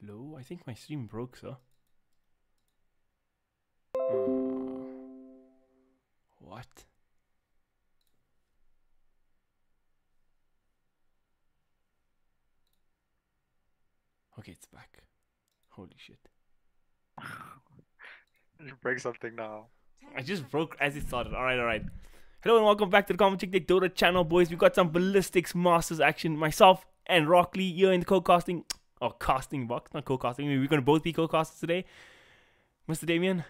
Hello? I think my stream broke, sir. What? Okay, it's back. Holy shit. You break something now. I just broke as it started. Alright, alright. Hello and welcome back to the Common Chick Dota channel, boys. We got some Ballistix Masters action. Myself and Rockley here in the co-casting, or casting box, not co-casting. We're going to both be co-casters today. Mr. Damien?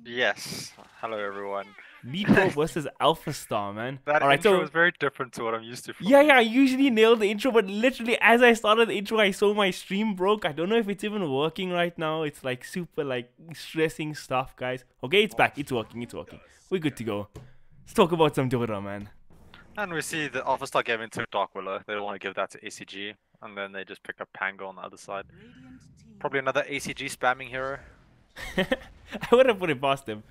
Yes. Hello, everyone. Leetpro versus Alpha Star, man. That Alright, intro so is very different to what I'm used to from yeah, you. I usually nail the intro, but literally as I started the intro, I saw my stream broke. I don't know if it's even working right now. It's like super like stressing stuff, guys. Okay, it's back. It's working. It's working. We're good to go. Let's talk about some Dota, man. And we see the Alpha Star game into Dark Willow. They don't want to give that to ACG. And then they just pick up Pango on the other side. Probably another ACG spamming hero. I would have put it past him.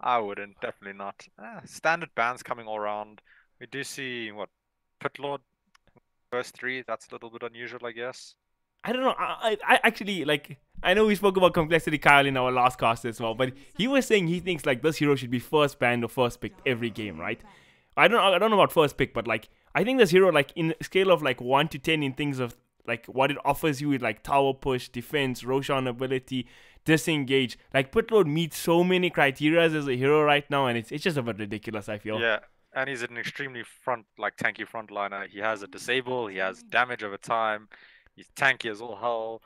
I wouldn't. Definitely not. Standard bans coming all around. We do see, what, Pit Lord? First 3. That's a little bit unusual, I guess. I don't know. I actually like. I know we spoke about Complexity Kyle in our last cast as well, but he was saying he thinks like this hero should be first banned or first picked every game, right? I don't know about first pick, but like I think this hero like in a scale of like 1 to 10 in things of like what it offers you with like tower push, defense, Roshan ability, disengage. Like Pitlord meets so many criteria as a hero right now, and it's just a bit ridiculous, I feel. Yeah, and he's an extremely tanky frontliner. He has a disable, he has damage over time, he's tanky as all hell.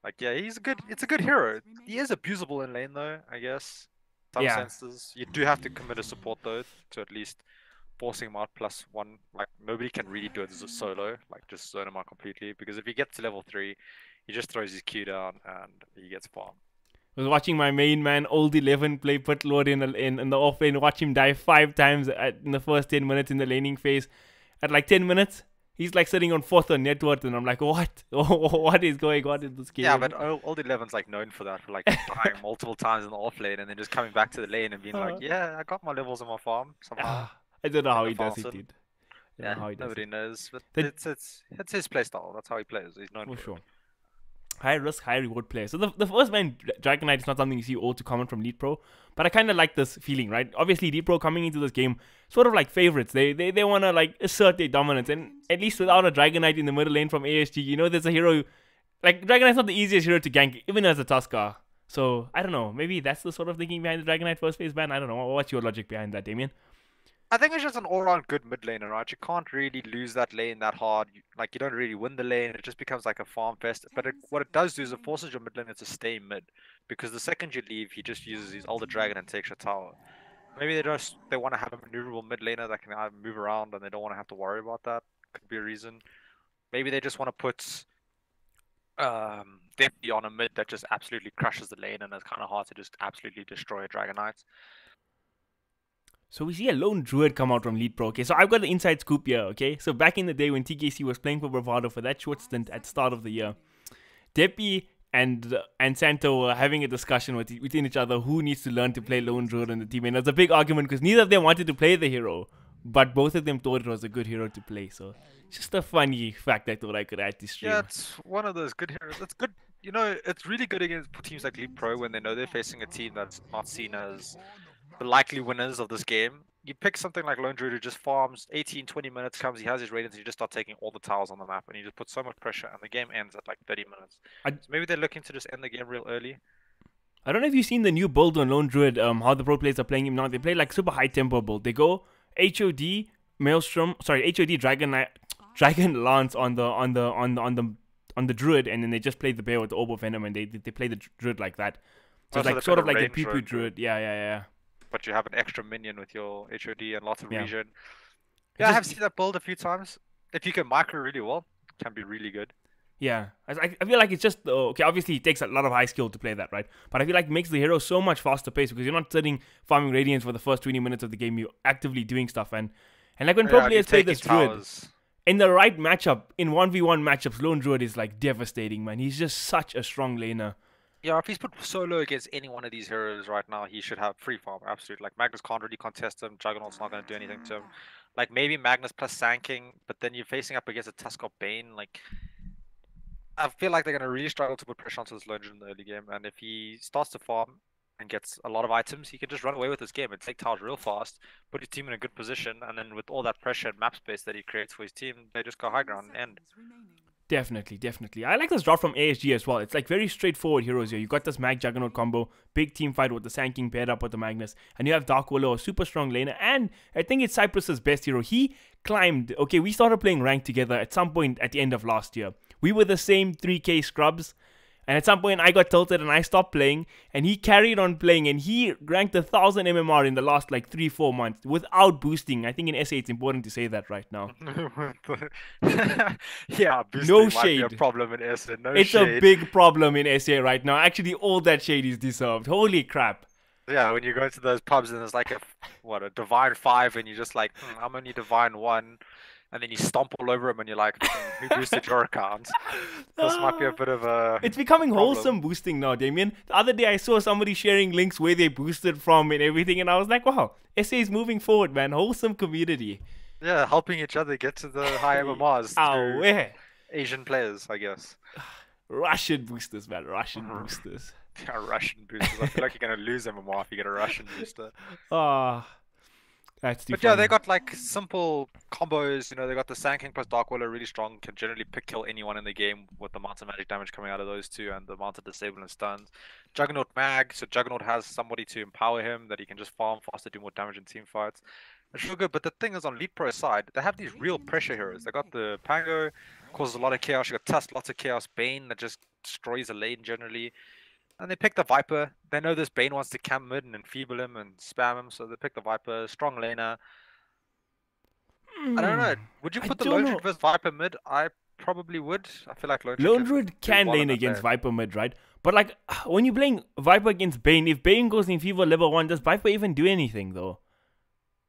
Like, yeah, it's a good hero. He is abusable in lane though, I guess. Some Yeah. senses. You do have to commit a support though, to at least forcing him out +1. Like, nobody can really do it as a solo, like just zone him out completely. Because if he gets to level 3, he just throws his Q down and he gets farmed. I was watching my main man, Old 11, play Pitlord in the off lane, watch him die 5 times in the first 10 minutes in the laning phase. At like 10 minutes, he's like sitting on 4th on net worth, and I'm like, what? What is going on in this game? Yeah, but Old 11's like known for that, for like dying multiple times in the off lane and then just coming back to the lane and being like, yeah, I got my levels on my farm somehow I don't know in how the he does it, Falcon. dude. I don't Yeah, know how he does nobody it. knows, but The, it's his playstyle. That's how he plays. He's known for for sure. it. High risk, high reward player. So the first man, Dragon Knight, is not something you see all too common from Leetpro, but I kind of like this feeling, right? Obviously, Leetpro coming into this game, sort of like favorites. They want to like assert their dominance, and at least without a Dragon Knight in the middle lane from ASG, you know, there's a hero like Dragon Knight's not the easiest hero to gank, even as a Tusker. So I don't know. Maybe that's the sort of thinking behind the Dragon Knight first phase ban. I don't know. What's your logic behind that, Damien? I think it's just an all-round good mid laner, right? You can't really lose that lane that hard. Like, you don't really win the lane. It just becomes like a farm fest. But what it does do is it forces your mid laner to stay mid, because the second you leave, he just uses his Elder Dragon and takes your tower. Maybe they want to have a maneuverable mid laner that can move around and they don't want to have to worry about that. Could be a reason. Maybe they just want to put Deputy on a mid that just absolutely crushes the lane and it's kind of hard to just absolutely destroy a Dragon Knight. So we see a lone druid come out from Leetpro. Okay, so I've got the inside scoop here. Okay, so back in the day when TKC was playing for Bravado for that short stint at the start of the year, Depi and Santo were having a discussion within each other who needs to learn to play lone druid in the team, and it was a big argument because neither of them wanted to play the hero, but both of them thought it was a good hero to play. So just a funny fact I thought I could add to stream. Yeah, it's one of those good heroes. It's good. You know, it's really good against teams like Leetpro when they know they're facing a team that's not seen as the likely winners of this game. You pick something like Lone Druid who just farms 18, 20 minutes, comes, he has his radiance, and you just start taking all the towers on the map, and you just put so much pressure, and the game ends at like 30 minutes. So maybe they're looking to just end the game real early. I don't know if you've seen the new build on Lone Druid, how the pro players are playing him now. They play like super high tempo build. They go HOD Maelstrom, HOD Dragon Lance on the Druid, and then they just play the bear with the Orb of Venom, and they play the Druid like that. So it's like sort of like the pee Druid. Yeah. But you have an extra minion with your HOD and lots of Yeah. regen. Yeah, I have seen that build a few times. If you can micro really well, it can be really good. Yeah, I feel like it's just okay. Obviously, it takes a lot of high skill to play that, right? But I feel like it makes the hero so much faster paced because you're not sitting farming radiance for the first 20 minutes of the game. You're actively doing stuff, and like when pro players play this Druid in the right matchup, in 1v1 matchups, Lone Druid is like devastating, man. He's just such a strong laner. Yeah, if he's put solo against any one of these heroes right now, he should have free farm, absolutely. Like, Magnus can't really contest him, Juggernaut's not going to do anything to him. Like, maybe Magnus plus Sanking, but then you're facing up against a Tusk of Bane, like... I feel like they're going to really struggle to put pressure onto this Lone in the early game. And if he starts to farm and gets a lot of items, he can just run away with this game and take towers real fast, put his team in a good position, and then with all that pressure and map space that he creates for his team, they just go high ground and end. Definitely, definitely. I like this draft from ASG as well. It's like very straightforward heroes here. You got this Mag Juggernaut combo, big team fight with the Sand King paired up with the Magnus, and you have Dark Willow, a super strong laner, and I think it's Cypress's best hero. He climbed. Okay, we started playing ranked together at some point at the end of last year. We were the same 3K scrubs, and at some point I got tilted and I stopped playing, and he carried on playing, and he ranked 1,000 MMR in the last like 3-4 months without boosting. I think in SA it's important to say that right now. Yeah, boosting No might shade. be a problem in SA. No It's shade. a big problem in SA right now. Actually, all that shade is deserved. Holy crap. Yeah, when you go to those pubs and there's like a Divine 5 and you're just like, I'm only Divine 1. And then you stomp all over him and you're like, who boosted your account? This might be a bit of a It's becoming problem. wholesome boosting now, Damien. The other day I saw somebody sharing links where they boosted from and everything, and I was like, wow, SA is moving forward, man. Wholesome community. Yeah, helping each other get to the high MMRs Oh, through yeah. Asian players, I guess. Russian boosters, man. Russian boosters. Yeah, Russian boosters. I feel like you're going to lose MMR if you get a Russian booster. Ah, that's too But yeah, funny. they got like simple combos. You know, they got the Sand King plus Dark Willow really strong. Can generally pick kill anyone in the game with the amount of magic damage coming out of those two and the amount of disable and stuns. Juggernaut Mag, so Juggernaut has somebody to empower him that he can just farm faster, do more damage in team fights. It's real good. But the thing is, on Leetpro's side, they have these real pressure heroes. They got the Pango, causes a lot of chaos. You got Tusk, lots of chaos. Bane that just destroys a lane generally. And they pick the Viper. They know this Bane wants to camp mid and enfeeble him and spam him, so they pick the Viper. Strong laner. I don't know. Would you I put the don't Lone know. Druid versus Viper mid? I probably would. I feel like Lone Druid can lane against Viper mid, right? But like, when you're playing Viper against Bane, if Bane goes in fever level 1, does Viper even do anything though?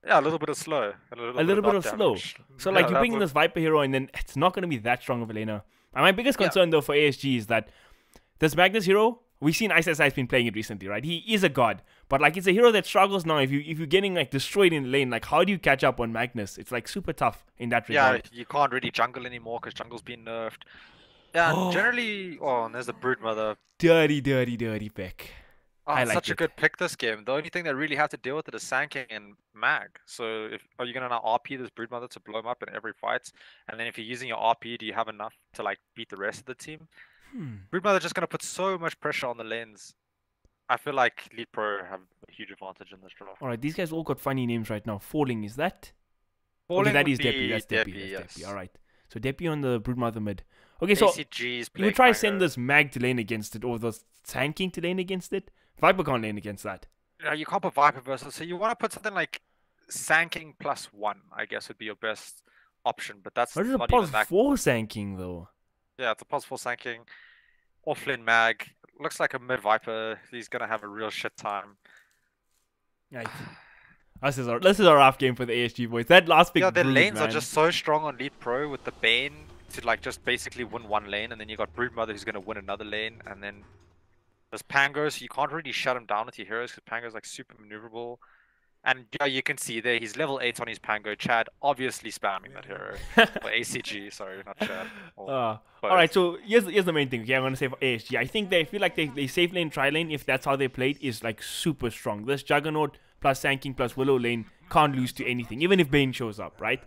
Yeah, a little bit of slow. A little bit of dot slow. damage. So Yeah, like you're that picking would- this Viper hero and then it's not going to be that strong of a laner. And my biggest concern though for ASG is that this Magnus hero, we've seen ISSI's been playing it recently, right? He is a god, but like it's a hero that struggles now. If you're getting like destroyed in the lane, like how do you catch up on Magnus? It's like super tough in that Yeah, regard. you can't really jungle anymore because jungle's been nerfed. Yeah, and generally, and there's the Broodmother. Dirty, dirty, dirty pick. Oh, I it's like such a it. good pick this game. The only thing they really have to deal with it is Sand King and Mag. So are you gonna now RP this Broodmother to blow him up in every fight? And then if you're using your RP, do you have enough to like beat the rest of the team? Broodmother just gonna put so much pressure on the lanes. I feel like Leetpro have a huge advantage in this draft. All right, these guys all got funny names right now. Falling, is that? Falling Okay, that would is Deppy. be That's Deppy. Deppy, That's Deppy. yes. All right. So Deppy on the Broodmother mid. Okay, so ACG's you would playing try to send Mango. this Mag to lane against it, or the Sand King to lane against it. Viper can't lane against that. You can't put Viper versus, so you want to put something like Sand King +1, I guess would be your best option, but that's What is a not even plus that. 4 Sand King though? Yeah, it's a +4 Sand King. Offlane Mag. Looks like a mid Viper. He's gonna have a real shit time. Right. This is a rough game for the ASG boys. That last pick, Yeah, their Brood, lanes man. are just so strong on Leetpro with the Bane to like just basically win one lane, and then you got Broodmother who's gonna win another lane, and then there's Pango, so you can't really shut him down with your heroes because Pango's like super maneuverable. And yeah, you can see there he's level 8 on his Pango. Chad obviously spamming that hero. Or ACG, sorry, not Chad. Or All both. right, so here's the main thing. Okay, I'm gonna say for ASG, I think they feel like they safe lane, tri lane, if that's how they played, is like super strong. This Juggernaut plus Sand King plus Willow lane can't lose to anything, even if Bane shows up, right?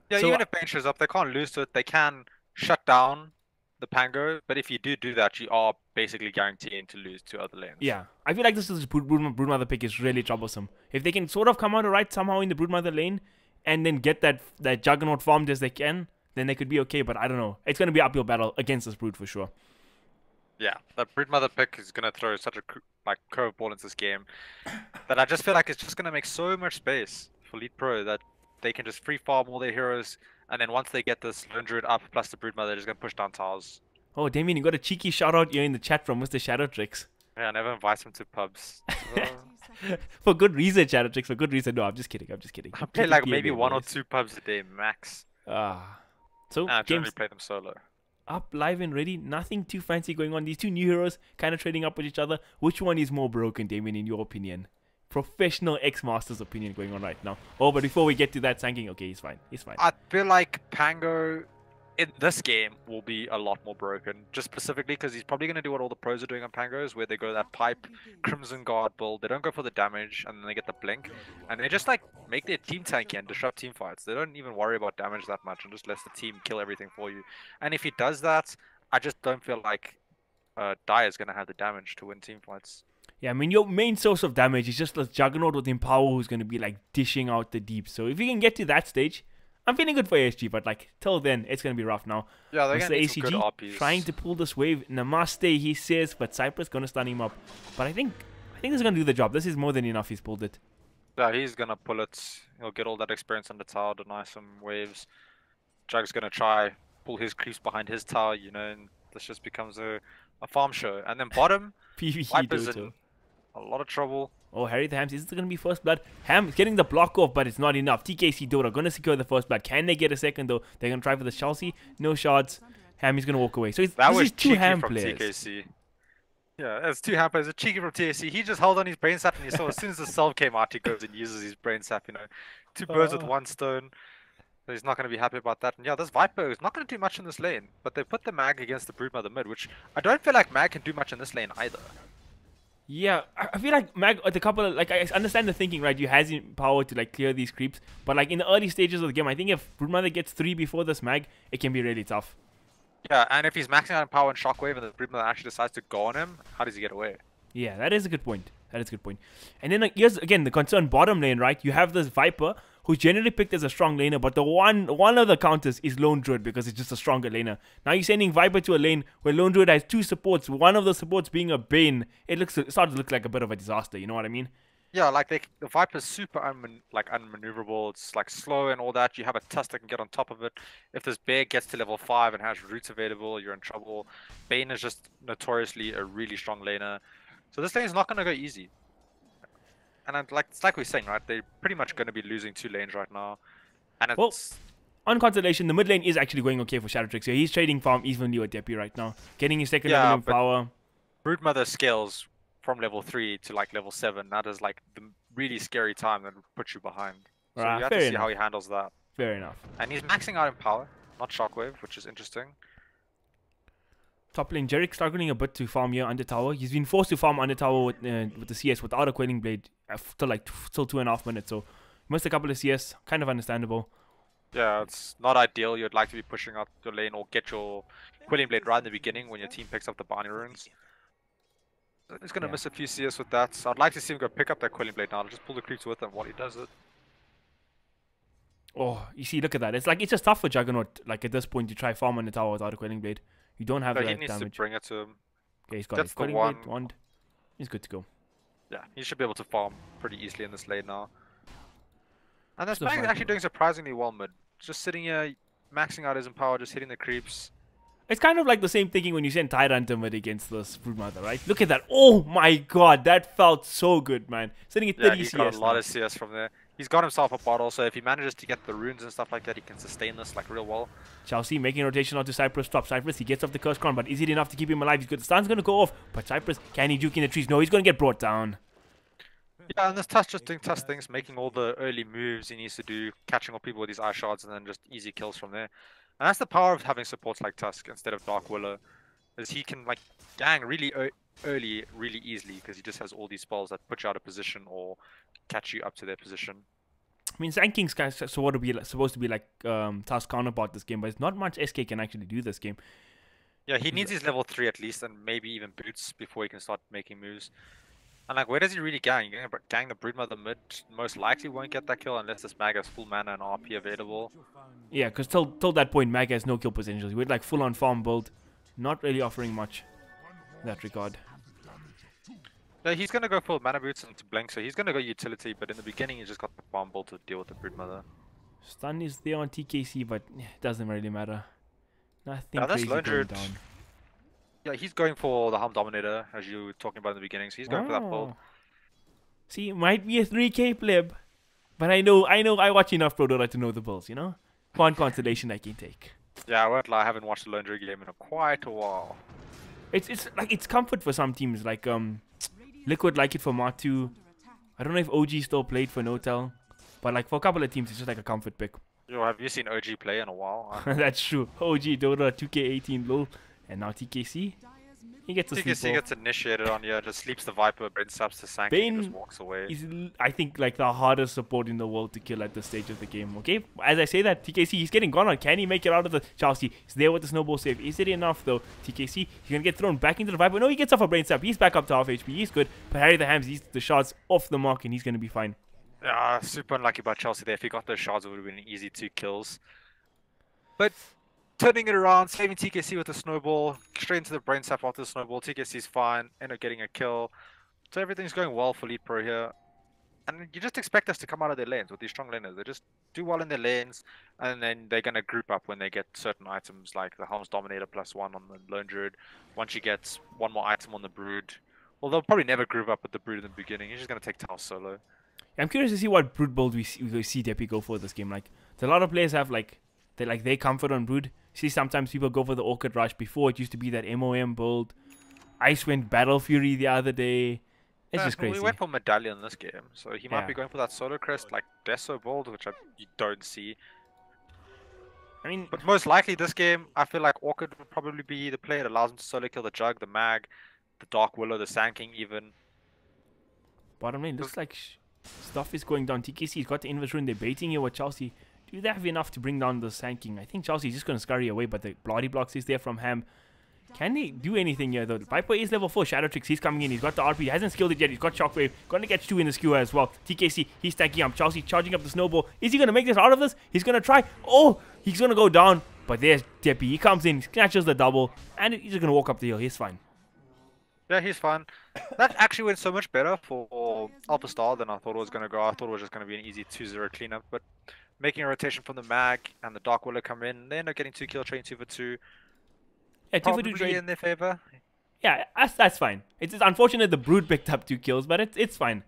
Yeah, So- even if Bane shows up, they can't lose to it. They can shut down the Pango, but if you do that, you are basically guaranteeing to lose to other lanes. Yeah, I feel like this is Broodmother pick is really troublesome. If they can sort of come out right somehow in the Broodmother lane, and then get that Juggernaut farmed as they can, then they could be okay. But I don't know. It's gonna be an uphill battle against this Brood for sure. Yeah, that Broodmother pick is gonna throw such a like curveball into this game that I just feel like it's just gonna make so much space for Leetpro that they can just free farm all their heroes, and then once they get this Lone Druid up plus the Broodmother, they're just gonna push down towers. Oh, Damien, you got a cheeky shout out here in the chat from Mr. Shadowtrix. Yeah, never invite them to pubs. For good reason, Shadowtrix. For good reason. No, I'm just kidding. I'm just kidding. I play like maybe 1 or 2 pubs a day max. So And I generally games play them solo. up, live and ready. Nothing too fancy going on. These two new heroes kind of trading up with each other. Which one is more broken, Damien, in your opinion? Professional ex-master's opinion going on right now. Oh, but before we get to that, Sand King, okay, he's fine. He's fine. I feel like Pango in this game will be a lot more broken, just specifically because he's probably going to do what all the pros are doing on Pangos, where they go that pipe Crimson Guard build. They don't go for the damage, and then they get the blink, and they just like make their team tanky and disrupt team fights. They don't even worry about damage that much, and just lets the team kill everything for you. And if he does that, I just don't feel like Dire's going to have the damage to win team fights. Yeah, I mean, your main source of damage is just a Juggernaut with Empower who's going to be like dishing out the deep. So if you can get to that stage, I'm feeling good for ASG, but like till then, it's going to be rough now. Yeah, they're going to to need some good RPs. trying to pull this wave. Namaste, he says, but Cypress going to stun him up. But I think this is going to do the job. This is more than enough. He's pulled it. Yeah, he's going to pull it. He'll get all that experience on the tower, deny some waves. Jug's going to try pull his creeps behind his tower, you know, and this just becomes a farm show. And then bottom, Viper's in a lot of trouble. Oh, Harry the Hams, is it going to be first blood? Ham getting the block off, but it's not enough. TKC Dora going to secure the first blood. Can they get a second though? They're going to try for the Chelsea. No shots. Ham is going to walk away. So that was two Ham from players. TKC. Yeah, it's two Ham players. It's cheeky from TKC. He just held on his brain sap, and you saw as soon as the self came out, he goes and uses his brain sap. You know, two birds with one stone. So he's not going to be happy about that. And yeah, this Viper is not going to do much in this lane, but they put the Mag against the Broodmother mid, which I don't feel like Mag can do much in this lane either. Yeah, I feel like Mag at the couple of, like, I understand the thinking, right? You has power to like clear these creeps, but like in the early stages of the game, I think if Broodmother gets 3 before this Mag, it can be really tough. Yeah, and if he's maxing out in power and Shockwave and the Broodmother actually decides to go on him, how does he get away? Yeah, that is a good point. That is a good point. And then like, here's again the concern bottom lane, right? You have this Viper who's generally picked as a strong laner, but the one of the counters is Lone Druid because it's just a stronger laner. Now you're sending Viper to a lane where Lone Druid has 2 supports, one of the supports being a Bane. It starts to look like a bit of a disaster, you know what I mean? Yeah, like the Viper's super unmaneuverable. It's like slow and all that. You have a Tusk that can get on top of it. If this Bear gets to level 5 and has roots available, you're in trouble. Bane is just notoriously a really strong laner. So this lane is not going to go easy. And it's like we're saying, right? They're pretty much going to be losing 2 lanes right now. And it's... Well, on Constellation, the mid lane is actually going okay for Shadowtrix here. He's trading farm evenly with Depi right now. Getting his second level of power. Broodmother scales from level 3 to like level 7. That is like the really scary time that would put you behind. So you have to see how he handles that. Fair enough. And he's maxing out in power, not Shockwave, which is interesting. Top lane, Jerick struggling a bit to farm here under tower. He's been forced to farm under tower with the CS without a Quelling Blade till 2.5 minutes. So missed a couple of CS, kind of understandable. Yeah, it's not ideal. You'd like to be pushing out your lane or get your Quelling Blade right in the beginning when your team picks up the Barney runes. He's going to miss a few CS with that. So I'd like to see him go pick up that Quelling Blade now. Just pull the creeps with him while he does it. Oh, you see, look at that. It's just tough for Juggernaut, like at this point, to try farm on the tower without a Quelling Blade. You don't have that damage. He needs to bring it to him. Okay, he's got his Quelling Blade wand. He's good to go. Yeah, he should be able to farm pretty easily in this lane now. And this Mag is actually doing surprisingly well mid. Just sitting here, maxing out his power, just hitting the creeps. It's kind of like the same thinking when you send Tyrant mid against this Broodmother, right? Look at that. Oh my god, that felt so good, man. Sitting at 30 CS. Yeah, he got a lot of CS from there. He's got himself a bottle, so if he manages to get the runes and stuff like that, he can sustain this like real well. Chelsea making rotation onto Cypress. Stop Cypress. He gets off the curse crown, but is it enough to keep him alive? He's good. The stun's going to go off, but Cypress, can he juke in the trees? No, he's going to get brought down. Yeah, and this Tusk just doing Tusk things, making all the early moves he needs to do, catching all people with these eye shards, and then just easy kills from there. And that's the power of having supports like Tusk instead of Dark Willow, is he can like gang really early, really easily, because he just has all these spells that put you out of position or catch you up to their position. I mean, Sand King's supposed to be like Tusk counterpart this game, but it's not much SK can actually do this game. Yeah, he needs his level 3 at least, and maybe even boots before he can start making moves. And like, where does he really gang? You're gonna gang the Broodmother mid, most likely won't get that kill unless this Mag has full mana and RP available. Yeah, because till that point, Mag has no kill potential. With like full on farm build, not really offering much in that regard. Yeah, he's gonna go full mana boots and to blink, so he's gonna go utility, but in the beginning he just got the farm build to deal with the Broodmother. Stun is there on TKC, but it doesn't really matter. Nothing crazy going down. Yeah, he's going for the Helm Dominator, as you were talking about in the beginning, so he's going for that build. See, it might be a 3k pleb, but I know I watch enough Pro Dota to know the builds, you know? One Constellation I can take. Yeah, I won't lie, I haven't watched a Lone Druid game in quite a while. It's comfort for some teams, like Liquid like it for Matu. I don't know if OG still played for Notel, but like for a couple of teams it's just like a comfort pick. Yo, have you seen OG play in a while? That's true. OG, Dota, 2K18, LOL, and now TKC. He gets a sleep. TKC gets initiated on here, just sleeps the Viper, Brain Saps the Sankey, and just walks away. Is, I think, like the hardest support in the world to kill at this stage of the game. Okay, as I say that, TKC, he's getting gone on. Can he make it out of the Chelsea? He's there with the snowball save. Is it enough though? TKC, he's gonna get thrown back into the Viper. No, he gets off a Brain Sap. He's back up to half HP. He's good. But Harry the Hams, he's the shots off the mark, and he's gonna be fine. Yeah, super unlucky by Chelsea there. If he got those shots, it would have been an easy 2 kills. But turning it around, saving TKC with a snowball, straight into the Brain Sap after the snowball. TKC's fine, end up getting a kill. So everything's going well for Leetpro here. And you just expect us to come out of their lanes with these strong laners. They just do well in their lanes, and then they're going to group up when they get certain items like the Helm's Dominator +1 on the Lone Druid. Once she gets one more item on the Brood. Well, they'll probably never group up with the Brood in the beginning. He's just going to take Tau solo. I'm curious to see what Brood build we see Deppy go for this game. Like, a lot of players have they comfort on Brood. See, sometimes people go for the Orchid Rush. Before, it used to be that MOM build. Ice went Battle Fury the other day. It's just crazy. We went for Medallion this game, so he might be going for that solo crest like Deso build, which you don't see. I mean, but most likely this game, I feel like Orchid would probably be the play. It allows him to solo kill the Jug, the Mag, the Dark Willow, the Sand King even. Bottom lane looks like stuff is going down. TKC's got the inverse rune. They're baiting here with Chelsea. Do they have enough to bring down the Sand King? I think Chelsea's just going to scurry away, but the Bloody Blocks is there from Ham. Can they do anything here though? Viper is level 4. Shadowtrix, he's coming in. He's got the RP. He hasn't skilled it yet. He's got Shockwave. Going to get 2 in the skewer as well. TKC, he's stacking up. Chelsea charging up the snowball. Is he going to make this out of this? He's going to try. Oh, he's going to go down. But there's Deppy. He comes in, snatches the double, and he's just going to walk up the hill. He's fine. Yeah, he's fine. That actually went so much better for Alpha Star than I thought it was going to go. I thought it was just going to be an easy 2-0 cleanup, but making a rotation from the Mag and the Dark Willow come in, they end up getting 2 kill train 2 for 2. Yeah, 2 for 2 trade in their favor. Yeah, that's fine. It's unfortunate the Brood picked up 2 kills, but it's fine.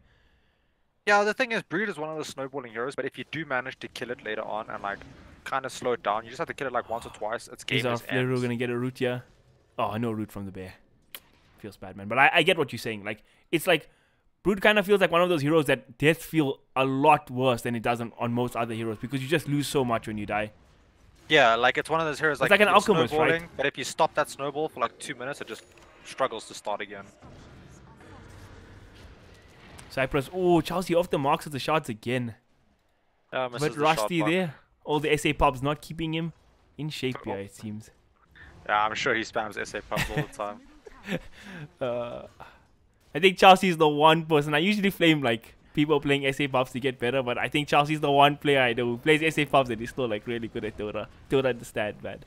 Yeah, the thing is, Brood is one of the snowballing heroes, but if you do manage to kill it later on and like kind of slow it down, you just have to kill it like once or twice. It's game is Flero gonna get a root here. Oh, no root from the bear. Feels bad, man. But I get what you're saying. Like, it's like Brood kind of feels like one of those heroes that deaths feel a lot worse than it does on most other heroes because you just lose so much when you die. Yeah, like it's one of those heroes like an alchemist, right? But if you stop that snowball for like 2 minutes, it just struggles to start again. Cypress, oh, Chelsea off the marks of the shots again. But Rusty there, all the SA pubs not keeping him in shape here, it seems. Yeah, I'm sure he spams SA pubs all the time. I think Chelsea's the one person. I usually flame like people playing SA pubs to get better, but I think Chelsea's the one player I know who plays SA pubs and is still like really good at Dota. Don't understand, man.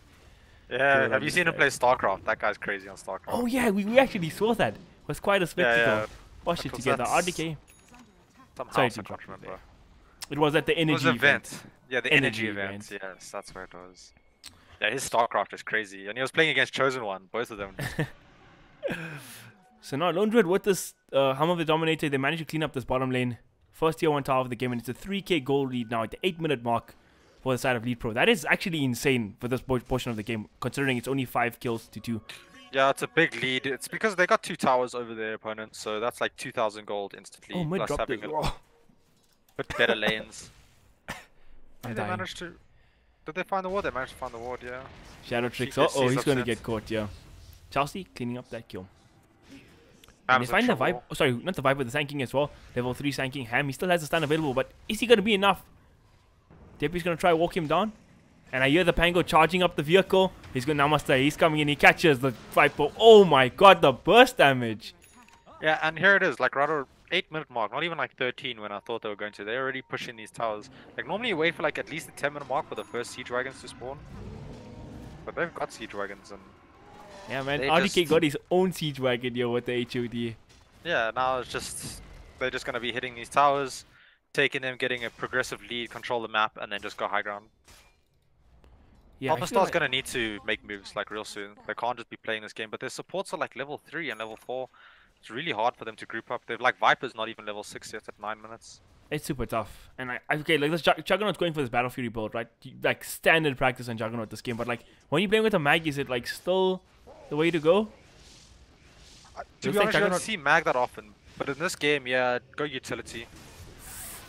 Yeah, have you seen him play StarCraft? That guy's crazy on StarCraft. Oh yeah, we actually saw that. It was quite a spectacle. Yeah. Watch it together. RDK. Sorry, I can't remember. It was at the energy event. Yeah, the energy event. Yes, that's where it was. Yeah, his StarCraft is crazy, and he was playing against Chosen One. Both of them. So now Lone Druid with this Helm of the Dominator, they managed to clean up this bottom lane. First tier 1 tower of the game, and it's a 3k goal lead now at the 8-minute mark for the side of Leetpro. That is actually insane for this portion of the game, considering it's only 5 kills to 2. Yeah, it's a big lead. It's because they got 2 towers over their opponents, so that's like 2,000 gold instantly. Oh, mid plus dropped having it. But better lanes. Did they managed to... Did they find the ward? They managed to find the ward, yeah. Shadowtrix. Oh, he's going to get caught, yeah. Chelsea cleaning up that kill. And they find the Viper. Oh, sorry, not the Viper, the Sand King as well. Level 3 Sand King. Ham, he still has the stun available, but is he going to be enough? Deppy's going to try walk him down. And I hear the Pango charging up the vehicle. He's going to Namaste. He's coming in. He catches the Viper. Oh my god, the burst damage. Yeah, and here it is. Like, rather 8-minute mark. Not even like 13 when I thought they were going to. They're already pushing these towers. Like, normally you wait for like at least the 10-minute mark for the first Siege Dragons to spawn. But they've got Siege Dragons and... Yeah, man. RDK got his own Siege Wagon here with the HOD. Yeah, now it's just... They're just going to be hitting these towers, taking them, getting a progressive lead, control the map, and then just go high ground. Yeah, Alpha Star's gonna need to make moves like real soon. They can't just be playing this game, but their supports are like level 3 and level 4. It's really hard for them to group up. They've like Viper's not even level 6 yet at 9 minutes. It's super tough. And okay, like this Juggernaut's going for this Battle Fury build, right? Like standard practice on Juggernaut this game, but like when you're playing with a Mag, is it like still the way to go? To be honest, I don't see Mag that often, but in this game, yeah, go utility.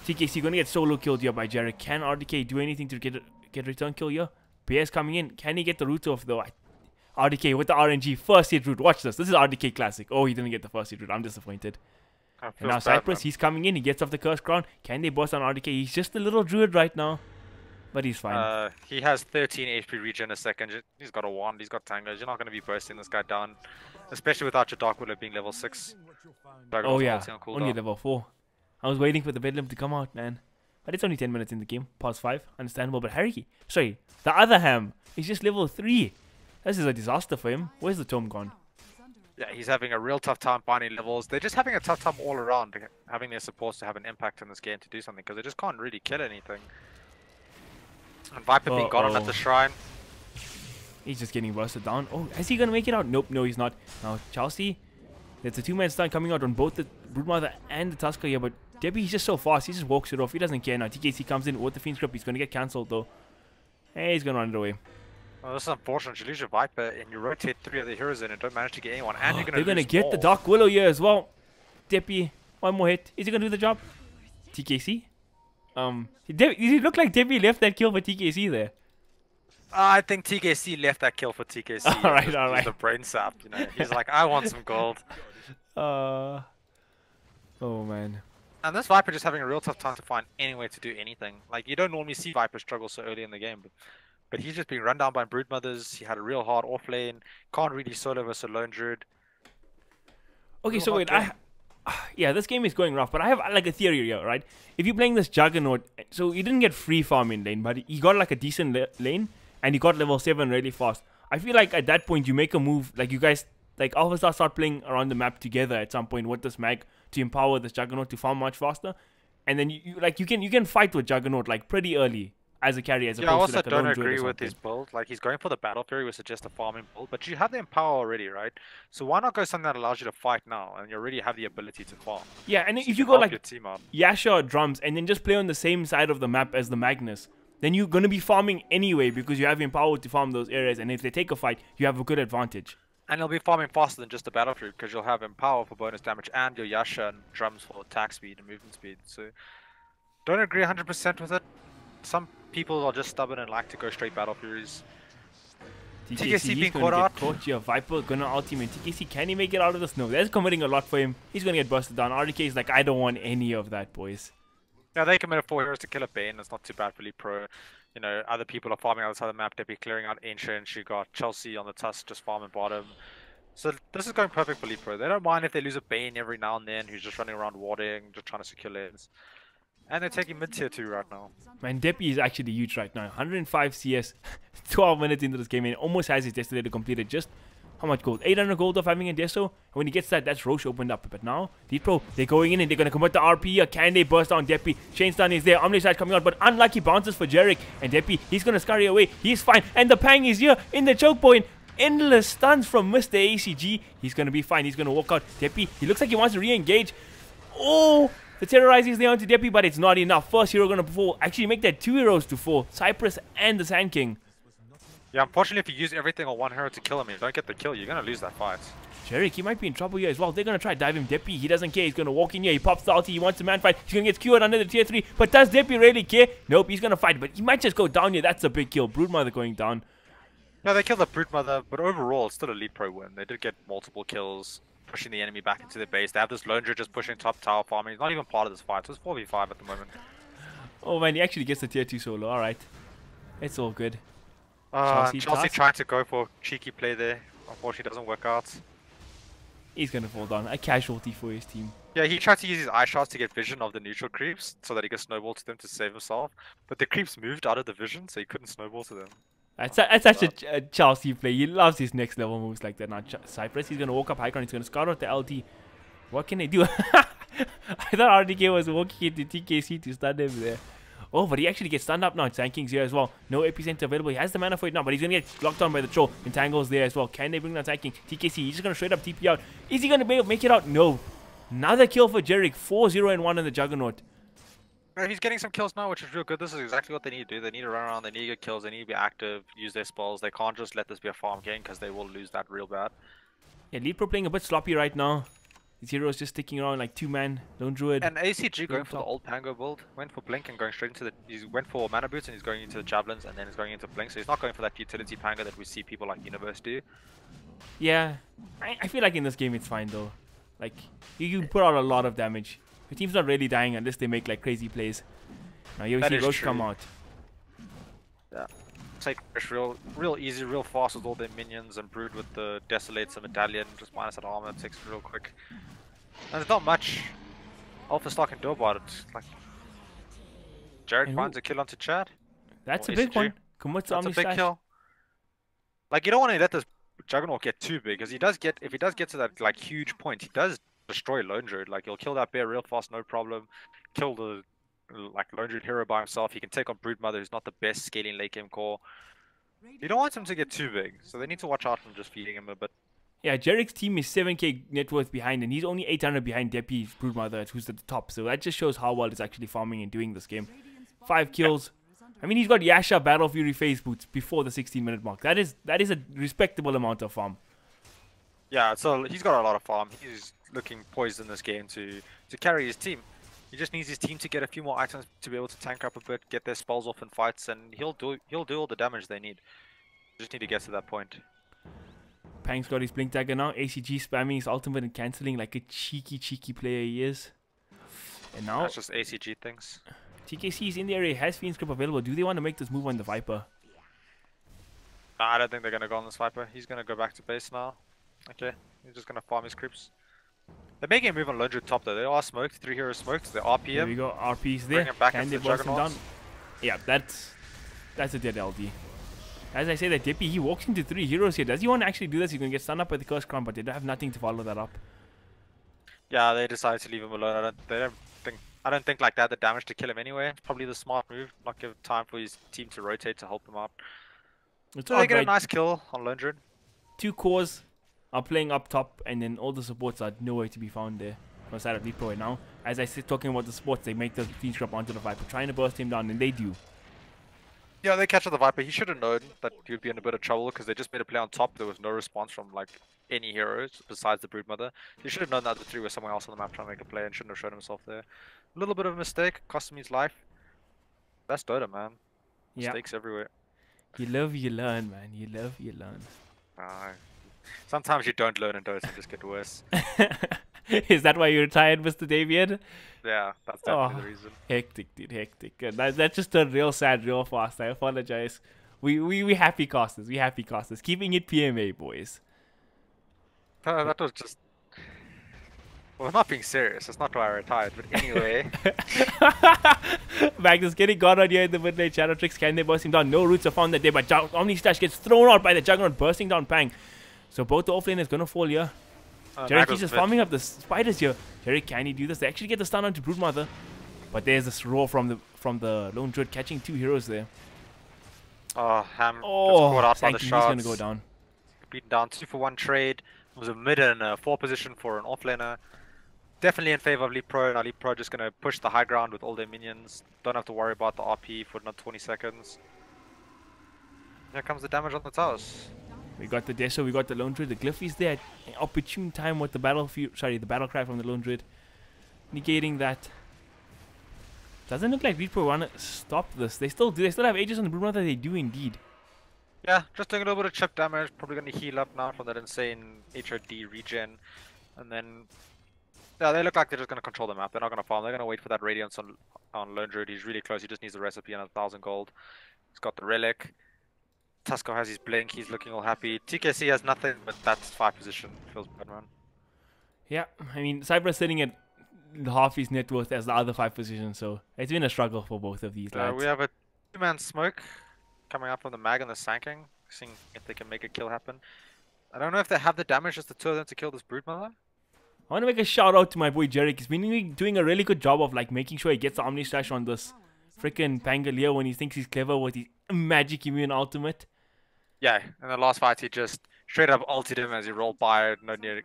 TKC gonna get solo killed here by Jarek. Can RDK do anything to get get return kill here. Bear's coming in. Can he get the root off though? RDK with the RNG. First hit root. Watch this. This is RDK classic. Oh, he didn't get the first hit root. I'm disappointed. And now Cypress, he's coming in. He gets off the Curse Crown. Can they burst on RDK? He's just a little druid right now. But he's fine. He has 13 HP regen a second. He's got a wand. He's got tangos. You're not going to be bursting this guy down. Especially without your Dark Willow being level 6. Oh yeah, only level 4. I was waiting for the bedlam to come out, man. But it's only 10 minutes in the game. Pause 5. Understandable. But Harry, sorry, the other Ham is just level 3. This is a disaster for him. Where's the tome gone? Yeah, he's having a real tough time finding levels. They're just having a tough time all around, having their supports to have an impact in this game to do something, because they just can't really kill anything. And Viper being got on at the shrine. He's just getting bursted down. Oh, is he going to make it out? Nope, no, he's not. Now, Chelsea, there's a 2-man stun coming out on both the Broodmother and the Tusker here, but Debbie, he's just so fast. He just walks it off. He doesn't care now. TKC comes in with the Fiend Script. He's going to get cancelled, though. Hey, he's going to run it away. Well, this is unfortunate. You lose your Viper and you rotate 3 of the heroes in and don't manage to get anyone. And you're they're going to get the Dark Willow here as well. Debbie, one more hit. Is he going to do the job? TKC? He looked like Debbie left that kill for TKC there. I think TKC left that kill for TKC. Alright. The brain sap, you know. He's like, I want some gold. Oh man. And this Viper just having a real tough time to find any way to do anything. Like, you don't normally see Viper struggle so early in the game, but he's just being run down by Broodmothers. He had a real hard off lane. Can't really solo versus a lone druid. Okay, so wait, yeah, this game is going rough, but I have like a theory here, right? If you're playing this Juggernaut, so he didn't get free farm in lane, but he got like a decent lane, and he got level 7 really fast. I feel like at that point you make a move, like you guys, like Alpha start playing around the map together at some point with this mag to empower this Juggernaut to farm much faster, and then you can fight with Juggernaut like pretty early as a carry, as opposed to like a lone druid or something. I also don't agree with his build. Like, he's going for the Battle Fury, which suggests a farming build, but you have the Empower already, right? So why not go something that allows you to fight now, and you already have the ability to farm? Yeah, and so if you go like team Yasha or Drums, and then just play on the same side of the map as the Magnus, then you're going to be farming anyway, because you have Empower to farm those areas, and if they take a fight, you have a good advantage. And you'll be farming faster than just the Battle Fury, because you'll have Empower for bonus damage, and your Yasha and Drums for attack speed and movement speed. So, don't agree 100% with it. Some people are just stubborn and like to go straight Battle Furies. TKC being caught out. Here. Viper gonna ultimate. TKC, can he make it out of this? No, that's committing a lot for him. He's gonna get busted down. RDK is like, I don't want any of that, boys. Yeah, they committed 4 heroes to kill a Bane. That's not too bad for Leetpro. You know, other people are farming outside the map. They'll be clearing out Ancient. You got Chelsea on the Tusk just farming bottom. So this is going perfect for Leetpro. They don't mind if they lose a Bane every now and then who's just running around warding, just trying to secure lanes. And they're taking mid tier 2 right now. Man, Deppy is actually huge right now. 105 CS, 12 minutes into this game, and almost has his Destiny to complete it. Just how much gold? 800 gold off having a Deso. And when he gets that, that's Roche opened up. But now, Leetpro, they're going in and they're going to commit the RP here. Can they burst down Deppy? Shane Stun is there. Omniside coming out, but unlucky bounces for Jerick. And Deppy, he's going to scurry away. He's fine. And the Pang is here in the choke point. Endless stuns from Mr. ACG. He's going to be fine. He's going to walk out. Deppy, he looks like he wants to re-engage. Oh! The Terrorize is there onto Deppy, but it's not enough. First hero going to fall. Actually, make that 2 heroes to fall. Cypress and the Sand King. Yeah, unfortunately, if you use everything on one hero to kill him and you don't get the kill, you're going to lose that fight. Jerick, he might be in trouble here as well. They're going to try to dive him. Deppy, he doesn't care. He's going to walk in here. He pops the ulti. He wants a man fight. He's going to get skewered under the tier 3. But does Deppy really care? Nope, he's going to fight. But he might just go down here. That's a big kill. Broodmother going down. No, they killed the Broodmother, but overall, it's still a Leetpro win. They did get multiple kills, pushing the enemy back into their base. They have this Lone Druid just pushing top tower farming. He's not even part of this fight, so it's 4v5 at the moment. Oh man, he actually gets the tier 2 solo. Alright. It's all good. Chelsea trying to go for cheeky play there. Unfortunately, doesn't work out. He's going to fall down. A casualty for his team. Yeah, he tried to use his eye shots to get vision of the neutral creeps so that he could snowball to them to save himself. But the creeps moved out of the vision, so he couldn't snowball to them. That's such a Chelsea play. He loves his next level moves like that. Now Cypress, he's going to walk up high ground. He's going to scout out the LT. What can they do? I thought RDK was walking into TKC to stun him there. Oh, but he actually gets stunned up now. Sand King's here as well. No epicenter available. He has the mana for it now, but he's going to get locked down by the troll. Entangle's there as well. Can they bring down Sand King? TKC, he's just going to straight up TP out. Is he going to make it out? No. Another kill for Jerick. 4-0-1 in the Juggernaut. He's getting some kills now, which is real good. This is exactly what they need to do. They need to run around, they need to get kills, they need to be active, use their spells. They can't just let this be a farm game because they will lose that real bad. Yeah, Leetpro playing a bit sloppy right now. These heroes just sticking around like 2-man, lone druid. And ACG going for the top. old Pango build, went for Blink and going straight into the. He went for Mana Boots and he's going into the Javelins and then he's going into Blink. So he's not going for that utility Pango that we see people like Universe do. Yeah, I feel like in this game it's fine though. Like, you put out a lot of damage. Your team's not really dying unless they make like crazy plays. Now you see Roche come out. Yeah. Take real easy, real fast with all their minions and Brood with the Desolates and Medallion, just minus that armor, it takes it real quick. And there's not much Alpha Star can do about it. Like, Jared finds a kill onto Chad. That's a big one. That's a big kill. Like, you don't want to let this Juggernaut get too big, because if he does get to that like huge point, he does destroy Lone Druid. Like, he'll kill that bear real fast, no problem. Kill the like Lone Druid hero by himself. He can take on Broodmother, who's not the best scaling late game core. You don't want him to get too big, so they need to watch out from just feeding him a bit. Yeah, Jarek's team is 7k net worth behind, and he's only 800 behind Deppy's Broodmother, who's at the top. So that just shows how well he's actually farming and doing this game. 5 kills. I mean, he's got Yasha Battle Fury phase boots before the 16-minute mark. That is a respectable amount of farm. Yeah, so he's got a lot of farm. He's looking poised in this game to carry his team. He just needs his team to get a few more items to be able to tank up a bit, get their spells off in fights, and he'll do all the damage they need. Just need to get to that point. Pang's got his Blink Dagger now. ACG spamming his ultimate and cancelling like a cheeky player he is. And now that's just ACG things. TKC is in the area, has Fiend Script available. Do they want to make this move on the Viper? Nah, I don't think they're going to go on this Viper. He's going to go back to base now. Okay, he's just going to farm his creeps. They're making a move on Lone Druid top though. They are smoked, 3 heroes smoked. They're RP him. There we go, RP's there. Can they burst him down? Yeah, that's a dead LD. As I say, that Deppy, he walks into 3 heroes here. Does he want to actually do this? He's going to get stunned up by the Curse Crown, but they don't have nothing to follow that up. Yeah, they decided to leave him alone. I don't think like that the damage to kill him anyway. It's probably the smart move. Not give time for his team to rotate to help him out. So they get a nice kill on Lone Druid. 2 cores are playing up top, and then all the supports are nowhere to be found there on the side of Leetpro right now. As I said, talking about the supports, they make the Fiend Scrub onto the Viper, trying to burst him down, and they do. Yeah, they catch the Viper. He should have known that he would be in a bit of trouble because they just made a play on top. There was no response from like any heroes besides the Broodmother. He should have known that the 3 were somewhere else on the map trying to make a play and shouldn't have shown himself there. A little bit of a mistake, cost him his life. That's Dota, man. Mistakes everywhere. You love, you learn, man. You love, you learn. Sometimes you don't learn in Dota and just get worse. Is that why you retired, Mr. Davian? Yeah, that's definitely the reason. Hectic, dude, hectic. That just turned real sad real fast. I apologize. We happy casters. We happy casters. Keeping it PMA, boys. That was just... Well, not being serious. That's not why I retired. But anyway. Magnus getting gone on here in the mid lane. Shadow Tricks, can they burst him down? No roots are found that day, but Omni Stash gets thrown out by the Juggernaut, bursting down Pang. So both the offlaners gonna fall here. Jarek is just farming up the spiders here. Jarek, can he do this? They actually get the stun onto Broodmother. But there's this roar from the Lone Druid catching 2 heroes there. Oh, Ham gets caught out by the shots. He's gonna go down. Beaten down 2-for-1 trade. It was a mid and a 4 position for an offlaner. Definitely in favor of Leetpro. Now Leetpro just gonna push the high ground with all their minions. Don't have to worry about the RP for another 20 seconds. Here comes the damage on the towers. We got the Deso, we got the Lone Druid. The Glyph is there at an opportune time with the battle cry from the Lone Druid. Negating that. Doesn't look like Leetpro wanna stop this. They still do. They still have Aegis on the Broodmother. They do indeed. Yeah, just doing a little bit of chip damage. Probably gonna heal up now from that insane HRD regen. And then... Yeah, they look like they're just gonna control the map. They're not gonna farm. They're gonna wait for that Radiance on Lone Druid. He's really close. He just needs the recipe and 1,000 gold. He's got the Relic. Tusko has his blink, he's looking all happy. TKC has nothing, but that's 5 position. Feels bad, man. Yeah, I mean, Cyber's sitting at half his net worth as the other 5 positions, so it's been a struggle for both of these lads. We have a 2-man smoke coming up from the Mag and the Sanking, seeing if they can make a kill happen. I don't know if they have the damage just the 2 of them to kill this Broodmother. I want to make a shout out to my boy Jarek. He's been doing a really good job of like making sure he gets the Omni Slash on this freaking Pangolier when he thinks he's clever with his magic immune ultimate. Yeah, in the last fight he just straight up ulted him as he rolled by, not near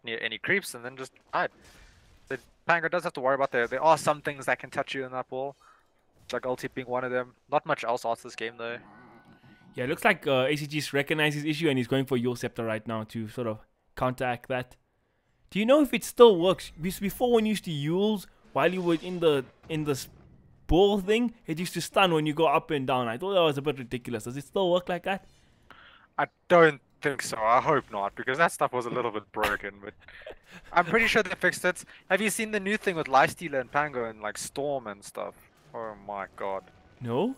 any creeps, and then just died. The Pango does have to worry about there are some things that can touch you in that ball. Like ulti being one of them. Not much else after this game though. Yeah, it looks like ACG's recognized his issue and he's going for Yule Scepter right now to sort of counteract that. Do you know if it still works? Before when you used to use while you were in the ball thing, it used to stun when you go up and down. I thought that was a bit ridiculous. Does it still work like that? I don't think so. I hope not, because that stuff was a little bit broken. But I'm pretty sure they fixed it. Have you seen the new thing with Lifestealer and Pango and like Storm and stuff? Oh my god. No.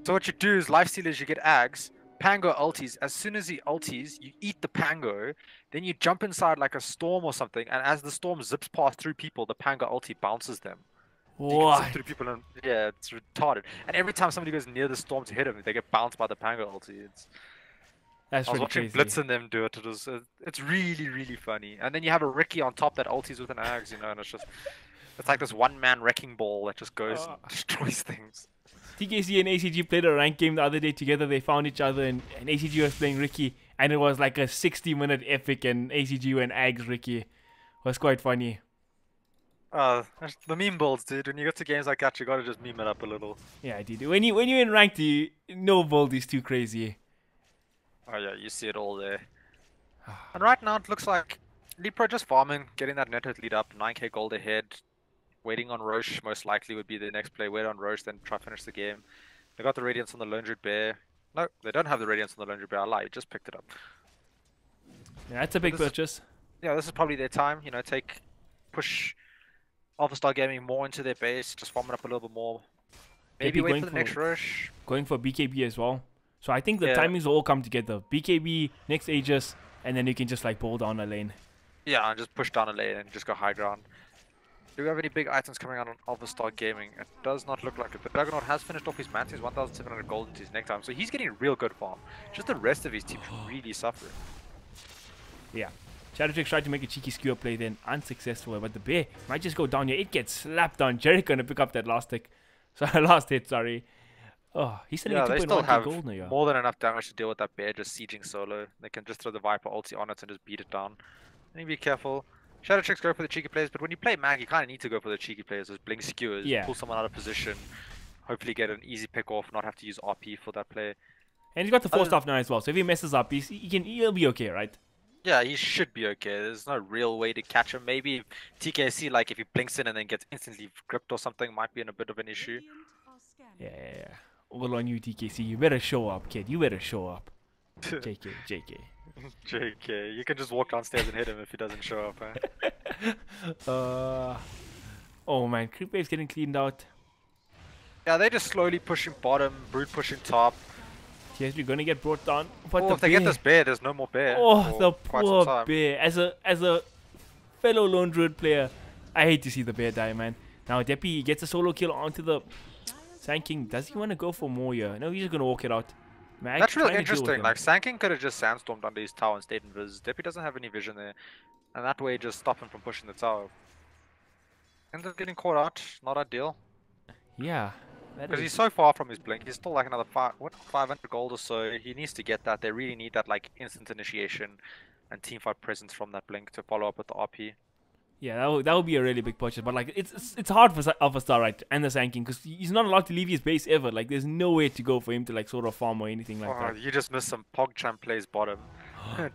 So what you do is Lifestealer is you get Ags, Pango ulties. As soon as he ulties, you eat the Pango, then you jump inside like a Storm or something, and as the Storm zips past through people, the Pango ulti bounces them. You can What? zip through people and yeah, it's retarded. And every time somebody goes near the Storm to hit him, they get bounced by the Pango ulti. That's I was pretty watching crazy. Blitz and them do it. It's really, really funny. And then you have a Ricky on top that ulties with an Ags, you know, and it's like this one-man wrecking ball that just goes and destroys things. TKC and ACG played a ranked game the other day together. They found each other, and ACG was playing Ricky, and it was like a 60-minute epic, and ACG went Ags Ricky. It was quite funny. The meme builds, dude. When you get to games like that, you gotta just meme it up a little. Yeah, dude. When you're in ranked, no build is too crazy. Oh yeah, you see it all there. And right now it looks like Leetpro just farming, getting that network lead up, 9k gold ahead, waiting on Roche most likely would be the next play. Wait on Roche, then try to finish the game. They got the Radiance on the Lone Druid Bear. No, they don't have the Radiance on the Lone Druid Bear. I lied, just picked it up. Yeah, that's a big purchase. Yeah, this is probably their time. You know, push Alpha Star Gaming more into their base, just farm it up a little bit more. Maybe wait for the next Roche. Going for BKB as well. So I think the Yeah. timings will all come together. BKB, next Aegis, and then you can just like pull down a lane. Yeah, and just push down a lane and just go high ground. Do we have any big items coming out on Alpha Star Gaming? It does not look like it. But Dragonaut has finished off his Mantis, 1,700 gold into his next time. So he's getting real good farm. Just the rest of his team's really suffering. Yeah. Shadowtrix tried to make a cheeky skewer play then, unsuccessful. But the bear might just go down here. It gets slapped down. Jericho gonna pick up that last hit. Last hit, sorry. Oh, he's sending Yeah, they still 2.1k have gold now. Yeah. more than enough damage to deal with that bear just sieging solo. They can just throw the Viper ulti on it and just beat it down. And be careful. Shadowtrix go for the cheeky plays, but when you play Mag, you kind of need to go for the cheeky plays. Those blink skewers, Yeah. pull someone out of position, hopefully get an easy pick off, not have to use RP for that play. And he's got the force off now as well. So if he messes up, he'll be okay, right? Yeah, he should be okay. There's no real way to catch him. Maybe TKC, like if he blinks in and then gets instantly gripped or something, might be in a bit of an issue. Yeah. All on you, TKC. You better show up, kid. You better show up. JK. JK, you can just walk downstairs and hit him if he doesn't show up, huh? Oh man, creep wave's getting cleaned out. Yeah, they're just slowly pushing bottom, brute pushing top. Yes, we're gonna get brought down. But Oh, if they get this bear, there's no more bear. Oh, the for quite some poor time. bear. As a fellow Lone Druid player, I hate to see the bear die, man. Now Deppy gets a solo kill onto the Sand King. Does he want to go for more here? No, he's just gonna walk it out. Mag That's really trying to deal with interesting. him. Like Sand King could have just sandstormed under his tower and stayed in Viz. Deppy doesn't have any vision there, and that way just stop him from pushing the tower. Ends up getting caught out. Not ideal. Yeah. Because he's so far from his blink, he's still like another 500 gold or so. He needs to get that. They really need that like instant initiation and teamfight presence from that blink to follow up with the RP. Yeah, that would be a really big purchase. But like, it's hard for Alpha Star, right, and the Sand King, because he's not allowed to leave his base ever. Like, there's nowhere to go for him to like sort of farm or anything like that. You just missed some PogChamp plays bottom.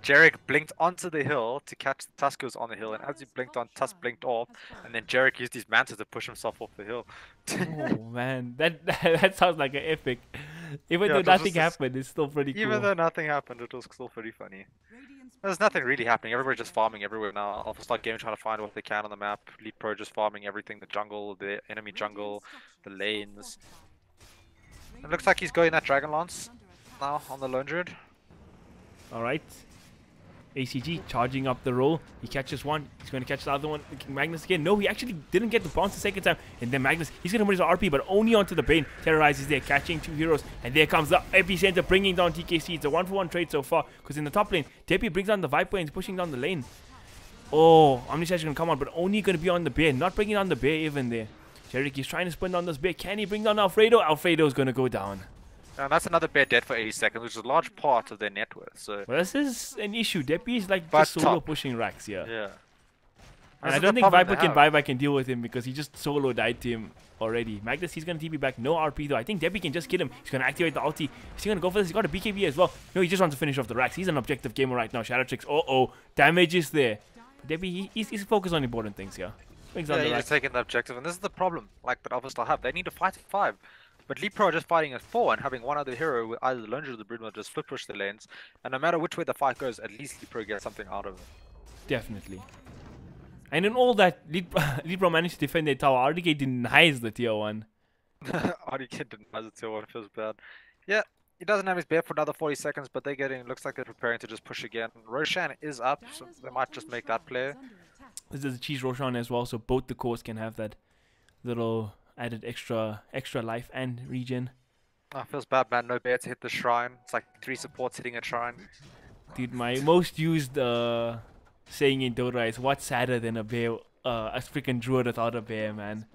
Jarek blinked onto the hill to catch the Tuskers on the hill, and as he blinked on, Tusk blinked off, and then Jarek used his Manta to push himself off the hill. Oh man, that sounds like an epic. Even Yeah, though it was nothing just a happened, it's still pretty cool. Even though nothing happened, it was still pretty funny. There's nothing really happening. Everybody's just farming everywhere now. Alpha Star Game trying to find what they can on the map. Leetpro just farming everything: the jungle, the enemy jungle, the lanes. It looks like he's going that Dragon Lance now on the Lone Druid. All right. ACG charging up the roll. He catches one. He's going to catch the other one. Magnus again. No, he actually didn't get the bounce the second time. And then Magnus, he's going to put his RP, but only onto the Bane. Terrorizes there, catching two heroes. And there comes the epicenter, bringing down TKC. It's a 1-for-1 trade so far. Because in the top lane, Deppy brings down the Viper and is pushing down the lane. Oh, Omnishash is going to come on, but only going to be on the bear. Not bringing down the bear even there. Jerick is trying to spin down this bear. Can he bring down Alfredo? Alfredo's going to go down. And that's another bear dead for 80 seconds, which is a large part of their net worth. So Well, this is an issue. Deppy is like But just solo top. pushing racks here. yeah. And This I is don't the think problem Viper they can have. Viper can deal with him because he just solo died to him already. Magnus, he's going to TP back. No RP though. I think Deppy can just kill him. He's going to activate the ulti. He's going to go for this. He's got a BKB as well. No, he just wants to finish off the racks. He's an objective gamer right now. Shadowtrix. Uh-oh. Damage is there. Debbie, he's focused on important things here. Brings on Yeah, the he's rack. just taking the objective, and this is the problem. Like that Alpha still have. They need to fight at 5. But Leetpro are just fighting at 4 and having one other hero with either the Lunger or the Broodmother just flip push the lanes. And no matter which way the fight goes, at least Leetpro gets something out of it. Definitely. And in all that, Leetpro managed to defend their tower. RDK denies the tier 1. RDK denies it till one feels bad. Yeah, he doesn't have his bear for another 40 seconds, but they're getting, looks like they're preparing to just push again. Roshan is up, so they might just make that play. This is a cheese Roshan as well, so both the cores can have that little added extra life and regen. Oh, feels bad, man. No bear to hit the shrine. It's like 3 supports hitting a shrine. Dude, my most used saying in Dota is, what's sadder than a bear, a freaking druid without a bear, man?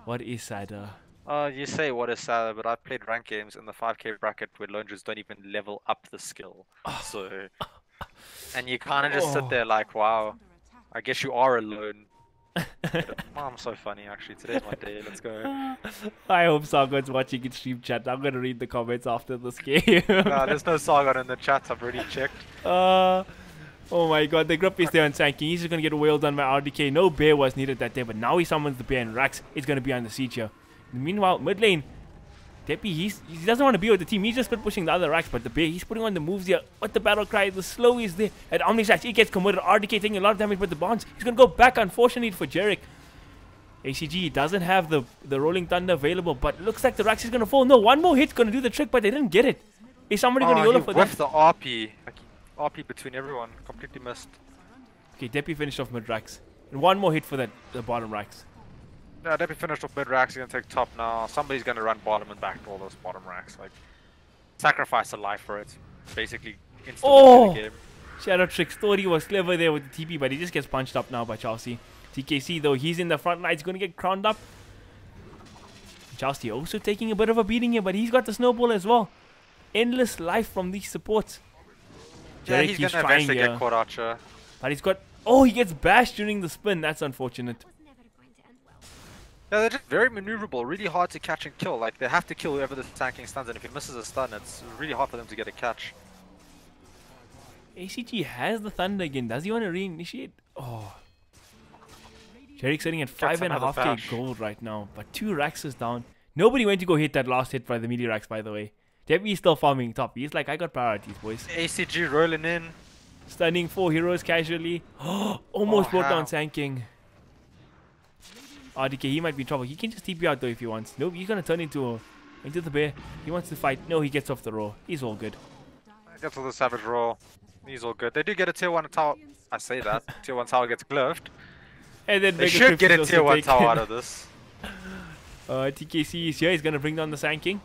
What is sadder? You say what is sad, but I've played rank games in the 5k bracket where lungers don't even level up the skill. So, and you kind of just sit there like, wow, I guess you are alone. I'm so funny actually. Today's my day. Let's go. I hope Sargon's watching in stream chat. I'm gonna read the comments after this game. Nah, there's no Sargon in the chat. I've already checked. Oh my god, the group is there on Sanking. He's just gonna get wailed on by RDK. No bear was needed that day, but now he summons the bear and Rax is gonna be on the siege here. Meanwhile, mid lane, Deppy, he doesn't want to be with the team. He's just been pushing the other Rax, but the bear, he's putting on the moves here. What the battle cry, the slow is there. And Omnislash, he gets committed. RDK taking a lot of damage, but the bonds, he's gonna go back, unfortunately, for Jarek. ACG doesn't have the Rolling Thunder available, but looks like the Rax is gonna fall. No, one more hit's gonna do the trick, but they didn't get it. Is somebody gonna YOLO for that? With the RP. Like, RP between everyone. Completely missed. Okay, Deppy finished off mid Rax. And one more hit for the bottom Rax. Yeah, Deppy finished off mid racks. He's gonna take top now. Somebody's gonna run bottom and back to all those bottom racks. Like, sacrifice a life for it. Basically, instantly the game. Shadow Trick Story was clever there with the TP, but he just gets punched up now by Chelsea. TKC though, he's in the front line. He's gonna get crowned up. Chelsea also taking a bit of a beating here, but he's got the snowball as well. Endless life from these supports. Yeah, he's gonna eventually get caught Archer. But he's got... Oh, he gets bashed during the spin. That's unfortunate. Yeah, they're just very maneuverable, really hard to catch and kill. Like, they have to kill whoever the tanking stuns, and if he misses a stun, it's really hard for them to get a catch. ACG has the Thunder again. Does he want to reinitiate? Oh. Jarek's sitting at 5.5k gold right now, but 2 racks is down. Nobody went to go hit that last hit by the melee racks, by the way. Debbie's still farming top. He's like, I got priorities, boys. ACG rolling in. Stunning 4 heroes casually. Almost brought down Sand King. RDK, he might be in trouble. He can just TP out though if he wants. Nope, he's gonna turn into the bear. He wants to fight. No, he gets off the roll. He's all good. Gets off the savage roll. He's all good. They do get a tier 1 tower. I say that. Tier 1 tower gets gloved. And then they should get a tier 1 tower out of this. TKC is here. He's gonna bring down the Sand King.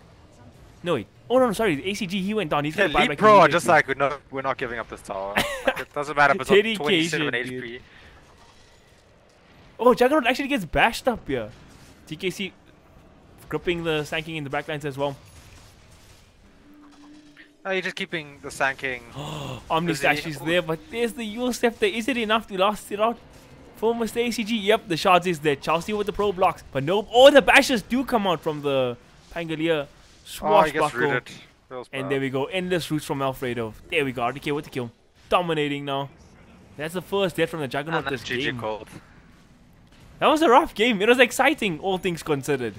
No, wait. Oh no, sorry. ACG, he went down. He's gonna buy back. Leetpro are just like, we're not giving up this tower. Like, it doesn't matter if it's on 27 HP. Dude. Oh, Juggernaut actually gets bashed up here. TKC gripping the Sand King in the backlines as well. Oh, you're just keeping the Sand King. Omnislash is there, but there's the Yule Scepter. Is it enough to last it out? For Mr. ACG, yep, the shards is there. Chelsea with the pro blocks, but nope. Oh, the bashes do come out from the Pangolier. Swashbuckle. And there we go. Endless roots from Alfredo. There we go. RDK with the kill. Dominating now. That's the first death from the Juggernaut this game. That was a rough game. It was exciting, all things considered.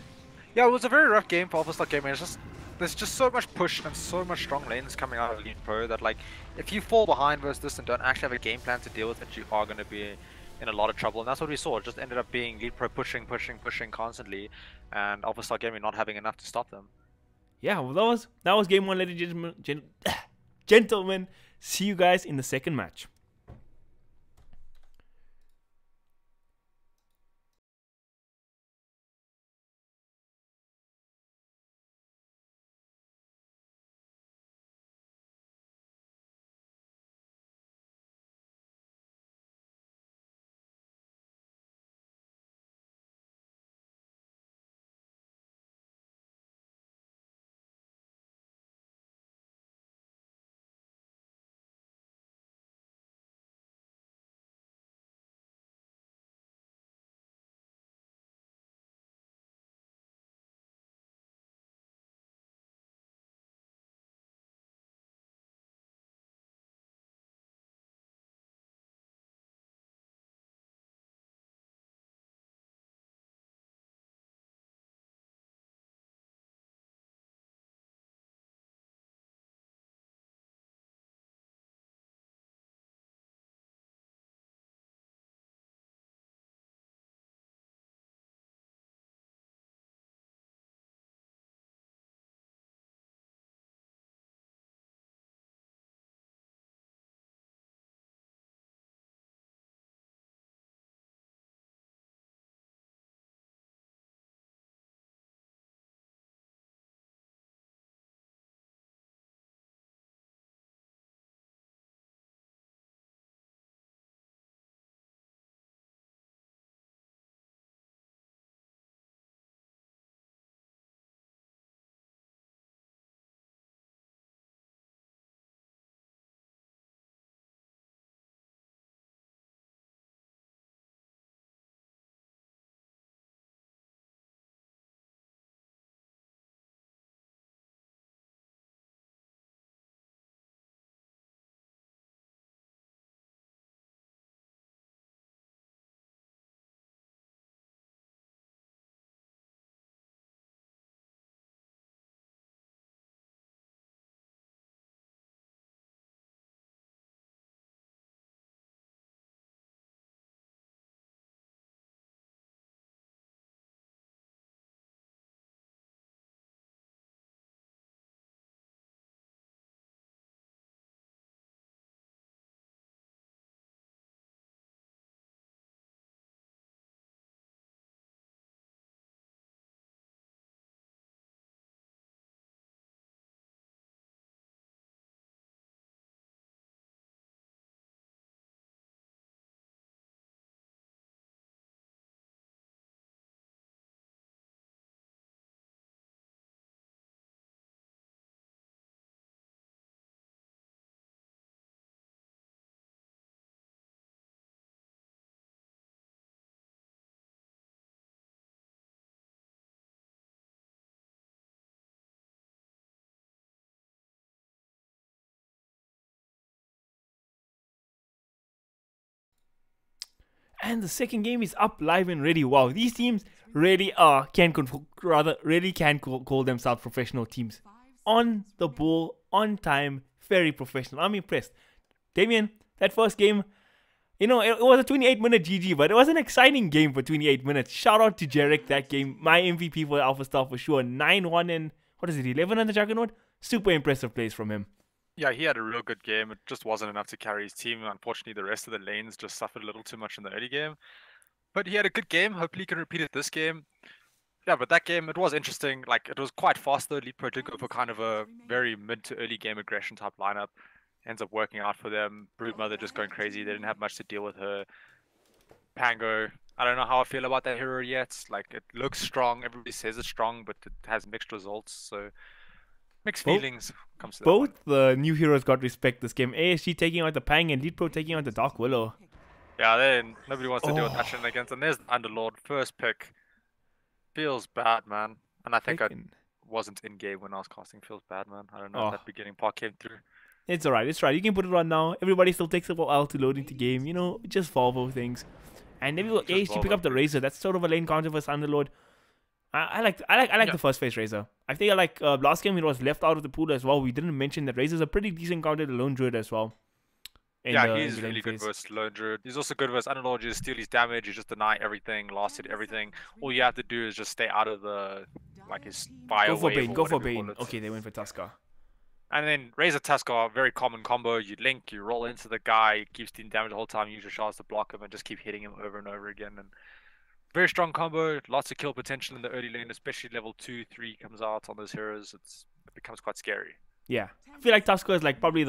Yeah, it was a very rough game for Alpha Gaming. It's just there's just so much push and so much strong lanes coming out of Leetpro that, like, if you fall behind versus this and don't actually have a game plan to deal with it, you are going to be in a lot of trouble. And that's what we saw. It just ended up being Leetpro pushing constantly, and Alpha Gaming not having enough to stop them. Yeah, well, that was game 1, ladies and gentlemen. See you guys in the second match. And the second game is up, live and ready. Wow, these teams really can call themselves professional teams. On the ball, on time, very professional. I'm impressed. Damien, that first game, it was a 28-minute GG, but it was an exciting game for 28 minutes. Shout out to Jarek, that game. My MVP for Alpha Star for sure. 9-1 and, 11 on the Juggernaut? Super impressive plays from him. Yeah, he had a real good game. It just wasn't enough to carry his team. Unfortunately, the rest of the lanes just suffered a little too much in the early game. But he had a good game. Hopefully he can repeat it this game. Yeah, but that game, it was interesting. Like, it was quite fast though. Leetpro did go for kind of a very mid to early game aggression type lineup. Ends up working out for them. Broodmother just going crazy. They didn't have much to deal with her. Pango, I don't know how I feel about that hero yet. Like, it looks strong. Everybody says it's strong, but it has mixed results. So, mixed feelings comes to that Both one. the new heroes got respect this game. ASG taking out the Pang and Leetpro taking out the Dark Willow. Yeah, then nobody wants to deal with that shenanigans. And there's the Underlord, first pick. Feels bad, man. And I think I wasn't in game when I was casting. Feels bad, man. I don't know if that beginning part came through. It's alright, it's right. You can put it on now. Everybody still takes a while to load into game. Just Volvo things. And maybe ASG pick up the Razor. That's sort of a lane counter for Underlord. I like the first phase Razor. I think last game it was left out of the pool as well. We didn't mention that Razor's a pretty decent counter to Lone Druid as well. Yeah, he's really good versus Lone Druid. He's also good versus Underlord. You just steal his damage, you just deny everything, last hit everything. All you have to do is just stay out of his fire wave. Go for Bane. Okay, they went for Tusker. And then Razor Tusker, very common combo. You link, you roll into the guy, keeps dealing damage the whole time, use your shards to block him and just keep hitting him over and over again. And very strong combo, lots of kill potential in the early lane, especially level 2, 3 comes out on those heroes. It becomes quite scary. Yeah. I feel like Tusker is probably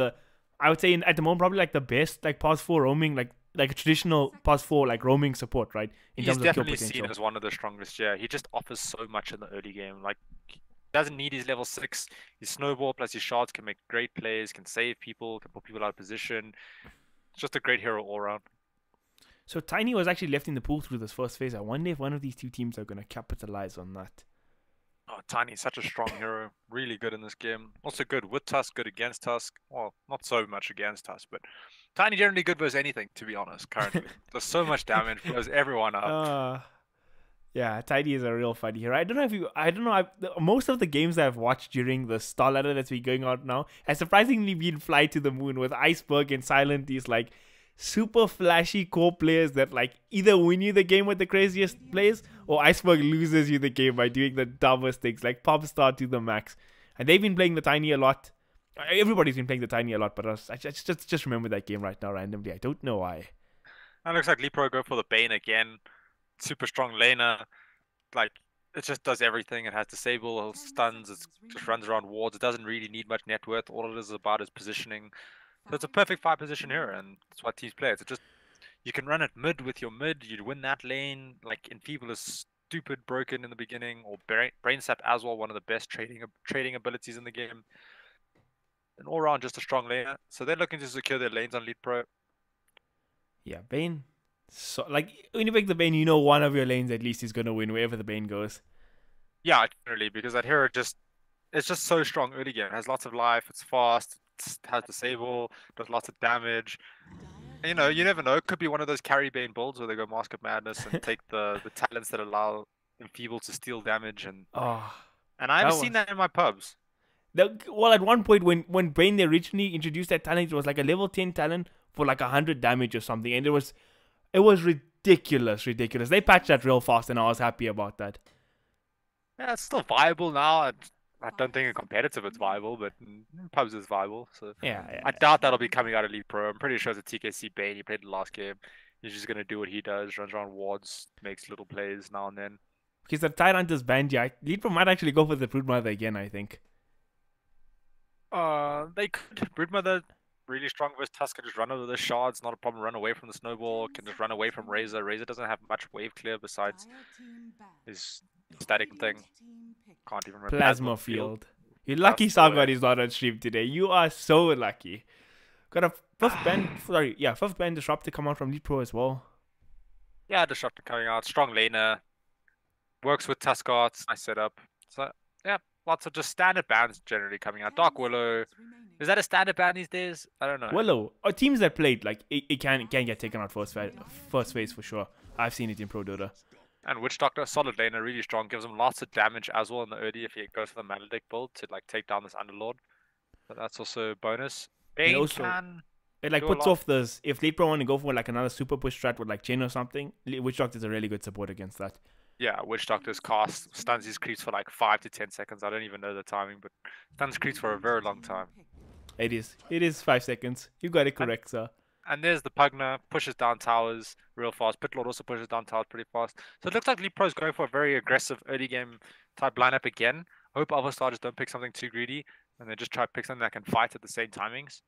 I would say at the moment probably the best past 4 roaming, like a traditional past 4 roaming support, right? He's definitely seen as one of the strongest, yeah. He just offers so much in the early game. He doesn't need his level 6. His snowball plus his shards can make great plays, can save people, can put people out of position. It's just a great hero all around. So Tiny was actually left in the pool through this first phase. I wonder if one of these two teams are going to capitalize on that. Oh, Tiny, such a strong hero. Really good in this game. Also good with Tusk, good against Tusk. Well, not so much against Tusk, but Tiny generally good versus anything, to be honest, currently. Does so much damage, blows everyone up. Yeah, Tiny is a real funny hero. Most of the games that I've watched during the Star Ladder that's been going on now has surprisingly been Fly to the Moon with Iceberg and Silent, these super flashy core players that either win you the game with the craziest plays or Iceberg loses you the game by doing the dumbest things like pop star to the max. And they've been playing the Tiny a lot. Everybody's been playing the Tiny a lot, but I just remember that game right now randomly. I don't know why. That looks like Leetpro go for the Bane again. Super strong laner. It just does everything. It has disable, stuns, it just runs around wards. It doesn't really need much net worth. All it is about is positioning. So it's a perfect 5-position hero, and that's what teams play. It's just, you can run it mid with your mid, you'd win that lane. Enfeeble is stupid broken in the beginning, or Brain Sap as well, one of the best trading abilities in the game. And all around, just a strong laner. So they're looking to secure their lanes on Leetpro. Yeah, Bane. So, when you pick the Bane, one of your lanes at least is going to win wherever the Bane goes. Yeah, generally, because that hero it's just so strong early game. It has lots of life, it's fast, has disable, does lots of damage. And, you never know. It could be one of those carry Bane builds where they go Mask of Madness and take the talents that allow Enfeeble to steal damage. And I haven't seen that in my pubs. Well, at one point when Bane originally introduced that talent, it was a level 10 talent for 100 damage or something, and it was ridiculous. They patched that real fast, and I was happy about that. Yeah, it's still viable now. I don't think in competitive it's viable, but in pubs it's viable. So yeah. I doubt that'll be coming out of Leetpro. I'm pretty sure it's a TKC Bane. He played the last game. He's just gonna do what he does, runs around wards, makes little plays now and then. Because the Tyrant is banned, Leetpro might actually go for the Broodmother again, I think. They could. Broodmother really strong versus Tusker. Just run over the shards, not a problem. Run away from the snowball. Can just run away from Razor. Razor doesn't have much wave clear besides his static thing. Can't even remember. Plasma field. You're lucky Sargon is not on stream today. You are so lucky. Got a fifth band disrupt to come out from Leetpro as well. Yeah, disruptor coming out. Strong laner. Works with Tusker. It's nice setup. So yeah, lots of just standard bans generally coming out. Dark Willow, is that a standard ban these days? I don't know. Willow, or teams that played, like, it can get taken out first phase for sure. I've seen it in Pro Dota. And Witch Doctor, solid laner, really strong, gives him lots of damage as well in the early if he goes for the Maledict build to like take down this Underlord. But that's also a bonus. Bane also, can it like do a puts lot. off this. If Leetpro want to go for like another super push strat with like Chain or something, Witch Doctor is a really good support against that. Yeah, Witch Doctor's cast stuns his creeps for like 5 to 10 seconds. I don't even know the timing, but stuns creeps for a very long time. It is 5 seconds. You got it correct, sir. And there's the Pugna, pushes down towers real fast. Pitlord also pushes down towers pretty fast. So it looks like Leetpro's going for a very aggressive early game type lineup again. Hope other starters don't pick something too greedy and they just try to pick something that can fight at the same timings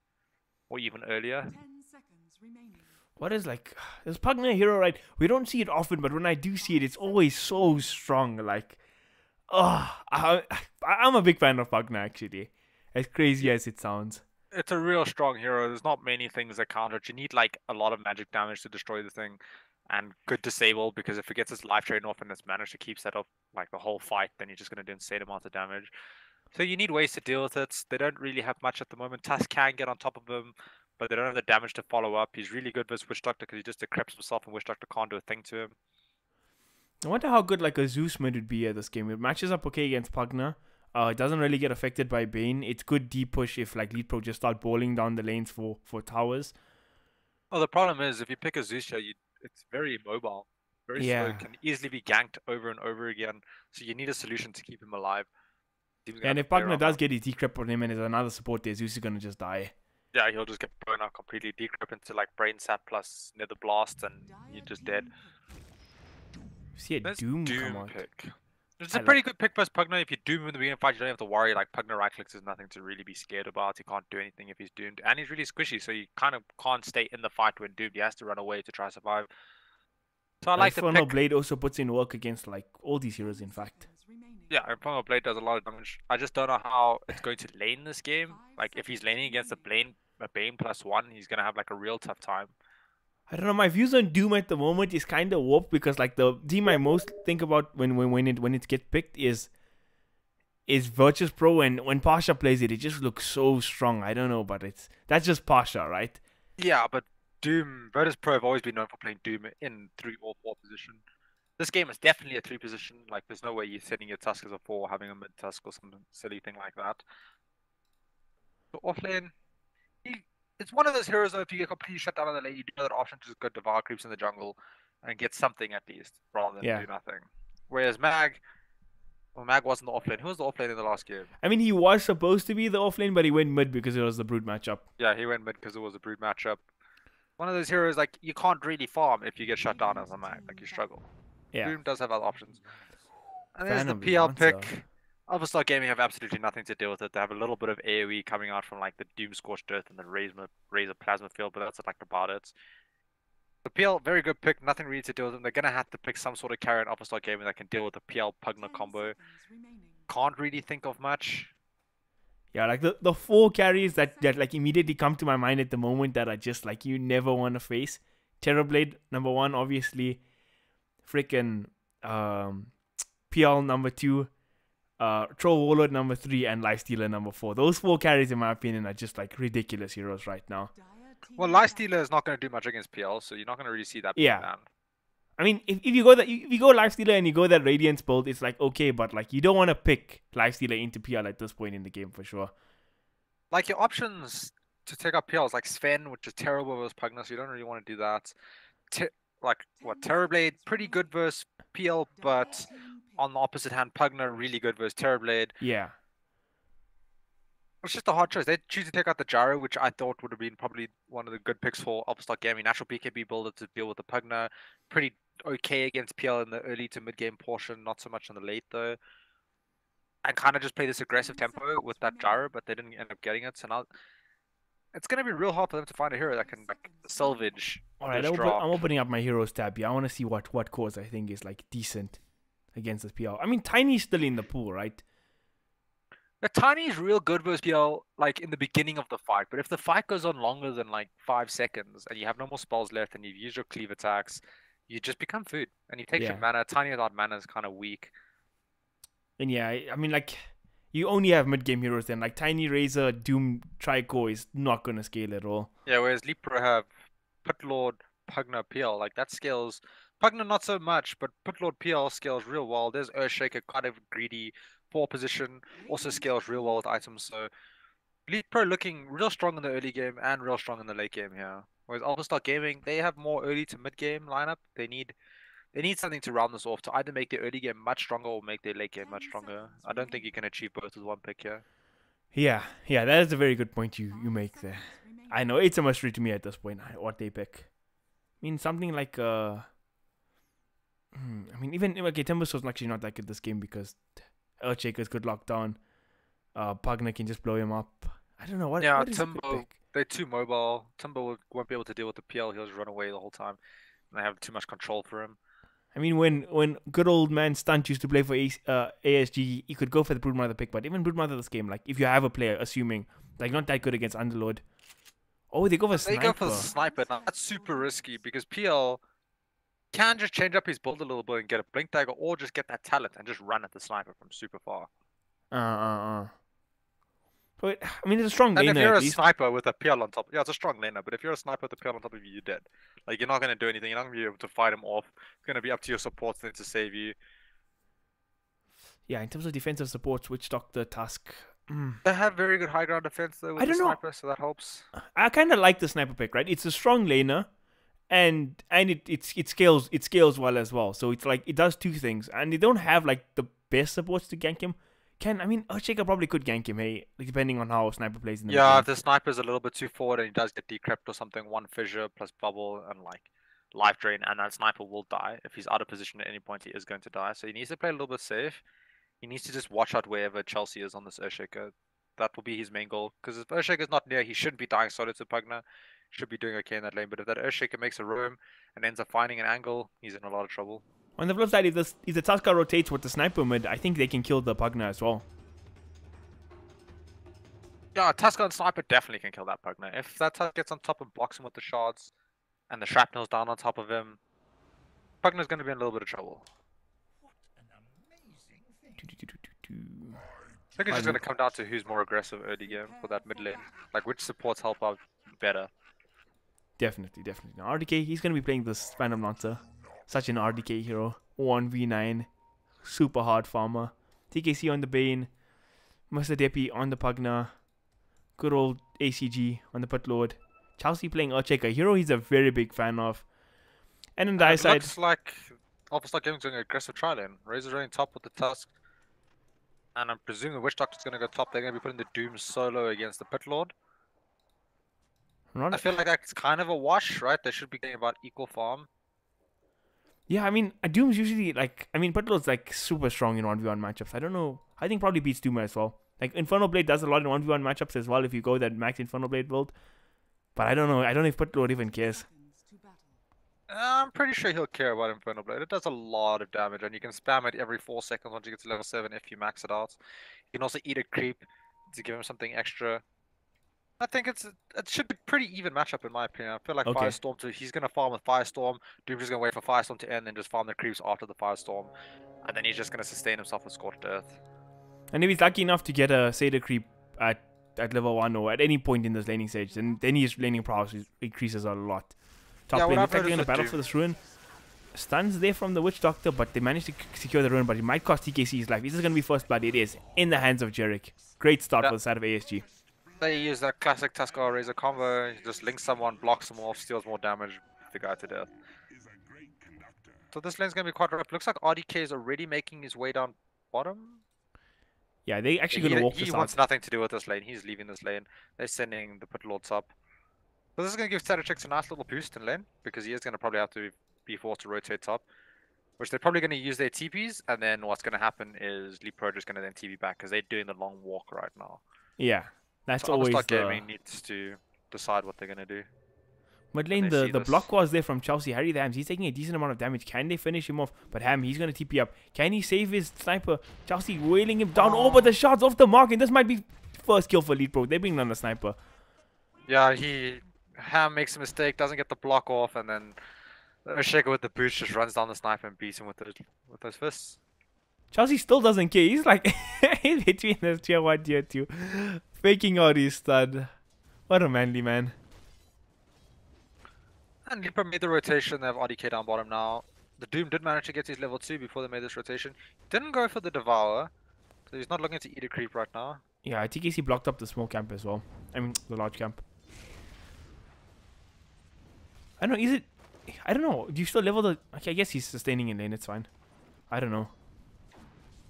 or even earlier. 10 seconds remaining. What is like this Pugna hero, right? We don't see it often, but when I do see it, it's always so strong. Like, I'm a big fan of Pugna actually. As crazy as it sounds. It's a real strong hero. There's not many things that counter it. You need like a lot of magic damage to destroy the thing, and good disable because if it gets its life train off and it's managed to keep set up like the whole fight, then you're just gonna do insane amounts of damage. So you need ways to deal with it. They don't really have much at the moment. Tusk can get on top of him, but they don't have the damage to follow up. He's really good versus Witch Doctor because he just decrypts himself and Witch Doctor can't do a thing to him. I wonder how good like a Zeus mid would be at this game. It matches up okay against Pugna. It doesn't really get affected by Bane. It's good deep push if like Leetpro just start bowling down the lanes for towers. Well, the problem is if you pick a Zeus here, it's very immobile, very slow, can easily be ganked over and over again. So you need a solution to keep him alive. And if Pugna does get his decrypt on him and there's another support there, Zeus is gonna just die. Yeah, he'll just get blown out completely, decrypt into like Brain Sap plus Nether Blast, and you're just dead. See a Doom come out. Pick. It's a pretty good pick versus Pugna. If you Doom in the beginning fight, you don't have to worry. Like Pugna right clicks is nothing to really be scared about. He can't do anything if he's doomed, and he's really squishy, so you kind of can't stay in the fight when doomed. He has to run away to try to survive. So I like the pick. Blade also puts in work against like all these heroes. In fact, yeah, Infernal Blade does a lot of damage. I just don't know how it's going to lane this game. Like if he's laning against a Bane +1, he's gonna have like a real tough time. I don't know. My views on Doom at the moment is kind of warped because like the team I most think about when it gets picked is Virtus Pro, and when Pasha plays it, it just looks so strong. I don't know, but that's just Pasha, right? Yeah, but Doom, Virtus Pro have always been known for playing Doom in 3 or 4 position. This game is definitely a 3 position. Like there's no way you're setting your Tusk as a 4, having a mid Tusk or some silly thing like that. So offlane, it's one of those heroes though, if you get completely shut down on the lane, you do have that option to just go Devour Creeps in the jungle and get something at least, rather than do nothing. Whereas Mag wasn't the offlane. Who was the offlane in the last game? I mean, he was supposed to be the offlane, but he went mid because it was the Brood matchup. Yeah, he went mid because it was a Brood matchup. One of those heroes, like, you can't really farm if you get shut down as a Mag. Like, you struggle. Yeah. Doom does have other options. And there's the PL pick. Overstar Gaming have absolutely nothing to deal with it. They have a little bit of AoE coming out from like the Doom Scorched Earth and the Razor Plasma Field, but that's like about it. The PL, very good pick, nothing really to deal with them. They're gonna have to pick some sort of carry on Overstar Gaming that can deal with the PL Pugna combo. Can't really think of much. Yeah, like the 4 carries that like immediately come to my mind at the moment that are just like you never want to face. Terrorblade number 1, obviously. Freaking PL number 2. Troll Warlord number 3 and Lifestealer number 4. Those 4 carries, in my opinion, are just like ridiculous heroes right now. Well, Lifestealer is not going to do much against PL, so you're not going to really see that. Yeah. I mean, if you go Lifestealer and you go that Radiance build, it's like okay, but like you don't want to pick Lifestealer into PL at this point in the game for sure. Like your options to take up PL is like Sven, which is terrible versus Pugna, so you don't really want to do that. Terrorblade, pretty good versus PL, but on the opposite hand, Pugna really good versus Terrorblade. Yeah. It's just a hard choice. They choose to take out the Gyro, which I thought would have been probably one of the good picks for Upstock Gaming. Natural BKB builder to deal with the Pugna. Pretty okay against PL in the early to mid game portion, not so much in the late though. And kind of just play this aggressive tempo with that Gyro, but they didn't end up getting it. So now it's going to be real hard for them to find a hero that can like salvage. Alright, I'm opening up my heroes tab here. I want to see what cores I think is like decent against this PL. I mean, Tiny's still in the pool, right? The Tiny is real good versus PL, like in the beginning of the fight. But if the fight goes on longer than like 5 seconds and you have no more spells left and you've used your cleave attacks, you just become food. And you take your mana. Tiny without mana is kind of weak. And yeah, I mean, like, you only have mid-game heroes then. Like Tiny Razor, Doom, Trico is not going to scale at all. Yeah, whereas Leetpro have Putlord, Pugna, PL. Like that scales. Pugna not so much, but Putlord PL scales real well. There's Earthshaker, kind of greedy, poor position, also scales real well with items. So Leetpro looking real strong in the early game and real strong in the late game here. Whereas Alpha Star Gaming, they have more early to mid game lineup. They need something to round this off to either make their early game much stronger or make their late game much stronger. I don't think you can achieve both with one pick here. Yeah, that is a very good point you make there. I know it's a mystery to me at this point what they pick. I mean, something like I mean, even okay, Timberstone's actually not that good this game because Earthshaker's good lockdown. Pugna can just blow him up. I don't know what. Yeah, what is Timbo, they're too mobile. Timbo won't be able to deal with the PL. He'll just run away the whole time, and they have too much control for him. I mean, when good old man Stunt used to play for ASG, he could go for the Broodmother pick, but even Broodmother this game, like if you have a player, assuming like not that good against Underlord. Oh, they go for Sniper. They go for the Sniper. Now, that's super risky because PL can just change up his build a little bit and get a Blink Dagger or just get that talent and just run at the Sniper from super far. But, I mean, it's a strong laner. And if you're a Sniper with a PL on top, yeah, it's a strong laner, but if you're a Sniper with a PL on top of you, you're dead. Like, you're not going to do anything. You're not going to be able to fight him off. It's going to be up to your supports to save you. Yeah, in terms of defensive supports, Witch Doctor, Tusk. They have very good high ground defense though with the Sniper, so that helps. I kind of like the Sniper pick, right? It's a strong laner, and it scales well as well. So it's like it does two things, and they don't have like the best supports to gank him. Earthshaker probably could gank him, hey, like, depending on how Sniper plays in the Yeah, game. if the Sniper's a little bit too forward and he does get decrypt or something, one fissure plus bubble and like life drain, and that Sniper will die. If he's out of position at any point, he is going to die. So he needs to play a little bit safe. He needs to just watch out wherever Chelsea is on this Earthshaker. That will be his main goal. Because if Earthshaker's not near, he shouldn't be dying solid to Pugna. Should be doing okay in that lane. But if that Earthshaker makes a roam and ends up finding an angle, he's in a lot of trouble. On the flip side, if the Tusker rotates with the Sniper mid, I think they can kill the Pugna as well. Yeah, Tusker and Sniper definitely can kill that Pugna. If that Tusker gets on top and blocks him with the shards, and the shrapnel's down on top of him, Pugna's going to be in a little bit of trouble. I think it's just going to come down to who's more aggressive early game for that mid lane. Like, which supports help out better. Definitely. Now, RDK, he's going to be playing this Phantom Lancer. Such an RDK hero. 1v9. Super hard farmer. TKC on the Bane. Mr. Deppy on the Pugna. Good old ACG on the Putlord. Chelsea playing Earthshaker, a hero he's a very big fan of. And on the side, looks like Alpha Star Gaming's doing an aggressive try lane. Razor's running top with the Tusk. And I'm presuming the Witch Doctor's going to go top. They're going to be putting the Doom solo against the Putlord. I feel like that's kind of a wash, right? They should be getting about equal farm. Yeah, I mean, Doom's usually like, Putlord's like super strong in 1v1 matchups. I don't know. I think probably beats Doom as well. Like, Infernal Blade does a lot in 1v1 matchups as well if you go that max Infernal Blade build. But I don't know. I don't know if Putlord even cares. I'm pretty sure he'll care about Infernal Blade. It does a lot of damage, and you can spam it every 4 seconds once you get to level 7 if you max it out. You can also eat a creep to give him something extra. I think it should be pretty even matchup in my opinion. I feel like Firestorm too. He's gonna farm with Firestorm. Doom's just gonna wait for Firestorm to end and just farm the creeps after the Firestorm, and then he's just gonna sustain himself with Scorched Earth. And if he's lucky enough to get a Satyr creep at level 1 or at any point in this laning stage, then his laning prowess increases a lot. Top lane, in fact, they're going to battle for this ruin. Stuns there from the Witch Doctor, but they managed to secure the ruin, but it might cost TKC his life. This is going to be first blood. It is in the hands of Jerick. Great start for the side of ASG. They use that classic Tusker Razor combo. He just links someone, blocks them off, steals more damage, the guy to death. So this lane's going to be quite rough. Looks like RDK is already making his way down bottom. Yeah, they actually going to walk this out. He wants nothing to do with this lane. He's leaving this lane. They're sending the Putlords up. So this is going to give Satyr a nice little boost in lane, because he is going to probably have to be forced to rotate top. Which they're probably going to use their TPs, and then what's going to happen is Leetpro just going to then TP back, because they're doing the long walk right now. Yeah, that's so always Gaming needs to decide what they're going to do. Mid lane, the block was there from Chelsea. Harry the Hams, he's taking a decent amount of damage. Can they finish him off? But Ham, he's going to TP up. Can he save his sniper? Chelsea wailing him down. Oh, but the shot's off the mark, and this might be first kill for Leetpro. They bring down the sniper. Yeah, Ham makes a mistake, doesn't get the block off, and then Earthshaker with the boots just runs down the sniper and beats him with those fists. Chelsea still doesn't care. He's like in between this tier 1, tier 2. Faking out his stud. What a manly man. And Leetpro made the rotation. They have RDK down bottom now. The Doom did manage to get to his level 2 before they made this rotation. Didn't go for the Devour. So he's not looking to eat a creep right now. Yeah, TKC blocked up the small camp as well. I mean, the large camp. I don't know, is it... I don't know. Do you still level the... Okay, I guess he's sustaining in lane. It's fine. I don't know.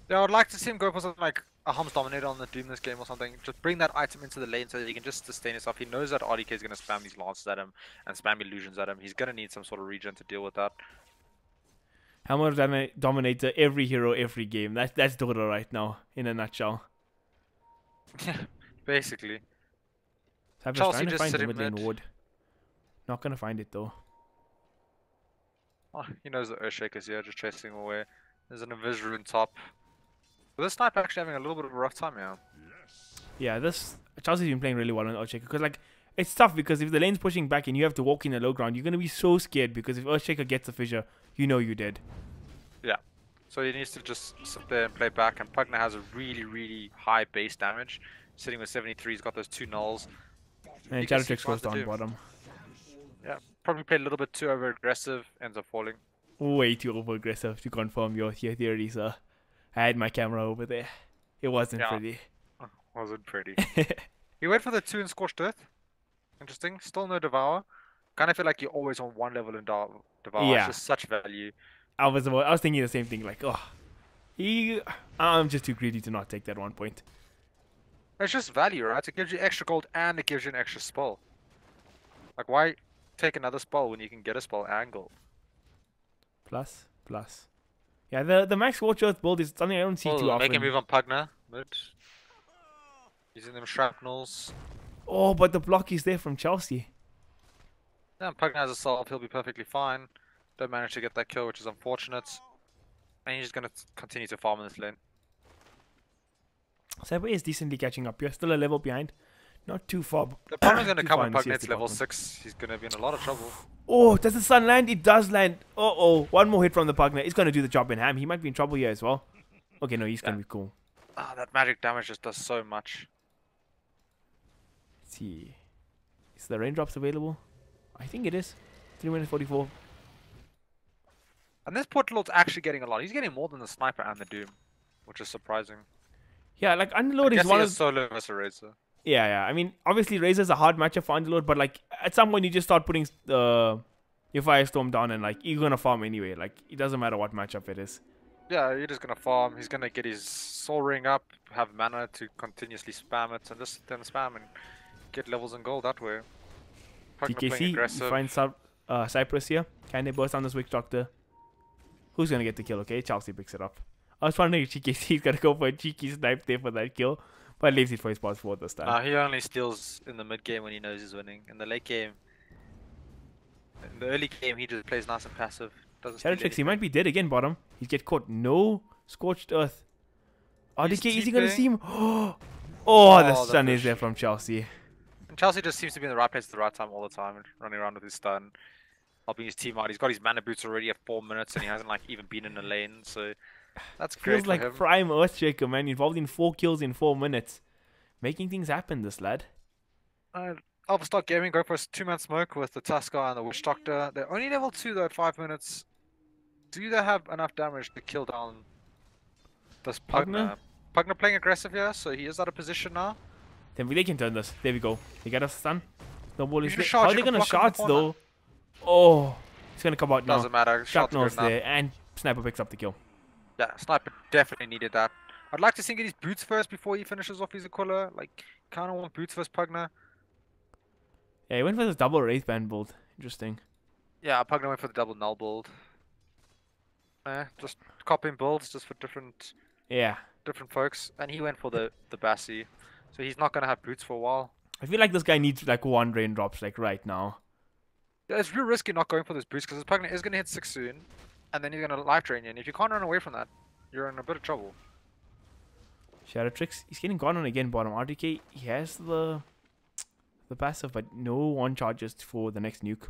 Yeah, I would like to see him go for something like a Hums Dominator on the Doom this game or something. Just bring that item into the lane so that he can just sustain himself. He knows that RDK is going to spam these lances at him and spam illusions at him. He's going to need some sort of regen to deal with that. Hammer Dominator every hero, every game. That's Dota right now, in a nutshell. Yeah, basically. So I'm just Chelsea trying to just find the sitting mid lane mid. ward. Not going to find it though. Oh, he knows the Earthshaker's here, just chasing him away. There's an Invis rune top. But this sniper actually having a little bit of a rough time here. Yeah, Chelsea's been playing really well on Earthshaker because like it's tough because if the lane's pushing back and you have to walk in the low ground, you're gonna be so scared because if Earthshaker gets a fissure, you know you're dead. Yeah. So he needs to just sit there and play back, and Pugna has a really, really high base damage. Sitting with 73, he's got those 2 nulls. And You can see Charatrix goes what to down do. bottom. Yeah, probably played a little bit too over aggressive, ends up falling. Way too over aggressive to confirm your theory, sir. I had my camera over there. It wasn't pretty. Wasn't pretty. He went for the 2 in Scorched Earth. Interesting. Still no Devour. Kind of feel like you're always on one level in Devour. Yeah. It's just such value. I was thinking the same thing. Like, I'm just too greedy to not take that 1 point. It's just value, right? It gives you extra gold and it gives you an extra spell. Like, why take another spell when you can get a spell angle? Plus. Yeah, the Max Scorched Earth build is something I don't see too often. Make a move on Pugna. Mid. Using them shrapnels. Oh, but the block is there from Chelsea. Yeah, Pugna has a solve. He'll be perfectly fine. Don't manage to get that kill, which is unfortunate. And he's just going to continue to farm in this lane. Cyber is decently catching up. You're still a level behind. Not too far. The problem is going to too come far when in the Pugna CS hits level department. 6. He's going to be in a lot of trouble. Oh, does the sun land? It does land. Uh-oh. One more hit from the Pugna. It's going to do the job in Ham. He might be in trouble here as well. Okay, no, he's going to be cool. Ah, that magic damage just does so much. Let's see. Is the raindrops available? I think it is. 3 minutes 44. And this Portalord's actually getting a lot. He's getting more than the Sniper and the Doom, which is surprising. Yeah, like Underlord is one of... solo versus Razor. Yeah. I mean, obviously Razor's a hard matchup for Underlord, but like at some point you just start putting your Firestorm down and like you're going to farm anyway. Like it doesn't matter what matchup it is. Yeah, you're just going to farm. He's going to get his Soul Ring up, have mana to continuously spam it, and just then spam and get levels and gold that way. Pugna playing TKC, you aggressive. find Cypress here. Can they burst on this Witch Doctor? Who's going to get the kill, okay? Chelsea picks it up. I was wondering if TKC's going to go for a cheeky snipe there for that kill, but leaves it for his pass forward this time. He only steals in the mid game when he knows he's winning. In the late game, in the early game, he just plays nice and passive. Doesn't steal Charatrix, he anything. might be dead again, bottom. He's get caught. No Scorched Earth. RDK, is he going to see him? Oh, the stun is there from Chelsea. And Chelsea just seems to be in the right place at the right time all the time, running around with his stun, helping his team out. He's got his mana boots already at 4 minutes, and he hasn't like even been in a lane, so that's great Feels like for him. prime Earthshaker, man. Involved in 4 kills in 4 minutes. Making things happen, this lad. Alpha Gaming go for a 2-man smoke with the Tusker and the Witch Doctor. They're only level 2 though at 5 minutes. Do they have enough damage to kill down this Pugna? Pugna playing aggressive here, so he is out of position now. Then they can turn this. There we go. They got a stun. The ball is You there. just How are charge, they you can gonna block in the shots though? Oh, it's gonna come out now. Doesn't matter. Shots Shrapnel's good enough. there, and Sniper picks up the kill. Yeah, Sniper definitely needed that. I'd like to see him get his boots first before he finishes off his Aquila. Like, kind of want boots first Pugna. Yeah, he went for this double Wraith Band build. Interesting. Yeah, Pugna went for the double null build. Just copying builds just for different folks. And he went for the Bassi. So he's not going to have boots for a while. I feel like this guy needs like 1 raindrops like right now. Yeah, it's real risky not going for those boots because his Pugna is going to hit 6 soon. And then he's going to life drain you. And if you can't run away from that, you're in a bit of trouble. Charatrix, he's getting gone on again bottom. RDK, he has the passive, but no 1 charges for the next nuke.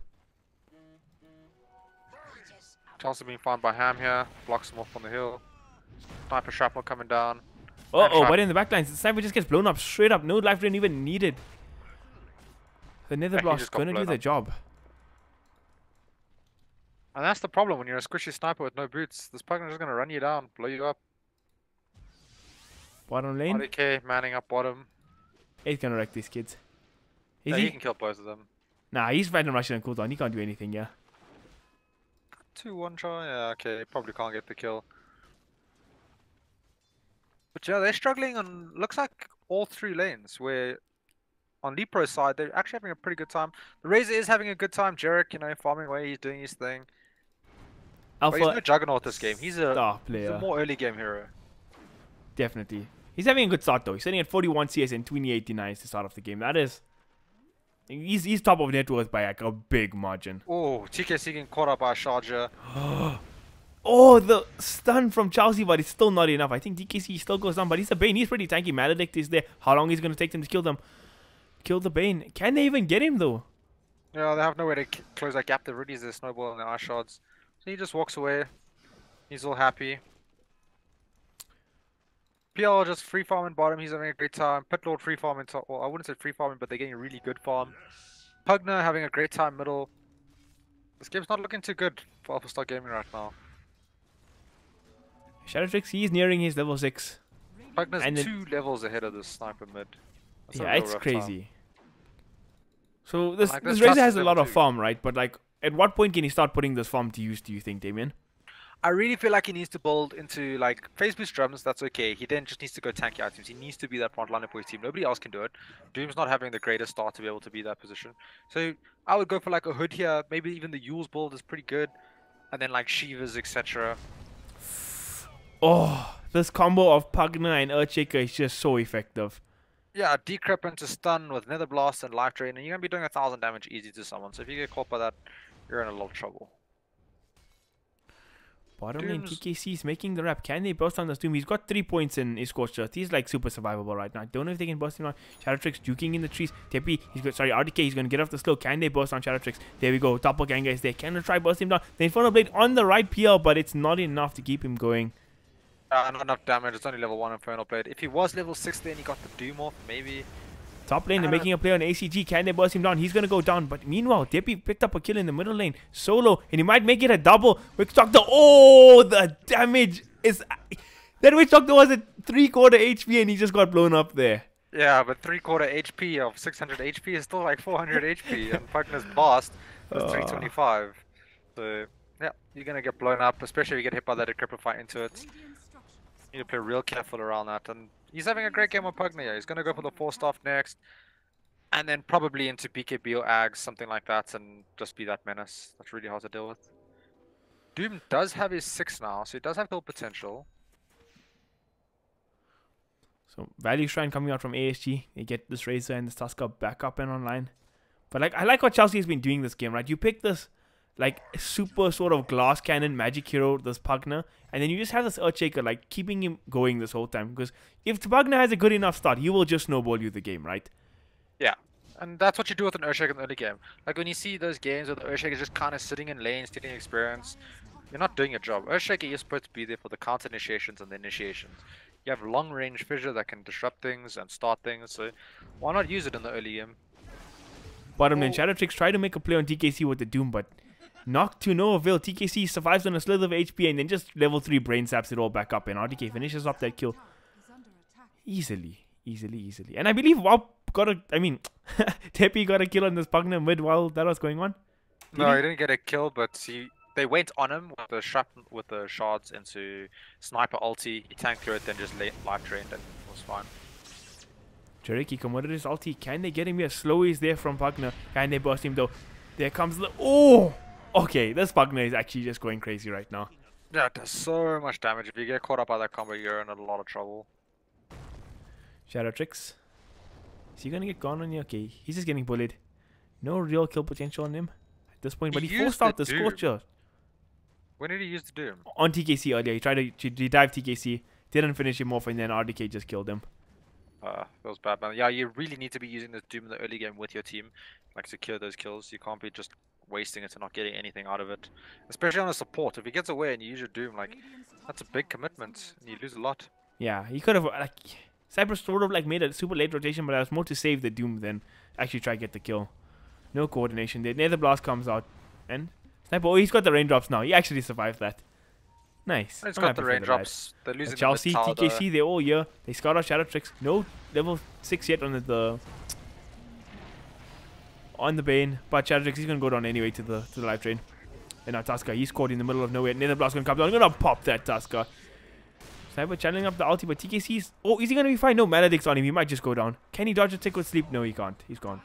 Chelsea being found by Ham here. Blocks him off on the hill. Sniper shrapnel coming down. Uh-oh, but in the backlines, the sniper just gets blown up straight up. No life drain even needed. The nether Yeah, he blast just got gonna do blown the up. job. And that's the problem when you're a squishy sniper with no boots. This Pugner's just gonna run you down, blow you up. Bottom lane. RDK manning up bottom. He's gonna wreck these kids. Is Yeah, he? he can kill both of them. Nah, he's random rushing on cooldown. He can't do anything, yeah. 2-1 try. Yeah, okay. Probably can't get the kill. But yeah, they're struggling on, looks like all 3 lanes, where on Leepro's side, they're actually having a pretty good time. The Razor is having a good time. Jarek, you know, farming away, he's doing his thing. But he's no Alpha juggernaut this game. He's a star player. more early game hero. Definitely. He's having a good start though. He's sitting at 41 CS and 2089 to start off the game. That is... He's top of net worth by like a big margin. Oh, TKC getting caught up by a Charger. Oh, the stun from Chelsea, but it's still not enough. I think DKC still goes down, but he's a Bane. He's pretty tanky. Maledict is there. How long is it going to take them to kill them? Kill the Bane. Can they even get him though? Yeah, they have nowhere to close that gap. They're really the snowball and the ice shards. So he just walks away. He's all happy. PL just free farming bottom. He's having a great time. Pitlord free farming top. Well, I wouldn't say free farming, but they're getting a really good farm. Pugner having a great time middle. This game's not looking too good for Alpha Star Gaming right now. Shadowtrix, he's nearing his level 6. Pugner's And then- 2 levels ahead of the sniper mid. That's a Yeah, real it's rough crazy. time. So this Like, this this Razor Trust has is a level lot of 2. farm, right? But like, at what point can he start putting this farm to use, do you think, Damien? I really feel like he needs to build into like phase boost drums. That's okay. He then just needs to go tanky items. He needs to be that frontliner for his team. Nobody else can do it. Doom's not having the greatest start to be able to be that position. So I would go for like a hood here. Maybe even the Yule's build is pretty good, and then like Shivas, etc. Oh, this combo of Pugner and Earthshaker is just so effective. Yeah, decrypt into stun with Nether Blast and Life Drain, and you're gonna be doing 1,000 damage easy to someone. So if you get caught by that, you're in a lot of trouble. Bottom lane, Doom's- TKC is making the rap. Can they burst on this Doom? He's got 3 points in his scorched earth. He's like super survivable right now. I don't know if they can burst him on. Shadowtrix juking in the trees. Tepi, RDK, he's gonna get off the slow. Can they burst on Shadowtrix? There we go. Doppelganger is there. Can they try burst him down? The Inferno Blade on the right PL, but it's not enough to keep him going. Not enough damage. It's only level 1 Infernal Blade. If he was level 6, then he got the Doom off, maybe. Top lane, they're making a play on ACG. Can they burst him down? He's gonna go down. But meanwhile, Deppy picked up a kill in the middle lane. Solo, and he might make it a double. Witch Doctor. Oh, the damage is. That Witch Doctor was at 3/4 HP, and he just got blown up there. Yeah, but 3/4 HP of 600 HP is still like 400 HP, and Pugner's blast is 325. So, yeah, you're gonna get blown up, especially if you get hit by that Decrypify into it. You need to play real careful around that, and he's having a great game on Pugner. Yeah. He's gonna go for the 4-staff next, and then probably into BKB or Ags, something like that, and just be that menace. That's really hard to deal with. Doom does have his 6 now, so he does have kill potential. So Value Shrine coming out from ASG. They get this Razor and this Tusker back up and online. But like, I like what Chelsea has been doing this game, right? You pick this like super sort of glass cannon magic hero, this Pugner, and then you just have this Earthshaker like keeping him going this whole time. Because if Pugner has a good enough start, he will just snowball you the game, right? Yeah, and that's what you do with an Earthshaker in the early game. Like when you see those games where the Earthshaker is just kind of sitting in lanes, getting experience, you're not doing your job. Earthshaker is supposed to be there for the counter initiations and the initiations. You have long range fissure that can disrupt things and start things, so why not use it in the early game? Bottom lane, Shadowtrix try to make a play on TKC with the Doom, but knocked to no avail. TKC survives on a slither of HP and then just level 3 brain saps it all back up, and RDK finishes off that kill easily. And I believe WoW got a, I mean, Tepi got a kill on this Pugner mid while that was going on. No, he didn't get a kill, but they went on him with the shards into sniper ulti. He tanked through it, then just life drained, and it was fine. Cherokee committed his ulti. Can they get him here? Slow is there from Pugner. Can they burst him though? There comes the... Oh! Okay, this Pugner is actually just going crazy right now. Yeah, it does so much damage. If you get caught up by that combo, you're in a lot of trouble. Shadowtrix. Is he gonna get gone on you? Okay, he's just getting bullied. No real kill potential on him at this point, but he forced out the Scorcher. When did he use the Doom? On TKC earlier. He tried to dive TKC, didn't finish him off, and then RDK just killed him. That was bad, man. Yeah, you really need to be using this Doom in the early game with your team, like secure those kills. You can't be just wasting it and not getting anything out of it. Especially on a support. If he gets away and you use your Doom, like, that's a big commitment and you lose a lot. Yeah, he could have, like, Cypress sort of like made a super late rotation, but that was more to save the Doom than actually try to get the kill. No coordination there. Nether Blast comes out. And Sniper, oh, he's got the raindrops now. He actually survived that. Nice. He's got the raindrops. They're losing Chelsea, the TKC, they're all here. They scout out Shadow Tricks. No level 6 yet on the Bane, but Shadow Tricks, he's gonna go down anyway to the life drain. And now Tusker, he's caught in the middle of nowhere. Nether Blast gonna come down. I'm gonna pop that Tusker. Sniper channeling up the ulti, but TKC's... Oh, is he gonna be fine? No, Maledict's on him. He might just go down. Can he dodge a tick with sleep? No, he can't. He's gone.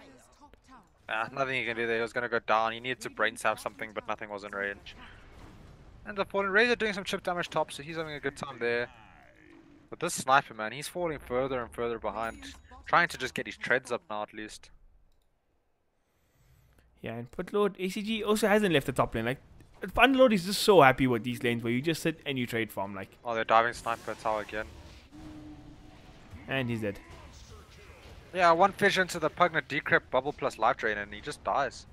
Nothing he can do there. He was gonna go down. He needed to brain sap something, but nothing was in range. And the fallen Razor doing some chip damage top, so he's having a good time there. But this Sniper, man, he's falling further and further behind. Trying to just get his treads up now, at least. Yeah, and Putlord, ACG also hasn't left the top lane. Like, Underlord is just so happy with these lanes where you just sit and you trade farm, like. Oh, they're diving Sniper tower again. And he's dead. Yeah, one fish into the Pugna Decrypt bubble plus life drain and he just dies.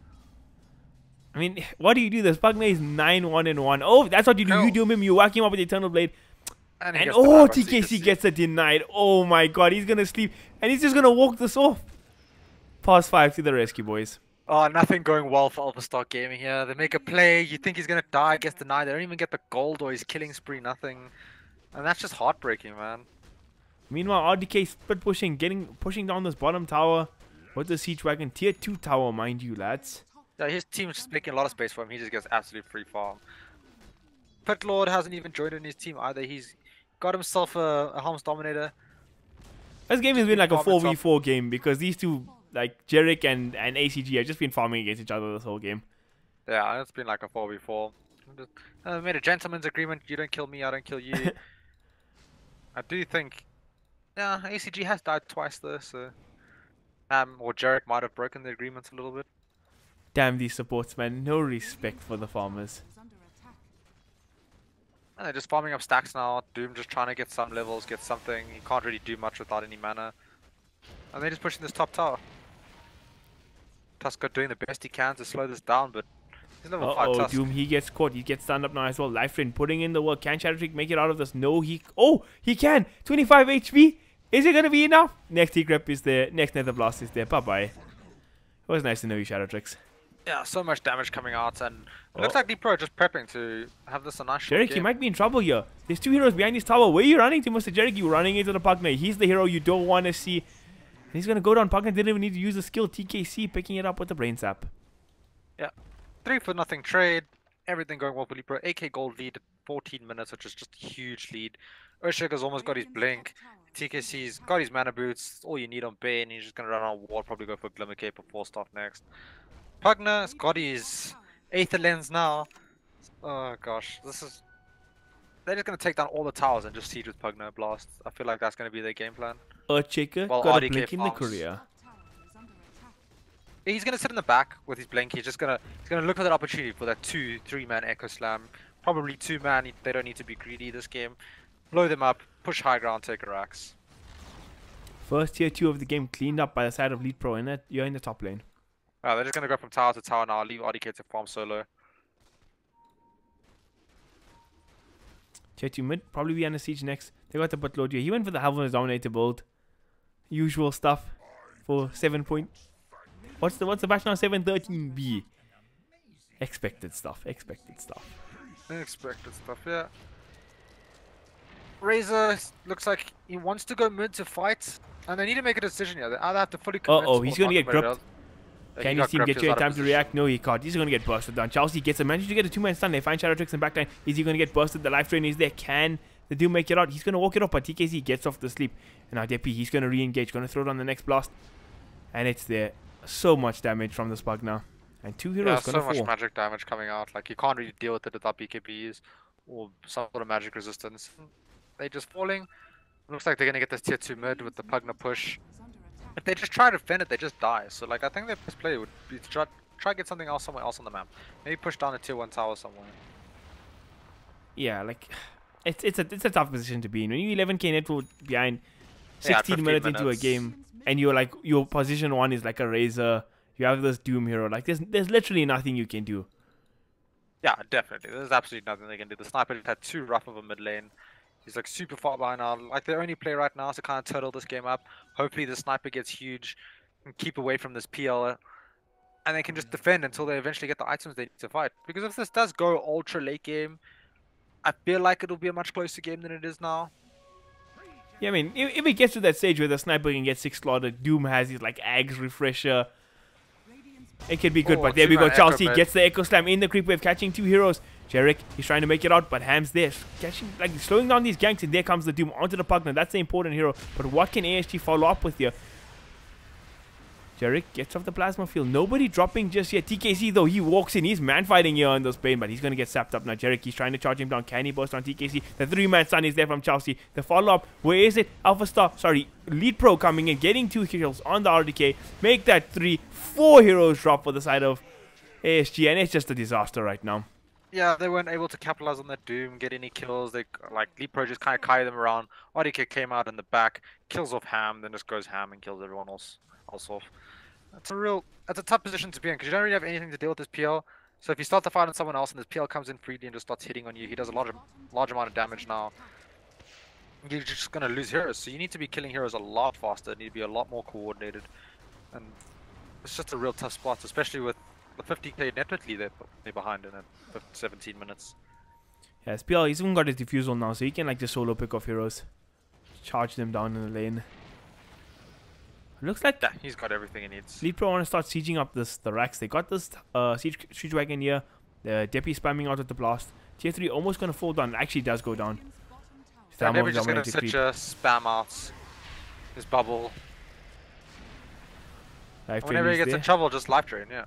I mean, what do you do? This Pugna is 9-1-1. Oh, that's what you do. No. You doom him, you whack him up with Eternal Blade. And Oh, TKC gets it denied. Oh my god, he's gonna sleep. And he's just gonna walk this off. Pass 5 to the rescue, boys. Oh, nothing going well for Alpha Star Gaming here. They make a play, you think he's gonna die, gets denied. They don't even get the gold or his killing spree, nothing. And that's just heartbreaking, man. Meanwhile, RDK split pushing, pushing down this bottom tower with the siege wagon. Tier 2 tower, mind you, lads. Yeah, his team is just making a lot of space for him. He just gets absolute free farm. Pit Lord hasn't even joined in his team either. He's got himself a Helms Dominator. This game has been like a 4v4 game because these two, like Jerick and ACG, have just been farming against each other this whole game. Yeah, it's been like a 4v4. Made a gentleman's agreement. You don't kill me, I don't kill you. I do think, yeah, ACG has died twice though, so or Jerick might have broken the agreements a little bit. Damn these supports, man. No respect for the farmers. And they're just farming up stacks now. Doom just trying to get some levels, get something. He can't really do much without any mana. And they're just pushing this top tower. Tusker doing the best he can to slow this down, but he's level 5 Tusk. Doom, he gets caught. He gets stunned up now as well. Lifeline putting in the work. Can Shadow Trick make it out of this? No, he can. 25 HP. Is it going to be enough? Next T-Grep is there. Next Nether Blast is there. Bye-bye. It was nice to know you, Shadow Tricks. Yeah, so much damage coming out, and it looks like Leetpro just prepping to have this a nice short Jerick, game. you might be in trouble here. There's 2 heroes behind this tower. Where are you running to, Mr. Jerick? You running into the Pugna. He's the hero you don't want to see. And he's going to go down. Pugna didn't even need to use the skill. TKC picking it up with the brain sap. Yeah, 3-for-0 trade. Everything going well for Leetpro. 8k gold lead at 14 minutes, which is just a huge lead. Urshiga's almost got his blink. TKC's got his mana boots. All you need on Bane. He's just going to run on wall, probably go for Glimmer Cape or 4-staff next. Pugna's got his Aether Lens now. Oh gosh, they're just going to take down all the towers and just siege with Pugna Blast. I feel like that's going to be their game plan. Earthshaker got a blink in the career. He's going to sit in the back with his blink. He's going to look for that opportunity for that 2-3 man Echo Slam. Probably 2 man. They don't need to be greedy this game. Blow them up, push high ground, take a Rax. First tier 2 of the game cleaned up by the side of Leetpro, and you're in the top lane. They're just going to go from tower to tower now, leave RDK to farm solo. Tier 2 mid, probably be under siege next. They got the Buttload here. He went for the Helm's Dominator build. Usual stuff for 7 point. What's the patch now? 713B. Expected stuff. Expected stuff, Yeah. Razor looks like he wants to go mid to fight, and they need to make a decision here. They either have to fully commit. He's going to get gripped. Can his team get you in time to react? No, he can't. He's going to get bursted down. Chelsea gets a managed to get a 2-man stun. They find Shadow Tricks in backline. Is he going to get bursted? The life drain is there. Can the Doom make it out? He's going to walk it off, but TKC gets off the sleep. And now DP, he's going to re-engage. Going to throw down the next blast. And it's there. So much damage from this bug now. And 2 heroes going to fall. So much magic damage coming out. Like, you can't really deal with it without BKBs or some sort of magic resistance. They're just falling. Looks like they're going to get this tier 2 mid with the Pugna push. If they just try to defend it, they just die. So, like, I think their best play would be to try to get something else somewhere else on the map. Maybe push down a tier 1 tower somewhere. Yeah, like, it's a tough position to be in. When you're 11k net behind 16 minutes into a game, and you're like, your position 1 is like a Razor, You have this Doom hero. Like, there's literally nothing you can do. Yeah, definitely. There's absolutely nothing they can do. The sniper just had too rough of a mid lane. He's like super far behind now. Like their only play right now is to kind of turtle this game up. Hopefully the sniper gets huge and keep away from this PL. And they can just defend until they eventually get the items they need to fight. Because if this does go ultra late game, I feel like it'll be a much closer game than it is now. Yeah, I mean, if it gets to that stage where the sniper can get 6 slaughtered, Doom has his like Ags refresher. It could be good, but there we go. Chelsea gets the Echo Slam in the creep wave, catching 2 heroes. Jarek, he's trying to make it out, but Ham's there, catching, like, slowing down these ganks, and there comes the Doom onto the Pugner. That's the important hero. But what can ASG follow up with here? Jarek gets off the plasma field. Nobody dropping just yet. TKC, though, he walks in. He's man-fighting here on this Bane, but he's going to get sapped up now. Jarek, he's trying to charge him down. Can he burst on TKC? The 3-man stun is there from Chelsea. The follow-up, where is it? Alpha Star, sorry, Leetpro coming in, getting 2 kills on the RDK. Make that 3, 4 heroes drop for the side of ASG, and it's just a disaster right now. Yeah, they weren't able to capitalize on that Doom, get any kills. They like Leetpro just kind of carry them around. RDK came out in the back, kills off Ham, then just goes Ham and kills everyone else off. That's a tough position to be in because you don't really have anything to deal with this PL. So if you start to fight on someone else and this PL comes in freely and just starts hitting on you, he does a large amount of damage now. You're just gonna lose heroes. So you need to be killing heroes a lot faster. Need to be a lot more coordinated, and it's just a real tough spot, especially with the 50k network lead they're behind in at 17 minutes. Yeah, SPL, he's even got his diffusal now, so he can like just solo pick off heroes, charge them down in the lane. Looks like he's got everything he needs. Leetpro want to start sieging up the racks. They got this siege wagon here. The Deppy spamming out with the blast. Tier 3 almost going to fall down. It actually does go down. Yeah, Deppy's just going to such a spam out his bubble. Whenever he gets in trouble, just life drain, yeah.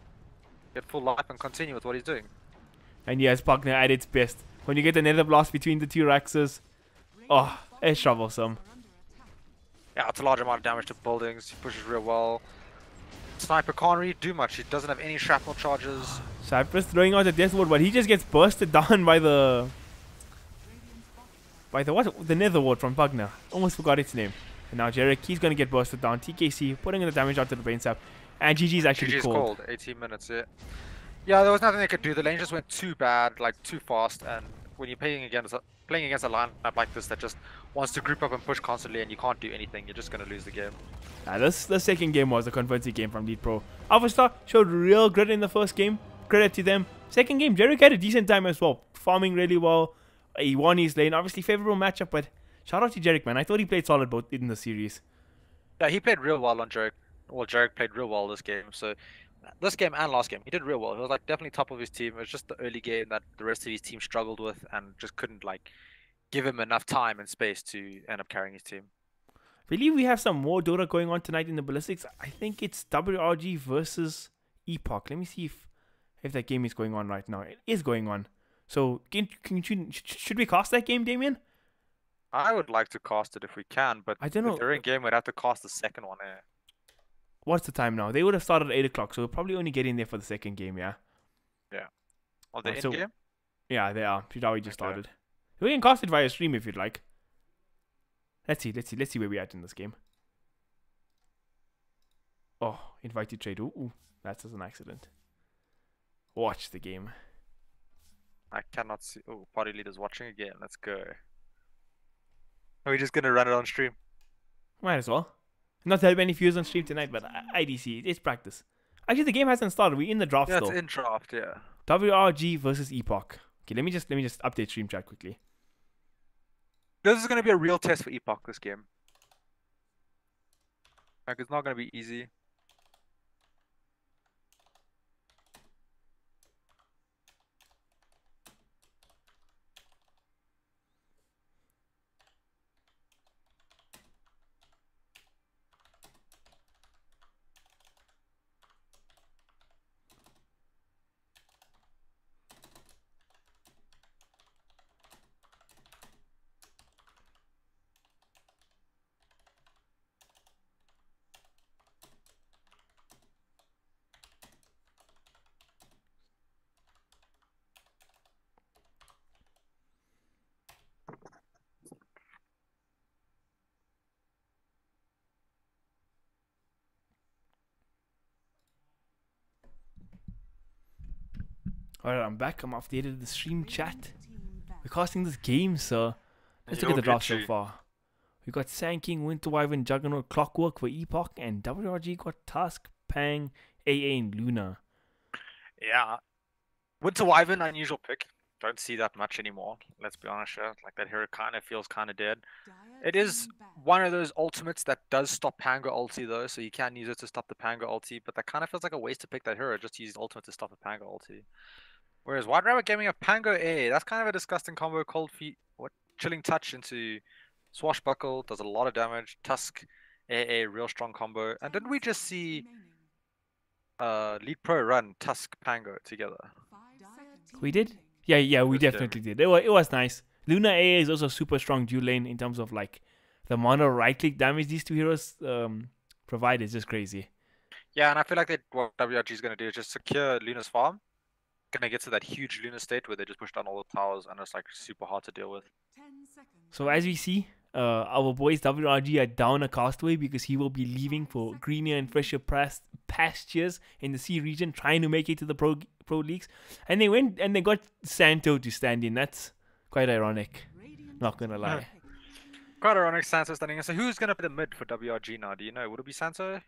Get full life and continue with what he's doing. And yes, Pugner at its best. When you get the nether blast between the 2 Raxes, oh, it's troublesome. Yeah, it's a large amount of damage to buildings. He pushes real well. Sniper can't really do much. He doesn't have any shrapnel charges. Cypress throwing out the death ward, but he just gets bursted down by the the nether ward from Pugner. Almost forgot its name. And now Jarek, he's gonna get bursted down. TKC putting in the damage out to the brain sap. And GG's actually cold. 18 minutes, yeah. Yeah, there was nothing they could do. The lane just went too bad, like too fast, and when you're playing against a lineup like this that just wants to group up and push constantly and you can't do anything, you're just going to lose the game. The second game was a convincing game from Leetpro. Alphastar showed real grit in the first game. Credit to them. Second game, Jarek had a decent time as well. Farming really well. He won his lane. Obviously, favorable matchup, but shout out to Jarek, man. I thought he played solid both in the series. Yeah, he played real well on Jarek. Well, Jarek played real well this game. So this game and last game, he did real well. He was like definitely top of his team. It was just the early game that the rest of his team struggled with and just couldn't like give him enough time and space to end up carrying his team. I believe we have some more Dota going on tonight in the Ballistix. I think it's WRG versus Epoch. Let me see if that game is going on right now. It is going on. So should we cast that game, Damien? I would like to cast it if we can, but I don't know. During game we'd have to cast the second one. What's the time now? They would have started at 8 o'clock, so we'll probably only get in there for the second game, yeah? Yeah. Are they in game? Yeah, they are. We just started. We can cast it via stream if you'd like. Let's see where we're at in this game. Oh, invited trade. Ooh, that's an accident. Watch the game. I cannot see. Oh, party leader's watching again. Let's go. Are we just gonna run it on stream? Might as well. Not to help any views on stream tonight, but IDC, it's practice. Actually, the game hasn't started. We're in the draft still. Yeah, it's in draft, yeah. WRG versus Epoch. Okay, let me just update stream chat quickly. This is gonna be a real test for Epoch this game. Like, it's not gonna be easy. Alright, I'm back. I'm updated the stream chat. We're casting this game, so let's look at the You're draft so Gucci. far. We got Sand King, Winter Wyvern, Juggernaut, Clockwork for Epoch, and WRG got Tusk, Pang, AA, and Luna. Yeah. Winter Wyvern, unusual pick. Don't see that much anymore. Let's be honest here. Like that hero kind of feels kind of dead. It is one of those ultimates that does stop Pango ulti though, so you can use it to stop the Pango ulti, but that kind of feels like a waste to pick that hero just to use the ultimate to stop the Pango ulti. Whereas White Rabbit Gaming of Pango A, that's kind of a disgusting combo. Cold Feet, what? Chilling Touch into Swashbuckle, does a lot of damage. Tusk, AA, real strong combo. And didn't we just see Leetpro run Tusk Pango together? We did? Yeah, we This definitely did. It was nice. Luna AA is also super strong dual lane in terms of like the amount of right click damage these two heroes provide is just crazy. Yeah, and I feel like what WRG is going to do is just secure Luna's farm. Gonna get to that huge Luna state where they just push down all the towers and it's like super hard to deal with. So as we see, our boys WRG are down a castaway because he will be leaving for greener and fresher pastures in the sea region, trying to make it to the pro leagues. And they went and they got Santo to stand in. That's quite ironic. Not gonna lie. Quite ironic, Santo standing in. So who's gonna play the mid for WRG now? Do you know? Would it be Santo?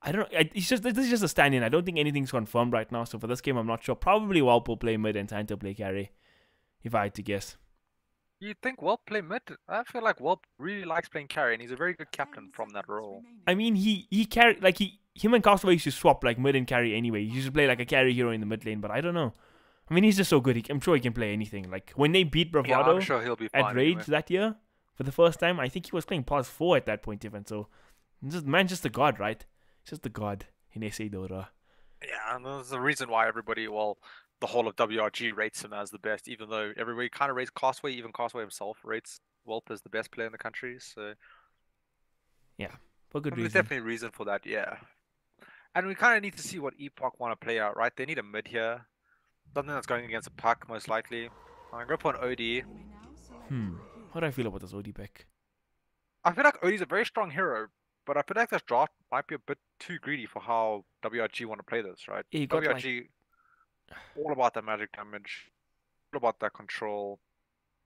I don't know. This is just a stand-in. I don't think anything's confirmed right now. So for this game, I'm not sure. Probably Walp will play mid and Santo play carry, if I had to guess. You think Welp play mid? I feel like Welp really likes playing carry, and he's a very good captain from that role. I mean, he carry like him and Castaway used to swap like mid and carry anyway. He used to play like a carry hero in the mid lane, but I don't know. I mean, he's just so good. I'm sure he can play anything. Like when they beat Bravado I'm sure he'll be fine at Rage anyway. that year for the first time, I think he was playing past 4 at that point even. So, just a god, right? Just the god in SA Dota. Yeah, and there's a reason why everybody, well, the whole of WRG rates him as the best, even though everybody kind of rates Castaway, even Castaway himself rates Welp as the best player in the country. So Yeah, for good there's reason. definitely a reason for that, yeah. And we kind of need to see what Epoch want to play out, right? They need a mid here. Something that's going against a puck, most likely. I'm going to put an OD. How do I feel about this OD pick? I feel like OD's a very strong hero, but I feel like this draft might be a bit too greedy for how WRG want to play this, right? Yeah, you got, WRG, all about that magic damage, all about that control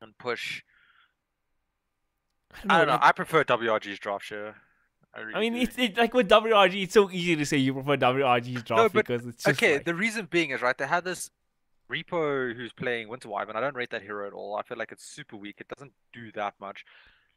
and push. I don't know. like- I prefer WRG's draft share. I I mean, really do. it's like with WRG, it's so easy to say you prefer WRG's draft No, but because it's just okay, like, the reason being is, right, they had this Repo who's playing Winter Wyvern. I don't rate that hero at all. I feel like it's super weak. It doesn't do that much.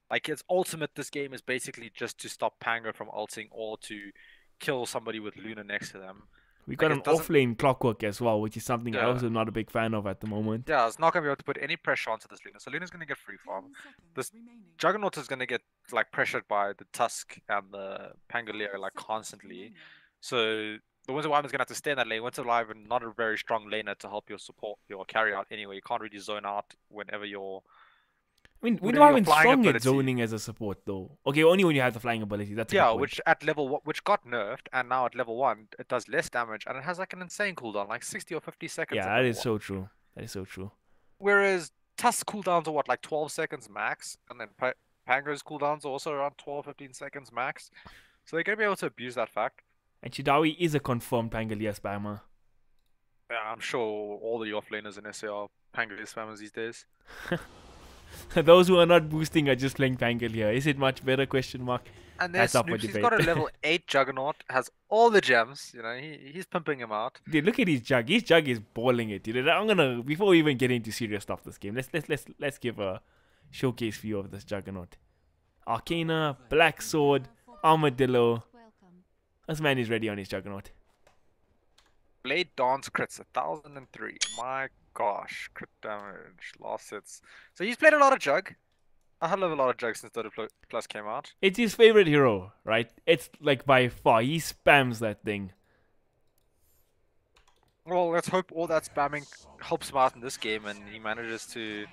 Like, its ultimate this game is basically just to stop Pango from ulting or to kill somebody with Luna next to them. we got like, an it doesn't- offlane Clockwork as well, which is something I'm Yeah. also not a big fan of at the moment. Yeah, it's not going to be able to put any pressure onto this Luna. So Luna's going to get free farm. This Juggernaut is going to get, like, pressured by the Tusk and the Pangolier, like, constantly. So the Winter Wyvern's going to have to stay in that lane. Winter Wyvern, not a very strong laner to help your support, your carry out anyway. You can't really zone out whenever you're... I mean, we Whenever don't you're have flying strong at ability. zoning as a support though. Okay, only when you have the flying ability. That's a Yeah, good point. which at which got nerfed, and now at level 1, it does less damage, and it has, like, an insane cooldown, like 60 or 50 seconds. Yeah, at that level is 1. so true. That is so true. Whereas Tusk cooldowns are what, like 12 seconds max, and then Pango's cooldowns are also around 12, 15 seconds max. So they're going to be able to abuse that fact. And Chidawi is a confirmed Pangolier spammer. Yeah, I'm sure all the offlaners in SA are Pangolier spammers these days. Those who are not boosting are just playing Pangolier. Is it much better? Question mark. And That's there's up for Snoops, he's debate. got a level 8 Juggernaut, has all the gems, you know, he's pimping him out. Dude, look at his jug. His jug is balling it, dude. I'm gonna before we even get into serious stuff this game, let's give a showcase view of this Juggernaut. Arcana, Black Sword, Armadillo. This man is ready on his Juggernaut. Blade Dance crits 1003. My gosh, crit damage, last hits. So he's played a lot of Jug. I have a lot of Jug since Dota Plus came out. It's his favorite hero, right? It's like by far. He spams that thing. Well, let's hope all that spamming helps him out in this game and he manages to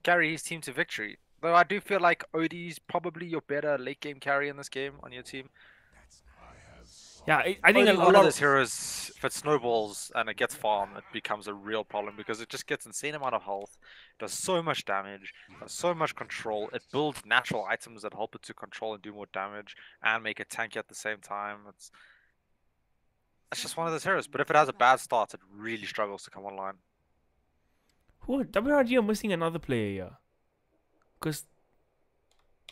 carry his team to victory. Though I do feel like OD's probably your better late game carry in this game on your team. Yeah, I think Only a one lot of those heroes, if it snowballs and it gets farmed, it becomes a real problem because it just gets insane amount of health, does so much damage, does so much control. It builds natural items that help it to control and do more damage and make it tanky at the same time. It's just one of those heroes. But if it has a bad start, it really struggles to come online. Who WRG are missing another player here. Cause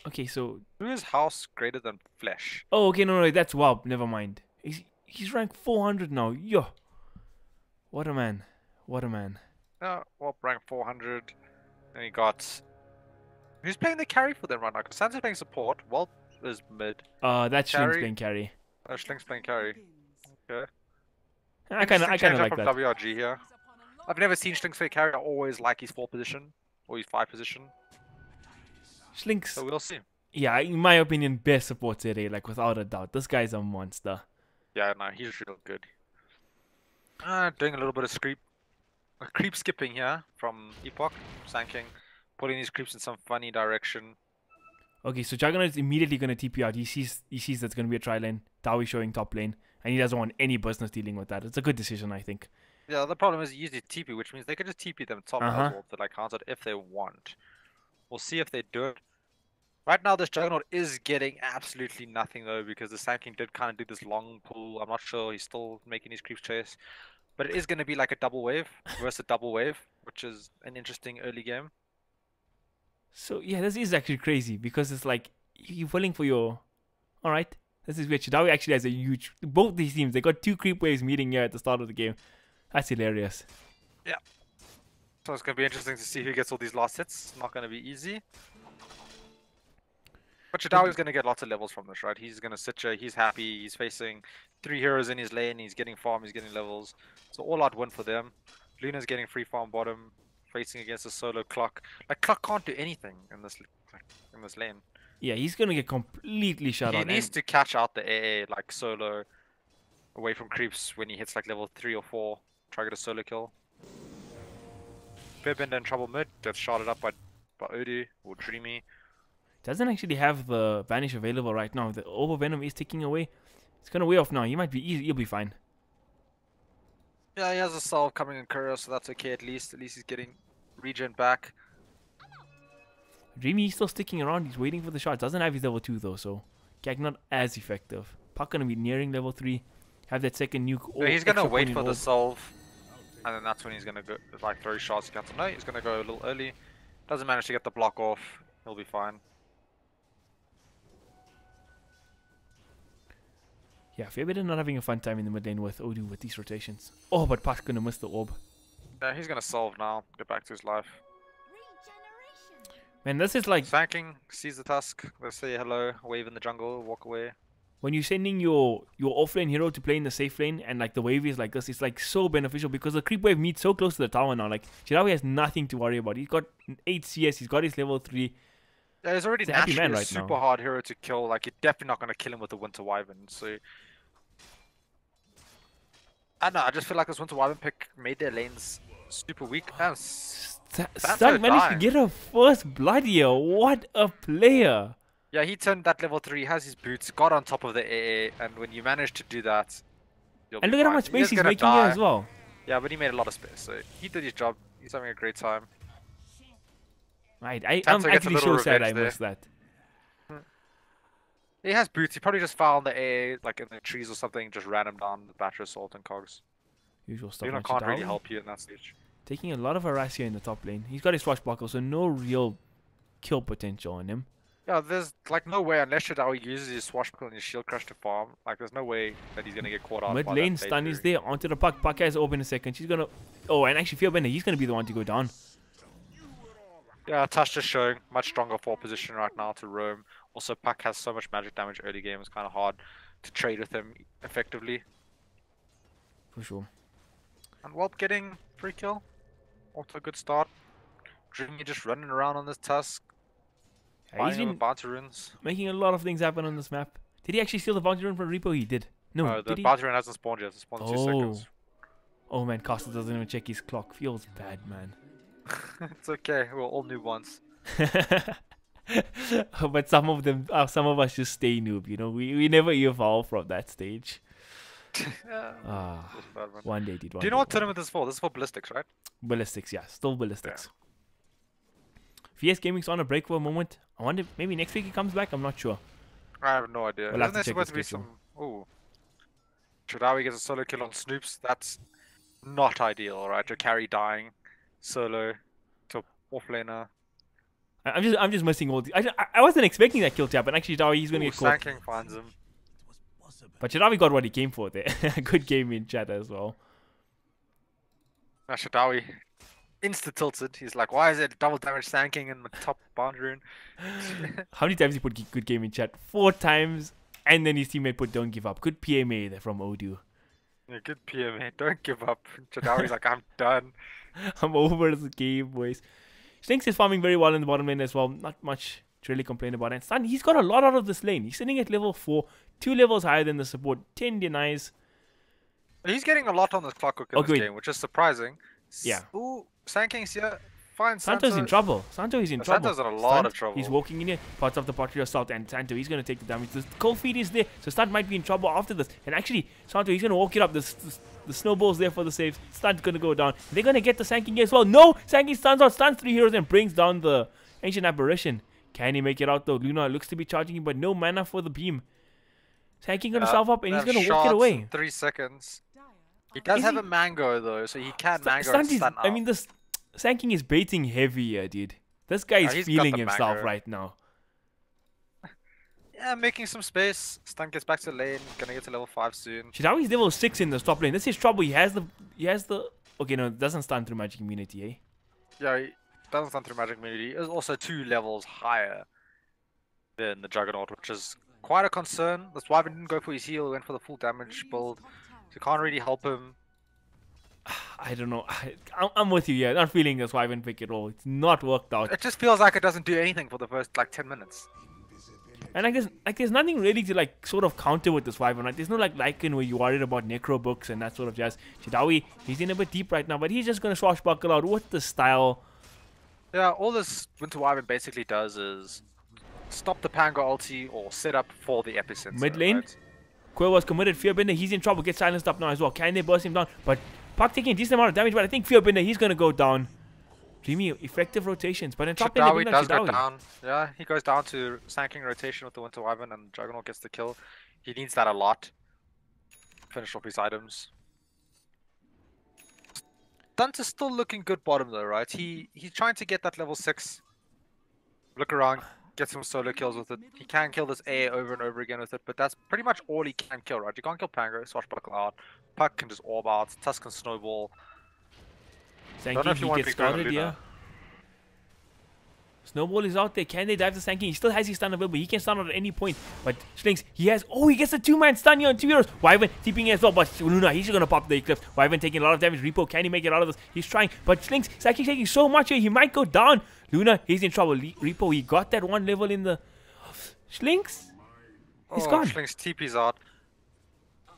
okay, so Who is house greater than flesh? oh okay no that's WoW. Never mind. He's ranked 400 now. Yo, what a man. What a man. Well, rank 400. And he got. Who's playing the carry for them right now? Because Sansa's playing support. Walt is mid. That's Schlink's Carry. playing carry. Schlink's playing carry. Okay. I kind of like from that. WRG here. I've never seen Schlink's play carry. I always like his 4 position or his 5 position. Schlink's. So we'll see. Yeah, in my opinion, best support today, like without a doubt. This guy's a monster. Yeah, no, he's real good. Doing a little bit of creep skipping here from Epoch, Sanking, putting these creeps in some funny direction. Okay, so Juggernaut is immediately gonna TP out. He sees that's gonna be a tri lane. Dawi showing top lane, and he doesn't want any business dealing with that. It's a good decision, I think. Yeah, the problem is he used TP, which means they could just TP them top as well to like counter if they want. We'll see if they do it. Right now, this Juggernaut is getting absolutely nothing though, because the Sanking did kind of do this long pull. I'm not sure he's still making his creeps chase, but it is going to be like a double wave versus a double wave, which is an interesting early game. So yeah, this is actually crazy because it's like you're falling for your. All right, this is weird. Dawi actually has a huge. Both these teams, they got 2 creep waves meeting here at the start of the game. That's hilarious. Yeah. So it's going to be interesting to see who gets all these last hits. It's not going to be easy. But Chadawi's going to get lots of levels from this, right? He's going to sit here, he's happy, he's facing 3 heroes in his lane, he's getting farm, he's getting levels. So all out win for them. Luna's getting free farm bottom, facing against a solo Clock. Like, Clock can't do anything in this lane. Yeah, he's going to get completely shut out. He needs to catch out the AA, like, solo, away from creeps when he hits, like, level 3 or 4. Try to get a solo kill. Fairbender in trouble mid, gets shotted up by Odu or Dreamy. Doesn't actually have the Vanish available right now. The Over Venom is ticking away. It's gonna wear off now. He might be easy. He'll be fine. Yeah, he has a salve coming in courier, so that's okay at least. At least he's getting regen back. Dreamy is still sticking around. He's waiting for the shot. Doesn't have his level 2 though, so Gag not as effective. Puck gonna be nearing level 3. Have that second nuke. So he's gonna wait for the salve, and then that's when he's gonna go like throw shots. Cancel. No, he's gonna go a little early. Doesn't manage to get the block off. He'll be fine. Yeah, Fairbender not having a fun time in the mid lane with Odu with these rotations. Oh, but Puck's gonna miss the orb. Yeah, he's gonna solve now. Get back to his life. Man, this is like Sanking sees the tusk. Let's say hello. Wave in the jungle. Walk away. when you're sending your offlane hero to play in the safe lane and like the wave is like this, it's like so beneficial because the creep wave meets so close to the tower now. Like Chirawi has nothing to worry about. He's got 8 CS. He's got his level 3. Yeah, he's already naturally a super hard hero to kill. Like, you're definitely not going to kill him with the Winter Wyvern. So, I don't know. I just feel like this Winter Wyvern pick made their lanes super weak. Stun managed to get a first blood here. What a player. Yeah, he turned that level 3, has his boots, got on top of the AA, and when you manage to do that, and look at how much space he's making here as well. Yeah, but he made a lot of space, so he did his job. He's having a great time. Right, I'm actually so sad I missed that. He has boots. He probably just found the AA, like in the trees or something, just ran him down with Battery Assault and Cogs. Usual stuff. Luna can't really help you in that stage. Taking a lot of harass here in the top lane. He's got his swashbuckle, so no real kill potential on him. Yeah, there's like no way unless Shadawi uses his swashbuckle and his shield crush to farm. Like, there's no way that he's gonna get caught out. Mid lane stun is there onto the Puck. Puck has orb in a second. She's gonna. Oh, and actually, Fairbender, he's gonna be the one to go down. Yeah, Tush just showing much stronger 4 position right now to roam. Also, Puck has so much magic damage early game. It's kind of hard to trade with him effectively. For sure. And Whelp getting free kill. Also a good start. Dreamy just running around on this Tusk. Yeah, he's been bounty runes. making a lot of things happen on this map. Did he actually steal the bounty rune from Repo? He did. No, the bounty rune hasn't spawned yet. It's spawned in 2 seconds. Oh man, Castle doesn't even check his clock. Feels bad, man. It's okay. We're all new ones. But some of us just stay noob. You know, we never evolve from that stage. Yeah, one day did. Do you know what tournament this is for? This is for Ballistix, right? Ballistix, yeah, still Ballistix. Yeah. VS Gaming's on a break for a moment. I wonder if maybe next week he comes back. I'm not sure. I have no idea. We'll Isn't there supposed to be some? Oh, Chadawi gets a solo kill on Snoops. That's not ideal, right? To carry dying solo Offlaner. I'm just missing all. I wasn't expecting that kill to happen. Actually, Chitawi, he's gonna get caught. Sanking finds him. But Chitawi got what he came for there. Good game in chat as well. Shadawi insta tilted. He's like, why is it double damage sanking in the top boundary rune? How many times he put good game in chat? 4 times, and then his teammate put don't give up. Good PMA there from Odu. Yeah, good PMA. Don't give up. Shadawi's like, I'm done. I'm over the game, boys. Slinks is farming very well in the bottom lane as well. Not much to really complain about. And Stan, he's got a lot out of this lane. He's sitting at level 4, 2 levels higher than the support. 10 denies. He's getting a lot on this clockwork in this game, which is surprising. Yeah. Ooh, Sanking's here. Fine, Santo's in trouble. Santo is in trouble. Santo's in a lot of trouble. He's walking in here. Parts of the pottery assault, and Santo, he's going to take the damage. The cold feet is there, so Stunt might be in trouble after this. And actually, Santo, he's going to walk it up. The snowball's there for the saves. Stunt's going to go down. They're going to get the Sanking as well. No! Sanking stuns out, stuns 3 heroes, and brings down the Ancient Apparition. Can he make it out, though? Luna looks to be charging him, but no mana for the beam. Sanking going to self up, and he's going to walk it away. 3 seconds. He does have a mango, though, so he can mango and stun out. I mean, this Sanking is baiting heavy here, dude. This guy is feeling himself mango right now. Yeah, making some space. Stun gets back to lane. Gonna get to level 5 soon. Shitawi's level 6 in the top lane. This is trouble. He has the. Okay, no, it doesn't stun through magic immunity, eh? Yeah, he doesn't stun through magic immunity. It's also 2 levels higher than the Juggernaut, which is quite a concern. That's why we didn't go for his heal. We went for the full damage build. So can't really help him. I don't know. I'm with you, yeah. Not feeling this Wyvern pick at all. It's not worked out. It just feels like it doesn't do anything for the first, 10 minutes. And there's nothing really to, sort of counter with this Wyvern, right? There's no, Lycan where you're worried about necro books and that sort of jazz. Chitawi, he's in a bit deep right now, but he's just going to swashbuckle out with the style. Yeah, all this Winter Wyvern basically does is stop the Pango ulti or set up for the epicenter. Mid lane, right? Quill was committed. Fearbender, he's in trouble. Gets silenced up now as well. Can they burst him down? But Puck taking a decent amount of damage, but I think Fearbender, he's going to go down. Dreamy, effective rotations. But in top lane, Chitawi does go down. Yeah, he goes down to Sanking rotation with the Winter Wyvern, and Juggernaut gets the kill. He needs that a lot. Finish off his items. Stunt is still looking good bottom though, right? He's trying to get that level 6. Look around. Get some solo kills with it. He can kill this A over and over again with it, but that's pretty much all he can kill, right? You can't kill Pango, Swashbuckle out. Puck can just orb out. Tusk can snowball. Sanking, he gets started here. Snowball is out there. Can they dive the Sanking? He still has his stun available. He can stun out at any point. But Slinks, he has... Oh, he gets a 2-man stun here on 2 heroes. Wyvern TPing as well. But Luna, he's going to pop the Eclipse. Wyvern taking a lot of damage. Repo, can he make it out of this? He's trying. But Slinks, Sanking taking so much here. He might go down. Luna, he's in trouble. Repo, he got that 1 level in the... Slinks? He's gone. Slinks TP's out.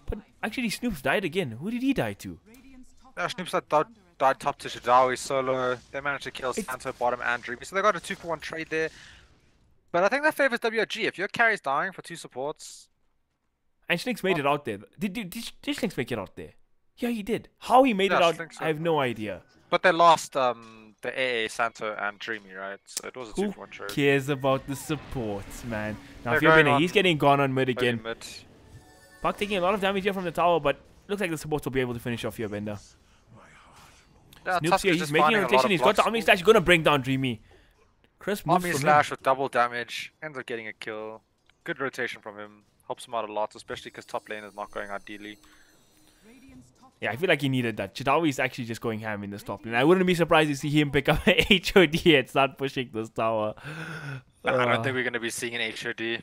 But actually, Snoops died again. Who did he die to? Yeah, Snoops died top to Shadawi solo. They managed to kill Santo bottom and Dreamy. So they got a 2-for-1 trade there. But I think that favors WRG. If your carry's dying for 2 supports... And Slinks made it out there. Did Slinks make it out there? Yeah, he did. How he made it out, I have no idea. But they lost the AA, Santo, and Dreamy, right? So it was a 2-for-1 trade. Who cares about the supports, man? Now, Fearbender, he's getting gone on mid again. Puck taking a lot of damage here from the tower, but looks like the supports will be able to finish off Fearbender. Yeah, Snoops here, he's making a rotation. He's got the Omni Slash. He's going to bring down Dreamy. Chris moves Omni Slash with double damage. Ends up getting a kill. Good rotation from him. Helps him out a lot, especially because top lane is not going ideally. Yeah, I feel like he needed that. Chitawi is actually just going ham in this top lane. I wouldn't be surprised to see him pick up an HOD and start pushing this tower. I don't think we're going to be seeing an HOD.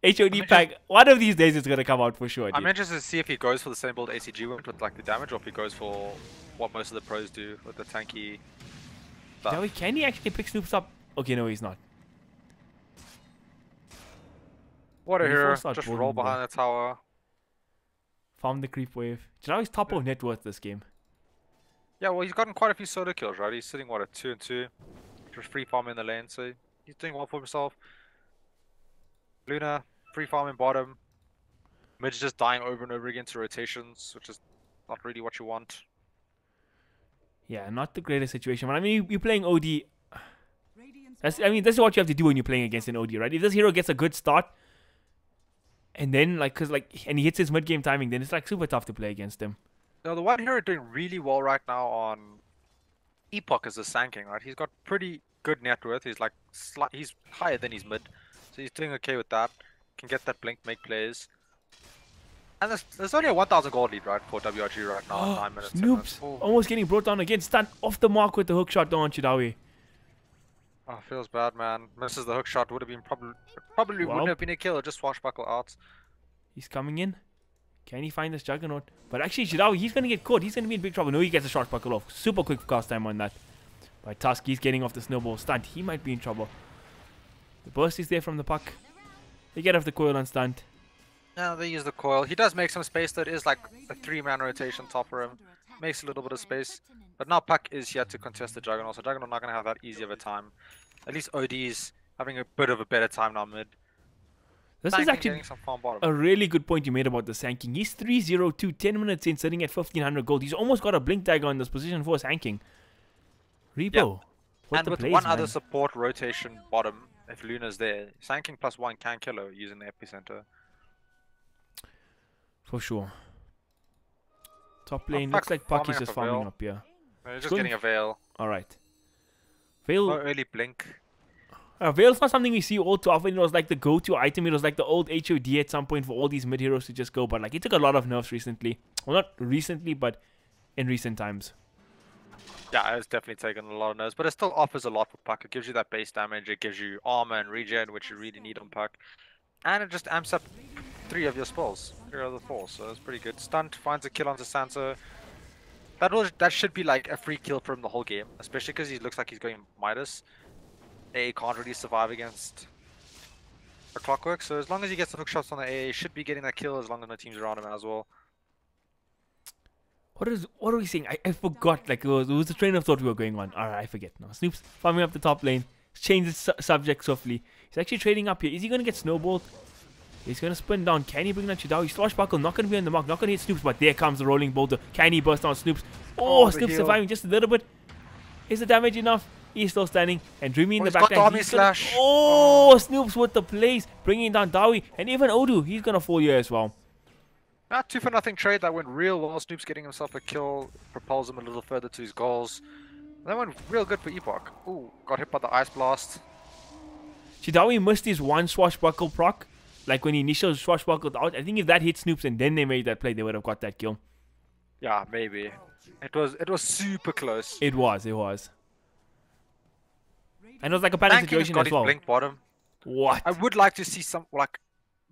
HOD pack. One of these days it's going to come out for sure. I'm interested to see if he goes for the same build ACG went with the damage, or if he goes for what most of the pros do with the tanky stuff. Can he actually pick Snoops up? Okay, no, he's not. What a hero. Just roll behind the tower. Farm the creep wave. Chitawi's top of net worth this game. Yeah, well, he's gotten quat a few solo kills, right? He's sitting, at 2 and 2. Just free farming in the lane, so he's doing well for himself. Luna, free farming bottom. Mid's just dying over and over again to rotations, which is not really what you want. Yeah, not the greatest situation. But I mean, you're playing OD. This is what you have to do when you're playing against an OD, right? If this hero gets a good start, and then, and he hits his mid-game timing, then it's, super tough to play against him. Now, the one hero doing really well right now on Epoch is a Sanking, right? He's got pretty good net worth. He's like he's higher than his mid, so he's doing okay with that. Can get that blink, make plays. And there's only a 1,000 gold lead, right, for WRG right now. 9 minutes. 10 minutes. Snoops almost getting brought down again. Stunned off the mark with the hook shot on Chidawi. Oh, feels bad, man. Misses the hook shot. Would have been probably wouldn't have been a kill. Just swashbuckle out. He's coming in. Can he find this Juggernaut? But actually, Chidawi, he's going to get caught. He's going to be in big trouble. No, he gets a shot buckle off. Super quick cast time on that. By Tusk, he's getting off the snowball. Stunt. He might be in trouble. The burst is there from the puck. They get off the coil on Stunt. Yeah, they use the coil. He does make some space. Though it is like a 3-man rotation top for him. Makes a little bit of space. But now Puck is here to contest the Juggernaut. So Juggernaut not going to have that easy of a time. At least OD's having a bit of a better time now mid. This is actually a really good point you made about the Sanking. He's 3-0-2, 10 minutes in, sitting at 1,500 gold. He's almost got a blink dagger on this position for Sanking. Repo. Yep. And with one other support rotation bottom, if Luna's there, Sanking +1 can kill her using the epicenter. For sure. Top lane looks like Puck is just farming up here. No, he's just getting a Veil. Alright. Veil. No early blink. Veil's not something we see all too often. It was like the go-to item. It was like the old HOD at some point for all these mid-heroes to just go. But like it took a lot of nerfs recently. Well, not recently, but in recent times. Yeah, it's definitely taken a lot of nerfs. But it still offers a lot for Puck. It gives you that base damage. It gives you armor and regen, which you really need on Puck. And it just amps up 3 of your spells. 3 of the 4. So it's pretty good. Stunt finds a kill onto Sansa. That should be like a free kill for him the whole game. Especially because he looks like he's going Midas. AA can't really survive against a Clockwork, so as long as he gets the hook shots on the AA, he should be getting that kill as long as no teams around him as well. What are we saying? I forgot. Like it was a train of thought we were going on. Alright, I forget now. Snoop's farming up the top lane. Change the subject softly. He's actually trading up here. Is he going to get snowballed? He's going to spin down. Can he bring down Chidawi? Swashbuckle, not going to be on the mark. Not going to hit Snoops, but there comes the rolling boulder. Can he burst down Snoops? Oh, Snoops surviving just a little bit. Is the damage enough? He's still standing, and Dreamy in the backline. Oh, Snoops with the plays, bringing down Dawi, and even Odu, he's gonna fall here as well. Not 2-for-0 trade that went real well. Snoops getting himself a kill, propels him a little further to his goals. That went real good for Epoch. Ooh, got hit by the Ice Blast. Chidawi missed his one swashbuckle proc, like when he initially swashbuckled out. I think if that hit Snoops and then they made that play, they would have got that kill. Yeah, maybe. It was super close. It was. And it was like a panic situation as well. Blink bottom. What? I would like to see some like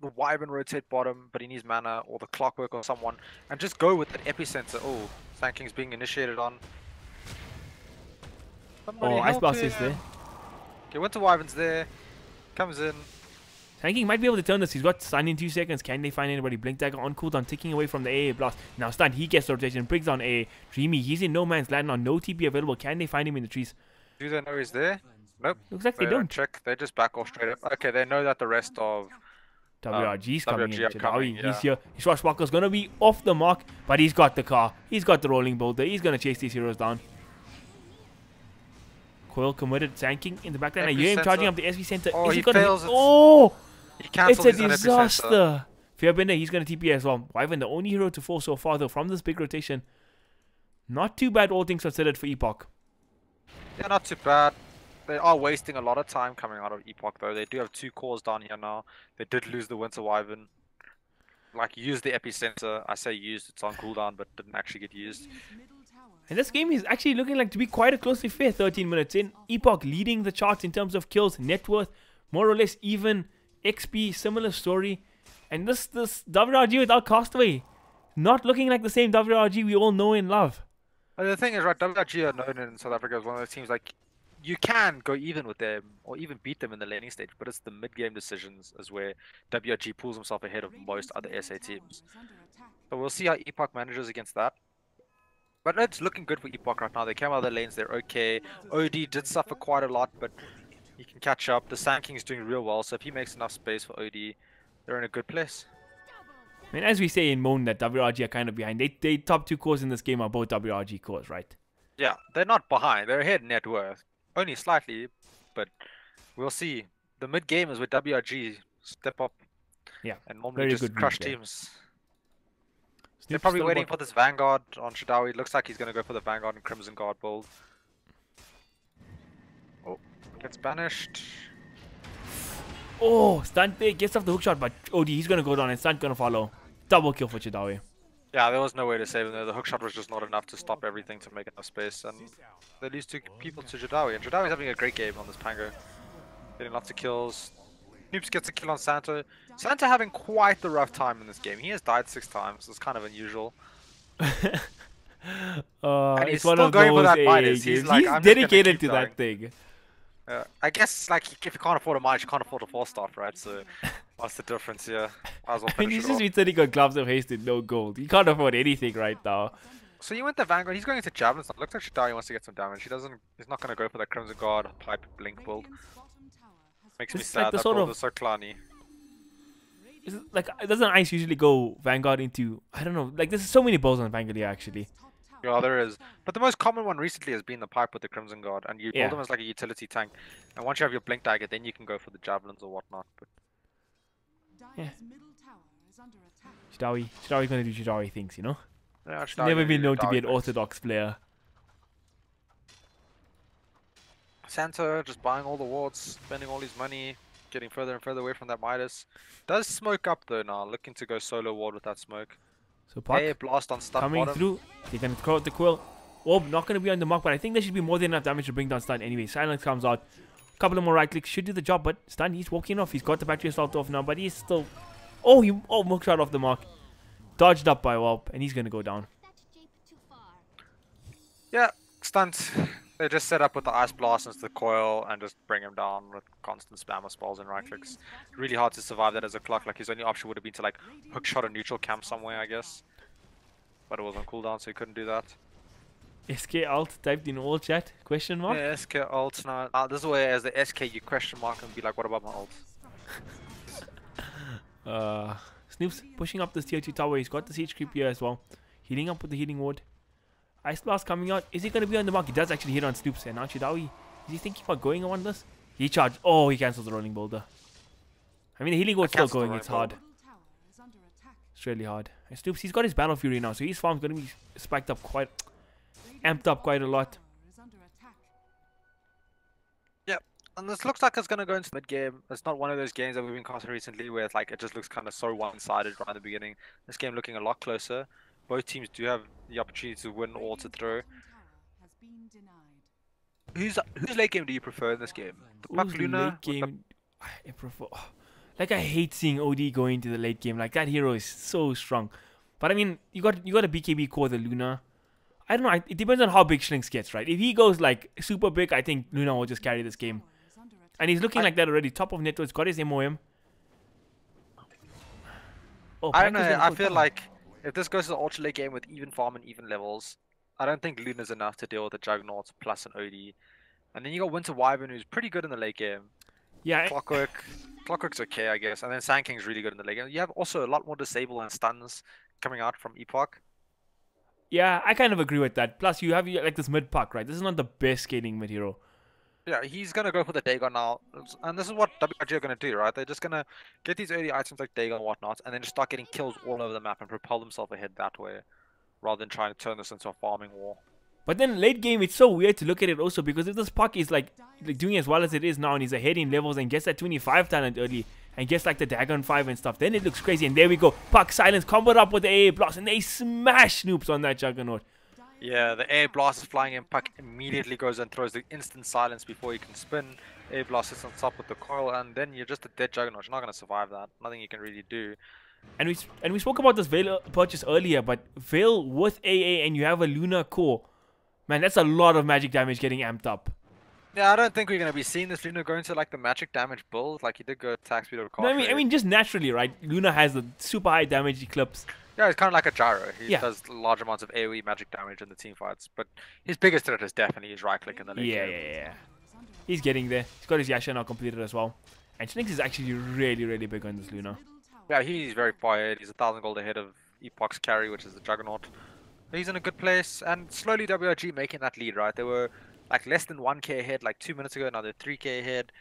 the Wyvern rotate bottom, but he needs mana, or the Clockwork or someone, and just go with that epicenter. Oh, Sanking's being initiated on. Somebody Ice Blast is there. Okay, Winter Wyvern's there. Comes in. Sanking might be able to turn this. He's got stun in 2 seconds. Can they find anybody? Blink Dagger on cooldown, ticking away from the AA blast. Now stun, he gets the rotation, brings down AA. Dreamy, he's in no man's land now. No TP available. Can they find him in the trees? Do they know he's there? Nope. Looks like they don't. Check. They just back off straight up. Okay, they know that the rest of WRG's coming in. Coming, He's here. His Swashbuckle's going to be off the mark, but he's got the car. He's got the rolling boulder. He's going to chase these heroes down. Coil committed, Sanking in the backline. I hear him charging up the SV center. Oh, is he fails. Oh! It's a disaster. Fairbender, he's going to TP as well. Wyvern, the only hero to fall so far, though, from this big rotation. Not too bad, all things considered, for Epoch. Yeah, not too bad. They are wasting a lot of time coming out of Epoch, though. They do have 2 cores down here now. They did lose the Winter Wyvern. Like, use the epicenter. I say used, it's on cooldown, but didn't actually get used. And this game is actually looking like to be quite a closely fair 13 minutes in. Epoch leading the charts in terms of kills, net worth, more or less even. XP, similar story. And this WRG without Castaway, not looking like the same WRG we all know and love. And the thing is, right, WRG are known in South Africa as one of those teams, like, you can go even with them, or even beat them in the laning stage, but it's the mid-game decisions is where WRG pulls himself ahead of most other SA teams. So we'll see how Epoch manages against that. But it's looking good for Epoch right now. They came out of the lanes, they're okay. OD did suffer quite a lot, but he can catch up. The Sanking is doing real well, so if he makes enough space for OD, they're in a good place. I mean, as we say in Moan that WRG are kind of behind. They top 2 cores in this game are both WRG cores, right? Yeah, they're not behind. They're ahead net worth. Only slightly, but we'll see. The mid game is where WRG step up. Yeah, and normally just crush teams. They're Snoop's probably waiting for this Vanguard on Chidawi. It looks like he's going to go for the Vanguard and Crimson Guard build. Gets banished. Oh, stunt there, gets off the hook shot, but OD, he's gonna go down and stunt gonna follow. Double kill for Chidawi. Yeah, there was no way to save him there. The hook shot was just not enough to stop everything to make enough space, and they lose 2 people to Jadawi. And Jadawi's having a great game on this Pango. Getting lots of kills. Noops gets a kill on Santa. Santa having quite the rough time in this game. He has died 6 times. It's kind of unusual. And he's it's one still of going for those that Midas. games. He's like, he's I'm just gonna dedicated keep to that thing. I guess like if you can't afford a Midas, you can't afford a 4-star, right? So what's the difference here? Might as well I mean, finish he's it just off. been sitting on gloves of haste with no gold. He can't afford anything right now. So you went the Vanguard. He's going into Javelin. It looks like Shadari wants to get some damage. He's not going to go for that Crimson Guard pipe blink build. Makes me This is like sad. the That sort build of- is so clanny. Like, doesn't Ice usually go Vanguard into, I don't know, like there's so many balls on Vanguard here actually. Yeah, there is. But the most common one recently has been the pipe with the Crimson Guard, and you Yeah. build them as like a utility tank. And once you have your blink dagger, then you can go for the javelins or whatnot. But Yeah. Chidawi's gonna do Chidawi things, you know? yeah, He's never been known to be an orthodox player. Santa just buying all the wards, spending all his money, getting further and further away from that Midas. Does smoke up though now, looking to go solo ward with that smoke. So Puck Air blast on stun coming bottom. through. They're gonna throw out the quill. Orb not gonna be on the mark, but I think there should be more than enough damage to bring down stun anyway. Silence comes out. Couple of more right clicks should do the job, but stun, he's walking off. He's got the battery assault off now, but he's still. Oh, he mook shot off the mark. Dodged up by Warp, and he's gonna go down. Yeah, stunt. They just set up with the ice blast into the coil and just bring him down with constant spam of spells and right clicks. Really hard to survive that as a clock. Like his only option would have been to like hook shot a neutral camp somewhere, I guess. But it was on cooldown, so he couldn't do that. SK alt typed in all chat? Question mark? Yeah, SK ult now. This is where as the SK you question mark and be like, what about my ult? Snoops pushing up this tier 2 tower. He's got the siege creep here as well. Healing up with the healing ward. Ice blast coming out. Is he going to be on the mark? He does actually hit on Snoops. And now Chidawi, is he thinking about going on this? He charged. Oh, he cancels the rolling boulder. I mean, the healing ward's still cancelled the going. It's rolling hard. It's really hard. And Snoops, he's got his Battle Fury now. So his farm's going to be spiked up quite, amped up quite a lot. And this looks like it's going to go into mid game. It's not one of those games that we've been casting recently where it's like it just looks kind of so one-sided right at the beginning. This game looking a lot closer. Both teams do have the opportunity to win or to throw. Whose late game do you prefer in this game? The Puck Who's Luna? late game? I prefer. Like I hate seeing OD go into the late game. Like that hero is so strong. But I mean, you got a BKB core, the Luna. I don't know. It depends on how big Schlinks gets, right? If he goes like super big, I think Luna will just carry this game. And he's looking like that already. Top of networks, got his MOM. Oh, I don't Panka's know. gonna I pull feel down. like if this goes to the ultra late game with even farm and even levels, I don't think Luna's enough to deal with the Juggernauts plus an OD. And then you got Winter Wyvern, who's pretty good in the late game. Yeah, Clockwork's okay, I guess. And then Sand King's really good in the late game. You have also a lot more disable and stuns coming out from Epoch. yeah, I kind of agree with that. Plus, you have like this mid Puck, right? This is not the best scaling mid hero. Yeah, he's gonna go for the Dagon now, and this is what WRG are gonna do, right? They're just gonna get these early items like Dagon and whatnot, and then just start getting kills all over the map and propel themselves ahead that way, rather than trying to turn this into a farming war. But then late game, it's so weird to look at it also because if this Puck is like doing as well as it is now and he's ahead in levels and gets that 25 talent early and gets like the Dagon 5 and stuff, then it looks crazy. And there we go. Puck silence comboed up with the AA blast and they smash Snoops on that Juggernaut. Yeah, the air blast is flying in. Puck immediately goes and throws the instant silence before you can spin. Air blast sits on top with the coil, and then you're just a dead Juggernaut. You're not gonna survive that. Nothing you can really do. And we spoke about this Veil purchase earlier, but Veil with AA and you have a Luna core, man, that's a lot of magic damage getting amped up. Yeah, I don't think we're gonna be seeing this Luna go into like the magic damage build. Like he did go attack speed or No, I mean just naturally, right? Luna has the super high damage eclipse. Yeah, he's kind of like a gyro. He Yeah. does large amounts of AoE magic damage in the team fights, but his biggest threat is definitely his right click in the late Yeah, game. yeah. He's getting there. He's got his Yasha now completed as well. And Shinx is actually really, really big on this Luna. Yeah, he's very far ahead. He's 1,000 gold ahead of Epoch's carry, which is the Juggernaut. He's in a good place, and slowly WRG making that lead, right? They were like less than 1k ahead like 2 minutes ago, now they're 3k ahead.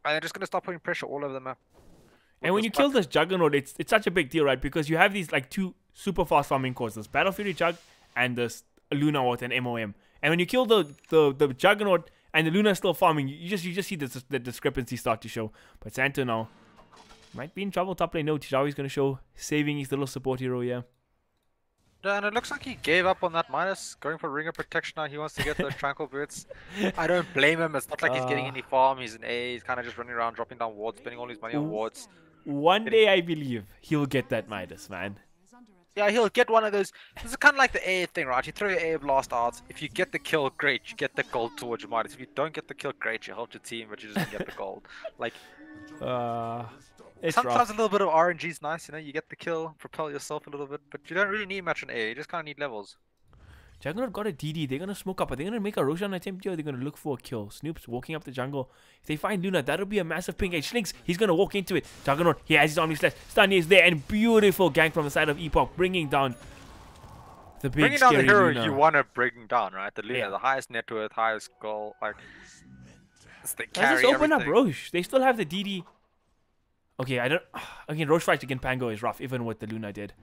And they're just going to start putting pressure all over the map. And when you kill this Juggernaut, it's such a big deal, right? Because you have these like two super fast farming cores, this Battle Fury Jug and this Luna with an MOM. And when you kill the Juggernaut and the Luna's still farming. You just see the discrepancy start to show. But Santo now might be in trouble top lane. No, Tijawi's going to show saving his little support hero here. Yeah, and it looks like he gave up on that minus, going for ring of protection now. He wants to get those tranquil boots. I don't blame him. It's not like he's getting any farm. He's an A. He's kind of just running around, dropping down wards, spending all his money on wards. One day, I believe he'll get that Midas, man. Yeah, he'll get one of those. This is kind of like the A thing, right? You throw your A blast out. If you get the kill, great. You get the gold towards your Midas. If you don't get the kill, great. You helped your team, but you just didn't get the gold. Like, it's sometimes rough. a little bit of RNG is nice, you know. You get the kill, propel yourself a little bit, but you don't really need much on A. You just kind of need levels. Juggernaut got a DD. They're going to smoke up. Are they going to make a Roshan attempt here? Or they're going to look for a kill. Snoop's walking up the jungle. If they find Luna, that'll be a massive ping. Hey, Slinks, he's going to walk into it. Juggernaut, he has his Omni Slash. Stun is there. And beautiful gank from the side of Epoch. Bringing down the big Bringing down the hero Luna. you want to bring down, right? The Luna, Yeah. the highest net worth, highest goal. Like, they Let's carry just open everything. up Roche. They still have the DD. Okay, I don't... Again, Roche fight against Pango is rough, even what the Luna did.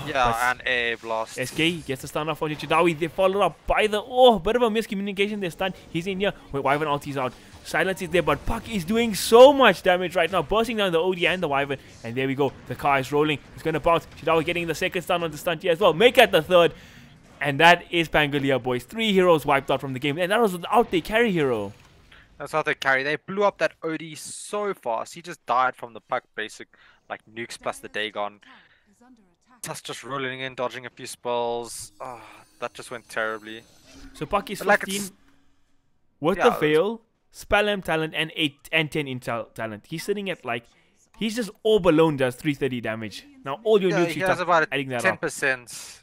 Yeah, and A blast. SK gets the stun off on Chidawi. They followed up by the... Oh, bit of a miscommunication. They're stunned. He's in here. Wait, Wyvern ulti's out. Silence is there, but Puck is doing so much damage right now. Bursting down the OD and the Wyvern. And there we go. The car is rolling. It's going to bounce. Chidawi getting the second stun on the stunt here as well. Make it the third. And that is Pangalia, boys. 3 heroes wiped out from the game. And that was without their carry hero. That's how they carry. They blew up that OD so fast. He just died from the Puck basic, like nukes plus the Dagon. Tusk just rolling in, dodging a few spells. Oh, that just went terribly. So Puck is But like 15 it's- with yeah, the fail, Spellam talent, and 8 and 10 intel talent. He's sitting at like... He's just all alone does 330 damage. Now all your Yeah, nukes he you has start about a adding that up. 10%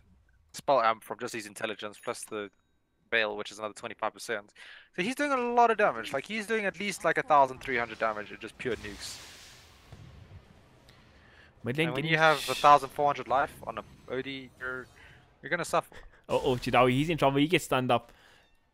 spell amp from just his intelligence plus the Veil, which is another 25%. So he's doing a lot of damage. Like he's doing at least like 1,300 damage in just pure nukes. Mid lane And when getting you have 1,400 life on a OD, you're gonna suffer. Oh, Chidawi, he's in trouble. He gets stunned up.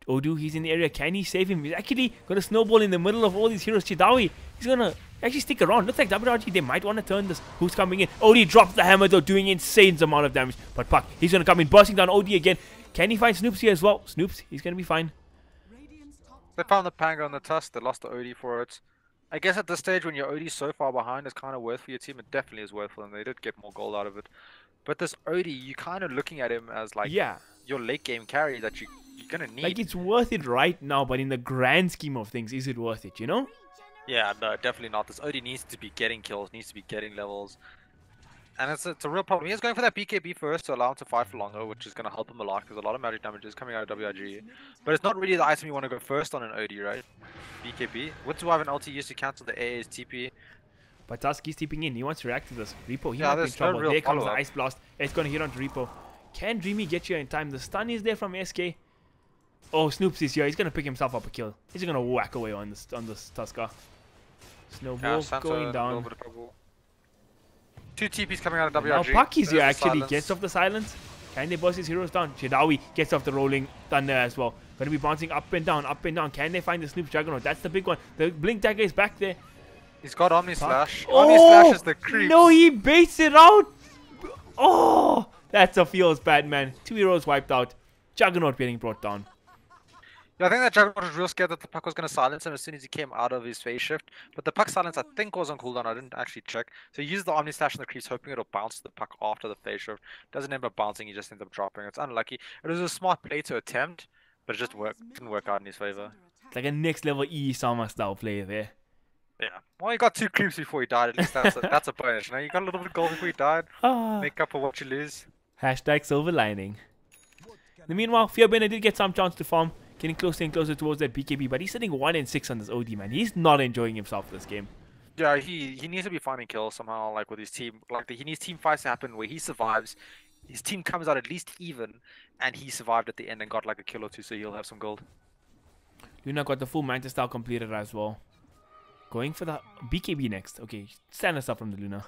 Odu, he's in the area. Can he save him? He's actually going to snowball in the middle of all these heroes. Chidawi, he's going to actually stick around. Looks like WRG, they might want to turn this. Who's coming in? Odie drops the hammer, though, doing insane amount of damage. But Puck, he's going to come in, bursting down Odie again. Can he find Snoops here as well? Snoops, he's going to be fine. They found the Pango and the Tusk. They lost the OD for it. I guess at this stage, when your OD so far behind, it's kind of worth for your team. It definitely is worth for them. They did get more gold out of it. But this OD, you kind of looking at him as like Yeah. your late game carry that you're gonna need. Like, it's worth it right now, but in the grand scheme of things, is it worth it, you know? Yeah, no, definitely not. This OD needs to be getting kills, needs to be getting levels. And it's a real problem. He's going for that BKB first to allow him to fight for longer, which is going to help him a lot because a lot of magic damage is coming out of WRG. But it's not really the item you want to go first on an OD, right? BKB. What do I have an ulti used to cancel the AA's TP? But Tusk is tipping in. He wants to react to this. Repo, he Yeah, might be in there's no trouble. real There comes the follow-up. Ice Blast. It's going to hit onto Repo. Can Dreamy get here in time? The stun is there from SK. Oh, Snoops is here. He's going to pick himself up a kill. He's going to whack away on this Tusker. Snowball Sansa, going a little down. bit of trouble. 2 TPs coming out of WRG. Now Pucky's here There's the actually. silence. Gets off the silence. Can they burst his heroes down? Shidawi gets off the rolling thunder as well. Going to be bouncing up and down, up and down. Can they find the Snoops Juggernaut? That's the big one. The Blink Dagger is back there. He's got Omni Slash. Oh, Omni Slash is the creep. no, he baits it out. Oh, that's a feels bad, man. 2 heroes wiped out. Juggernaut getting brought down. Yeah, I think that Juggernaut was real scared that the Puck was going to silence him as soon as he came out of his phase shift. But the Puck silence, I think, was on cooldown. I didn't actually check. So he used the Omni Slash in the creeps, hoping it'll bounce the Puck after the phase shift. Doesn't end up bouncing, he just ends up dropping. It's unlucky. It was a smart play to attempt, but it just didn't work out in his favor. It's like a next level E Sama style play there. Yeah. Well, he got 2 creeps before he died. At least that's a bonus. You know, you got a little bit of gold before he died. Ah. Make up for what you lose. Hashtag silver lining. In the meanwhile, Fearbender did get some chance to farm, getting closer and closer towards that BKB, but he's sitting 1 and 6 on this OD, man. He's not enjoying himself this game. Yeah, he needs to be finding kills somehow, like with his team. Like he needs team fights to happen where he survives, his team comes out at least even, and he survived at the end and got like a kill or 2, so he'll have some gold. Luna got the full Mantis style completed as well. Going for the BKB next. Okay, stand us up from the Luna.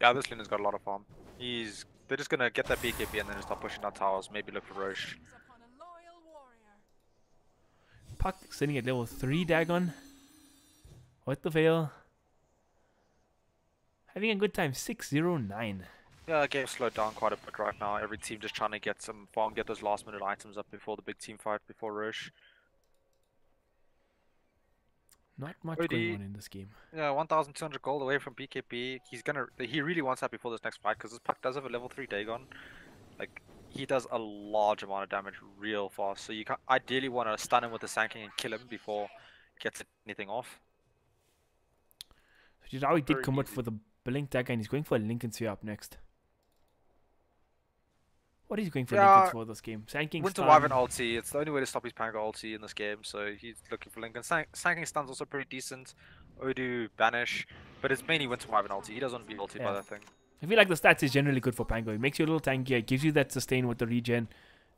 Yeah, this Luna's got a lot of farm. They're just gonna get that BKB and then start pushing down towers. Maybe look for Roche. Puck sitting at level 3 Dagon. What the veil? Having a good time. 609. Yeah, the game slowed down quite a bit right now. Every team just trying to get some farm, get those last minute items up before the big team fight, before Roche. Not much OD, going on in this game. yeah, 1,200 gold away from BKB. He really wants that before this next fight because this puck does have a level 3 Dagon. Like, he does a large amount of damage real fast. So you can ideally want to stun him with the Sanking and kill him before he gets anything off. So Jirawi did Very commit easy. for the Blink Dagger and he's going for a Lincoln Sphere up next. What is he going for Yeah, Lincoln for this game? Sanking Winter stun. Wyvern ulti. It's the only way to stop his Panga ulti in this game. So he's looking for Lincoln. Sanking stun's also pretty decent. Odu, Banish. But it's mainly Winter Wyvern ulti. He doesn't want to be ulti by Yeah. that thing. I feel like the stats is generally good for Pango. It makes you a little tankier, it gives you that sustain with the regen.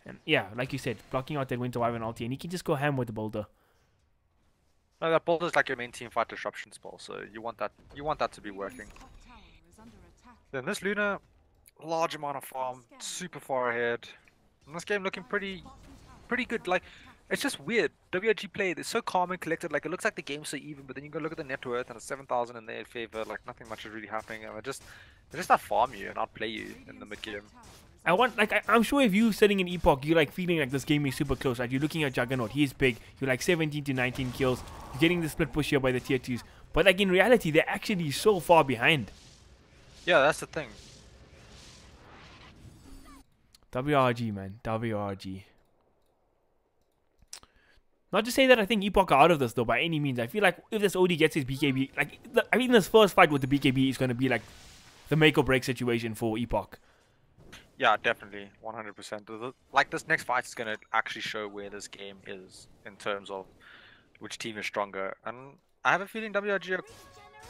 And yeah, like you said, blocking out that Winter Wyvern ulti, and he can just go ham with the boulder. No, that boulder's like your main team fight disruption spell, so you want that to be working. Then this Luna, large amount of farm, super far ahead. And this game looking pretty good. Like, it's just weird. WRG play, it's so calm and collected. Like, it looks like the game's so even, but then you go look at the net worth and it's 7,000 in their favor. Like, nothing much is really happening. And they just outfarm you and outplay you in the mid game. I'm sure if you sitting in Epoch, you're like feeling like this game is super close, right? You're looking at Juggernaut, he's big, you're like 17 to 19 kills, you're getting the split push here by the tier 2s. But like in reality, they're actually so far behind. Yeah, that's the thing. WRG, man. WRG. Not to say that I think Epoch are out of this, though, by any means. I feel like if this OD gets his BKB... I mean, this first fight with the BKB is going to be, like, the make-or-break situation for Epoch. Yeah, definitely. 100%. Like, this next fight is going to actually show where this game is in terms of which team is stronger. And I have a feeling WRG are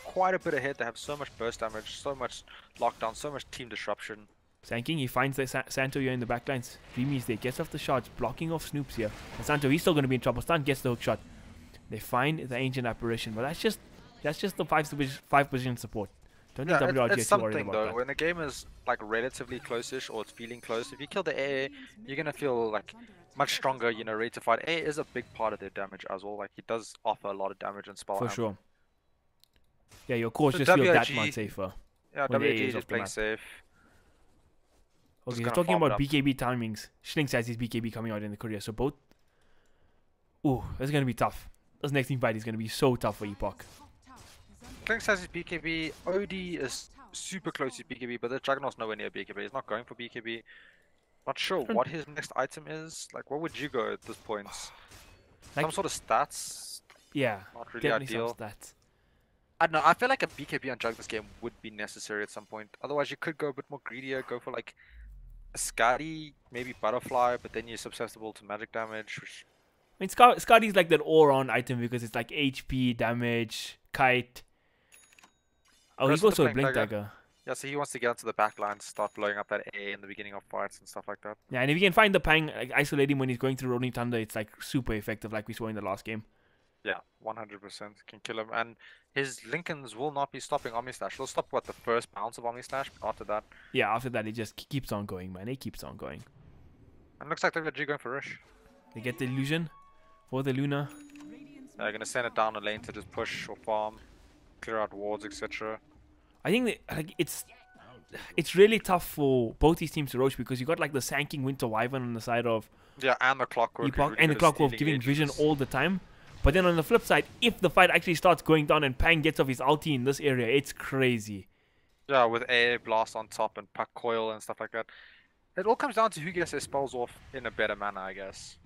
quite a bit ahead. They have so much burst damage, so much lockdown, so much team disruption. Sanking, he finds the Santo here in the backlines. Dreamy's there, gets off the shots, blocking off Snoops here. And Santo, he's still going to be in trouble. Stunt gets the hook shot. They find the Ancient Apparition, but that's just the five position support. Don't think WRG it's are too worried something about though. that. When the game is like relatively close-ish or it's feeling close, if you kill the AA, you're gonna feel like much stronger. You know, ready to fight. AA is a big part of their damage as well. Like, he does offer a lot of damage and spell. For ammo. sure. Yeah, your cores So just feel that WRG much safer. Yeah, when the AA WRG is is off just the playing map. safe. Okay, Just he's gonna talking farm it about up. BKB timings. Schlinks has his BKB coming out in the courier, so both... Ooh, that's going to be tough. This next team fight is going to be so tough for Epoch. Klinks has his BKB. OD is super close to BKB, but the Juggernaut's nowhere near BKB. He's not going for BKB. Not sure what his next item is. Like, what would you go at this point? Like- Some sort of stats? Yeah, Not really definitely ideal. some stats. I don't know. I feel like a BKB on Jug this game would be necessary at some point. Otherwise, you could go a bit more greedier. Go for like a Scotty, maybe Butterfly, but then you're susceptible to magic damage. Which... I mean, Scotty's like that all-round item because it's like HP, damage, kite. Oh, he's Rest of the also a Blink Blink Dagger. Dagger. Yeah, so he wants to get onto the back line, start blowing up that A in the beginning of fights and stuff like that. Yeah, and if you can find the Pang, like, isolate him when he's going through Rolling Thunder, it's like super effective like we saw in the last game. Yeah, 100% can kill him. And his Lincolns will not be stopping Omnislash. They'll stop, what, the first bounce of Omnislash, but after that... Yeah, after that, it just keeps on going, man. It keeps on going. And looks like they're going for Rish. They get the illusion for the Luna. They're going to send it down the lane to just push or farm, clear out wards, etc. I think that, like, it's really tough for both these teams to roach because you got like the Sanking Winter Wyvern on the side of Yeah, and the Clockwork. Epoch, and the Clockwork giving vision all the time. But then on the flip side, if the fight actually starts going down and Pang gets off his ulti in this area, it's crazy. Yeah, with AA Blast on top and Puck Coil and stuff like that. It all comes down to who gets their spells off in a better manner, I guess.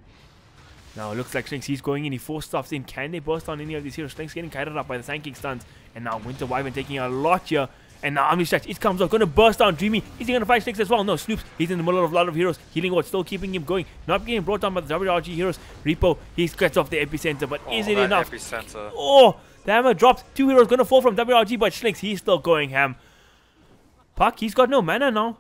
Now it looks like Slinks, he's going in, he force stuffs in. Can they burst on any of these heroes? Slinks getting kited up by the Sanking stuns. And now Winter Wyvern taking a lot here. And now Omnislash, it comes out, going to burst down Dreamy. Is he going to find Slinks as well? No, Snoops, he's in the middle of a lot of heroes. Healing Ward still keeping him going. Not getting brought down by the WRG heroes. Repo, he gets off the epicenter, but is it enough? Epicenter. Oh, the hammer drops. 2 heroes going to fall from WRG, but Slinks, he's still going ham. Puck, he's got no mana now.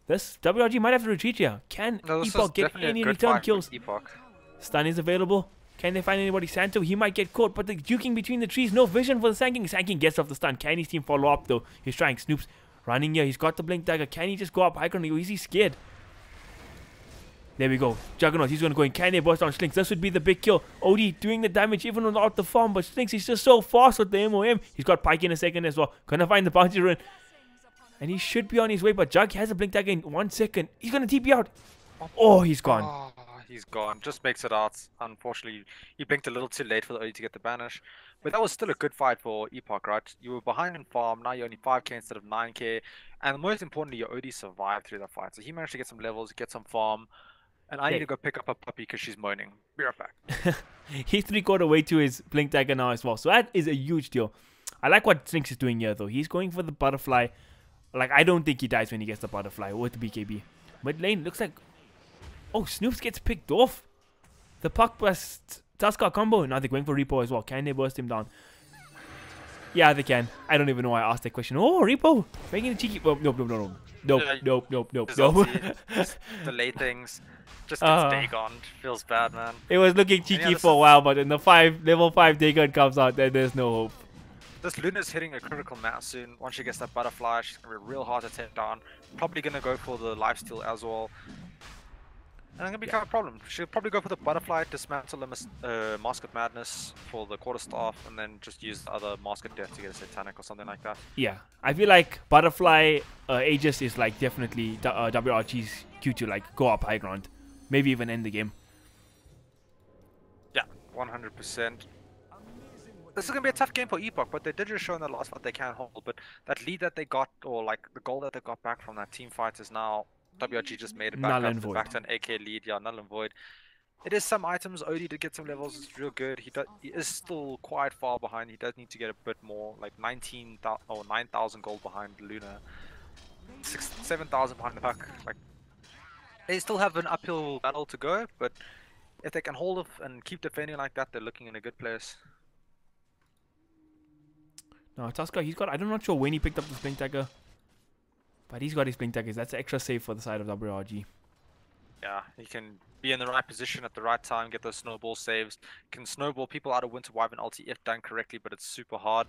This WRG might have to retreat here. Can No, this is Epoch get definitely a any good return fight kills? with Epoch. Stun is available. Can they find anybody? Santo, he might get caught, but the juking between the trees, no vision for the Sanking. Sanking gets off the stun. Can his team follow up though? He's trying. Snoops running here. He's got the Blink Dagger. Can he just go up high ground? Is he scared? There we go. Juggernaut, he's going to go in. Can they burst on Slinks? This would be the big kill. OD doing the damage even without the farm, but Slinks is just so fast with the MOM. He's got Pike in a second as well. Gonna find the bounty run. And he should be on his way, but Jug has a Blink Dagger in 1 second. He's going to TP out. Oh, he's gone. Oh, he's gone. Just makes it out. Unfortunately, he blinked a little too late for the OD to get the banish. But that was still a good fight for Epoch, right? You were behind in farm, now you're only 5k instead of 9k. And most importantly, your OD survived through that fight. So he managed to get some levels, get some farm. And I need to go pick up a puppy because she's moaning. Be right back. He's 3/4 way to his blink dagger now as well. So that is a huge deal. I like what Slinks is doing here though. He's going for the butterfly. Like, I don't think he dies when he gets the butterfly with the BKB. Mid lane looks like... Oh, Snoops gets picked off. The puck plus Tusker combo. Now they're going for Repo as well. Can they burst him down? Yeah, they can. I don't even know why I asked that question. Oh, Repo. Making a cheeky... Oh, nope. Delay things. Just gets Dagon. Feels bad, man. It was looking cheeky for a while, but when the level 5 Dagon comes out, then there's no hope. This Luna's hitting a critical mass soon. Once she gets that butterfly, she's going to be real hard to take down. Probably going to go for the lifesteal as well. And it's going to become a problem. She'll probably go for the butterfly, dismantle the Mask of Madness for the quarterstaff, and then just use the other Mask of Death to get a Satanic or something like that. Yeah, I feel like butterfly Aegis is like definitely WRG's cue to like go up high ground. Maybe even end the game. Yeah, 100%. This is going to be a tough game for Epoch, but they did just show in the last fight they can hold. But that lead that they got, or like the goal that they got back from that team fight is now WRG just made it back up back to an AK lead. Yeah, null and void. It is some items. OD did get some levels. It's real good. He is still quite far behind. He does need to get a bit more, like 9,000 gold behind Luna, 7,000 behind the puck. Like, they still have an uphill battle to go, but if they can hold it and keep defending like that, they're looking in a good place. No, Tusker, he's got... I'm not sure when he picked up this blink dagger, but he's got his blink daggers. That's extra safe for the side of WRG. Yeah, he can be in the right position at the right time, get those snowball saves. Can snowball people out of Winter Wyvern ulti if done correctly, but it's super hard.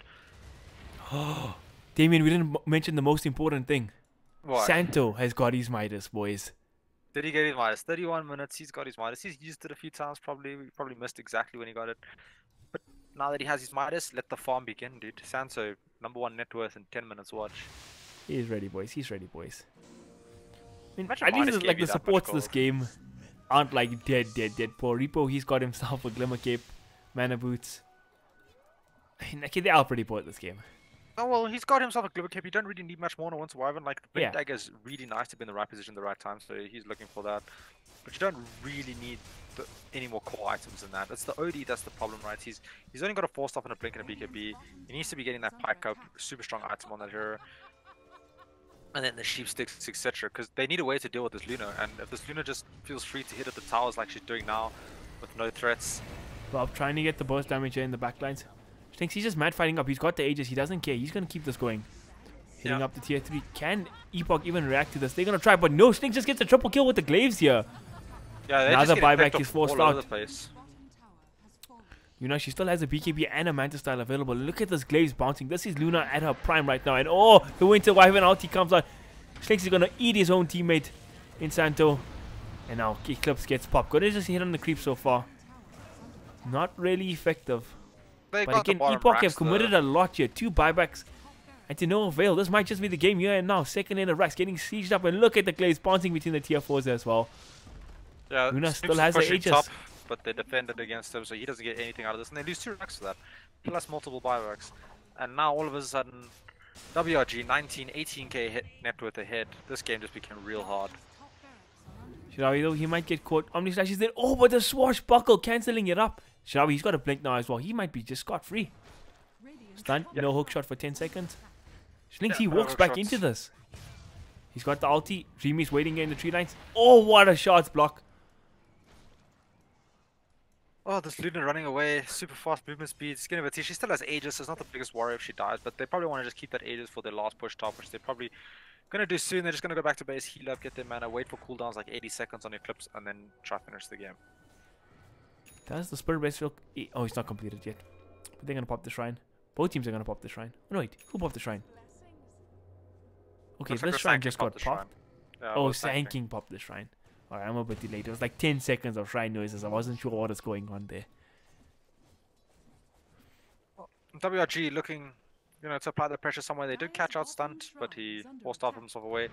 Oh, Damien, we didn't mention the most important thing. What? Santo has got his Midas, boys. Did he get his Midas? 31 minutes, he's got his Midas. He's used it a few times, probably missed exactly when he got it. But now that he has his Midas, let the farm begin, dude. Santo, #1 net worth in 10 minutes watch. He's ready, boys. He's ready, boys. I mean, Imagine at least Midas like gave you the that much supports gold. this game aren't like dead. Poor Repo, he's got himself a Glimmer Cape, Mana Boots. I mean, okay, they are pretty poor at this game. Oh, well, he's got himself a Glimmer Cape. You don't really need much more on Winter Wyvern. Like, the Blink Yeah. Dagger is really nice to be in the right position at the right time, so he's looking for that. But you don't really need any more core items than that. It's the OD that's the problem, right? He's only got a 4-stop and a Blink and a BKB. He needs to be getting that Pike Up, super strong item on that hero. And then the sheep sticks, etc. Because they need a way to deal with this Luna. And if this Luna just feels free to hit at the towers like she's doing now, with no threats. Bob trying to get the burst damage here in the backlines. Thinks he's just mad fighting up. He's got the Aegis. He doesn't care. He's going to keep this going. Hitting up the tier 3. Can Epoch even react to this? They're going to try, but no. Snake just gets a triple kill with the glaives here. Yeah, another buyback is forced all over out. the place. You know, she still has a BKB and a Manta style available. Look at this glaives bouncing. This is Luna at her prime right now. And oh, the Winter Wyvern ulti comes out. Snakes is going to eat his own teammate in Santo. And now Eclipse gets popped. Good to just hit on the creep so far. Not really effective. They But got the again, bottom Epoch racks, have committed a lot here. 2 buybacks. And to no avail. This might just be the game here and now. Second in the racks getting sieged up. And look at the glaives bouncing between the tier 4s as well. Yeah, Luna Snoop's still has the pushing Aegis. top, but they defended against him, so he doesn't get anything out of this. And they lose 2 racks for that, plus multiple buybacks. And now all of a sudden, WRG 19, 18k hit net worth ahead. This game just became real hard. Shirawi though, he might get caught. Omni Slash is there. Oh, but the swashbuckle cancelling it up. Shirawi, he's got a blink now as well. He might be just scot-free. Stun, no hook shot for 10 seconds. Slinks, he no walks hook back shots. into this. He's got the ulti. Remi's waiting here in the tree lines. Oh, what a shots block. Oh, this Luna running away, super fast movement speed, skin of a teeth. She still has Aegis, so it's not the biggest worry if she dies, but they probably want to just keep that Aegis for their last push top, which they're probably going to do soon. They're just going to go back to base, heal up, get their mana, wait for cooldowns like 80 seconds on Eclipse, and then try to finish the game. Does the Spirit Base feel... Oh, it's not completed yet. But they're going to pop the shrine. Both teams are going to pop the shrine. Oh, no, wait. Who popped the shrine? Okay, Looks like this the shrine Sanking just popped got the shrine. popped. Yeah, Oh, it was Sanking. Sanking popped the shrine. Alright, I'm a bit delayed. It was like 10 seconds of shrine noises. I wasn't sure what was going on there. WRG looking, to apply the pressure somewhere. They did catch out stunt, but he forced himself away.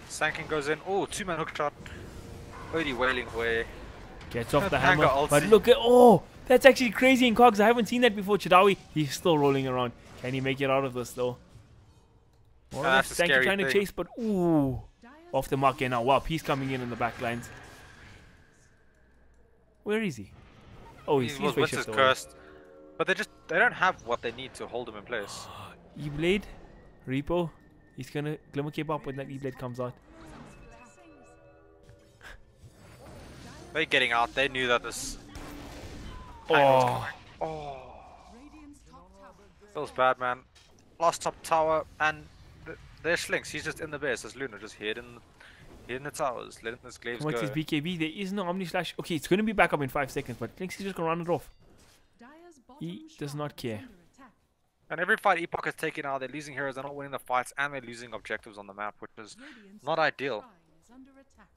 Sanking goes in. Oh, 2-man hook shot. OD wailing away. Gets off the Tanga hammer. ulti. But look at... Oh, that's actually crazy in cogs. I haven't seen that before. Chidawi, he's still rolling around. Can he make it out of this, though? More or less, that's a Sankey scary trying to thing. chase, but... Ooh. Off the mark here now. Wow, he's coming in the back lines. Where is he? Oh, he's way Winter's shift away. cursed. But they don't have what they need to hold him in place. E-Blade, Repo, he's gonna Glimmer keep up when that E-Blade comes out. They're getting out. They knew that this. Oh, Oh, feels bad, man. Lost top tower and there's Slinks. He's just in the base. There's Luna just hidden the towers, letting the glaives what's go. his BKB? There is no Omni Slash. Okay, it's gonna be back up in 5 seconds, but Lynx is just gonna run it off. He does not care. And every fight Epoch has taken out, they're losing heroes, they're not winning the fights, and they're losing objectives on the map, which is not ideal.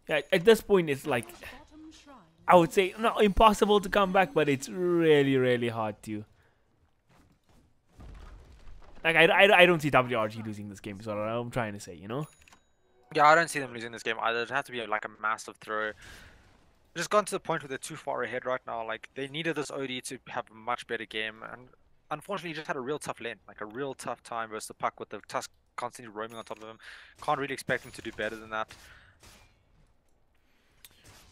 Yeah, at this point, it's like I would say not impossible to come back, but it's really, really hard to. Like I don't see WRG losing this game. Is what I'm trying to say, you know. Yeah, I don't see them losing this game either. It has to be like a massive throw. Just gone to the point where they're too far ahead right now. Like they needed this OD to have a much better game, and unfortunately, he just had a real tough lane, like a real tough time versus the puck with the Tusk constantly roaming on top of him. Can't really expect him to do better than that.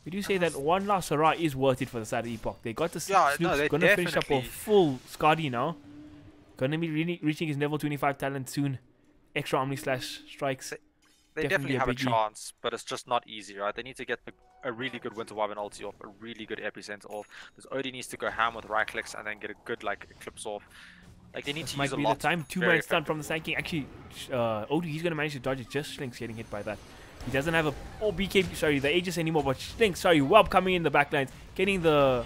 We do say that one last hurrah is worth it for the side of Epoch. They got the Yeah, no, Snoop's they gonna finish up a definitely- full Scotty now. Gonna be reaching his level 25 talent soon. Extra Omni Slash strikes. They Definitely definitely a have a biggie. chance, but it's just not easy, right? They need to get a really good Winter Wyvern ulti off, a really good Epicenter off. This OD needs to go ham with right clicks and then get a good like Eclipse off. Like they need to Might use a be lot. the time. very 2-man stun from the Sanking. Actually, Odie, he's gonna manage to dodge it. Just Slinks getting hit by that. He doesn't have a BKB. Sorry, the Aegis anymore. But Slinks, sorry, Wub coming in the backlines, getting the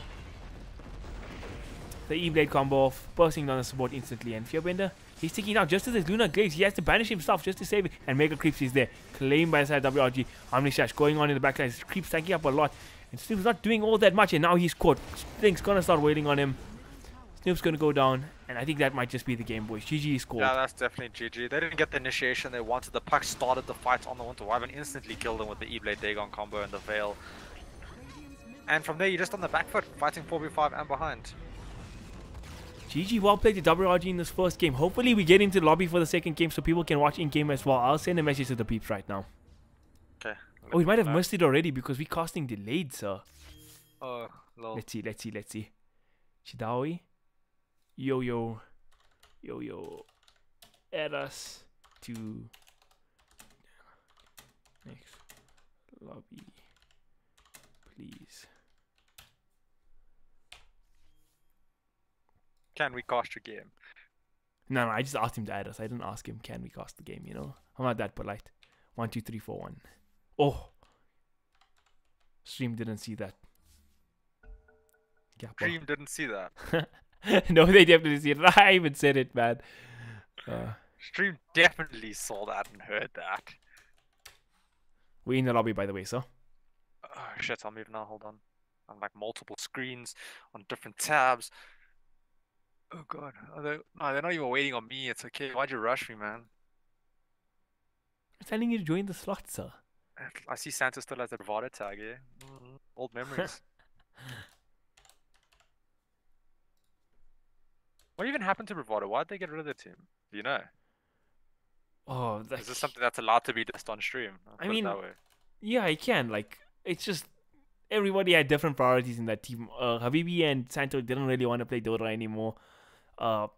E-Blade combo off, bursting down the support instantly, and Fearbender. He's taking out just as his Luna Glaives. He has to banish himself just to save it. And Mega Creeps is there. Claimed by the side of WRG. Omni Slash going on in the backlines. Creeps tanking up a lot. And Snoop's not doing all that much. And now he's caught. Slink's gonna start waiting on him. Snoop's gonna go down. And I think that might just be the game, boys. GG is scored. Yeah, that's definitely GG. They didn't get the initiation they wanted. The puck started the fight on the Winter Wyvern, instantly killed him with the E-Blade Dagon combo and the Veil. And from there, you're just on the back foot, fighting 4v5 and behind. GG, well played to WRG in this first game. Hopefully we get into the lobby for the second game so people can watch in-game as well. I'll send a message to the peeps right now. Okay. Oh, we might have missed it already because we casting delayed, sir. Oh, lol. Let's see. Chidawi. Yo. Add us to next lobby, please. Can we cast your game? No, I just asked him to add us. I didn't ask him, can we cast the game, you know? I'm not that polite. 1, 2, 3, 4, 1. Oh! Stream didn't see that. Gappa. Dream didn't see that. No, they definitely see it. I even said it, man. Stream definitely saw that and heard that. We're in the lobby, by the way, so. Oh, shit, I'll move now. Hold on. I'm like multiple screens on different tabs. Oh god. No, they're not even waiting on me. It's okay. Why'd you rush me, man? I'm telling you to join the slot, sir. I see Santa still has that Vada tag, yeah? Old memories. What even happened to Bravado? Why'd they get rid of the team? Do you know? Oh, Is this something that's allowed to be discussed on stream? I mean, that way. yeah, I can. Like, it's just everybody had different priorities in that team. Habibi and Santo didn't really want to play Dota anymore.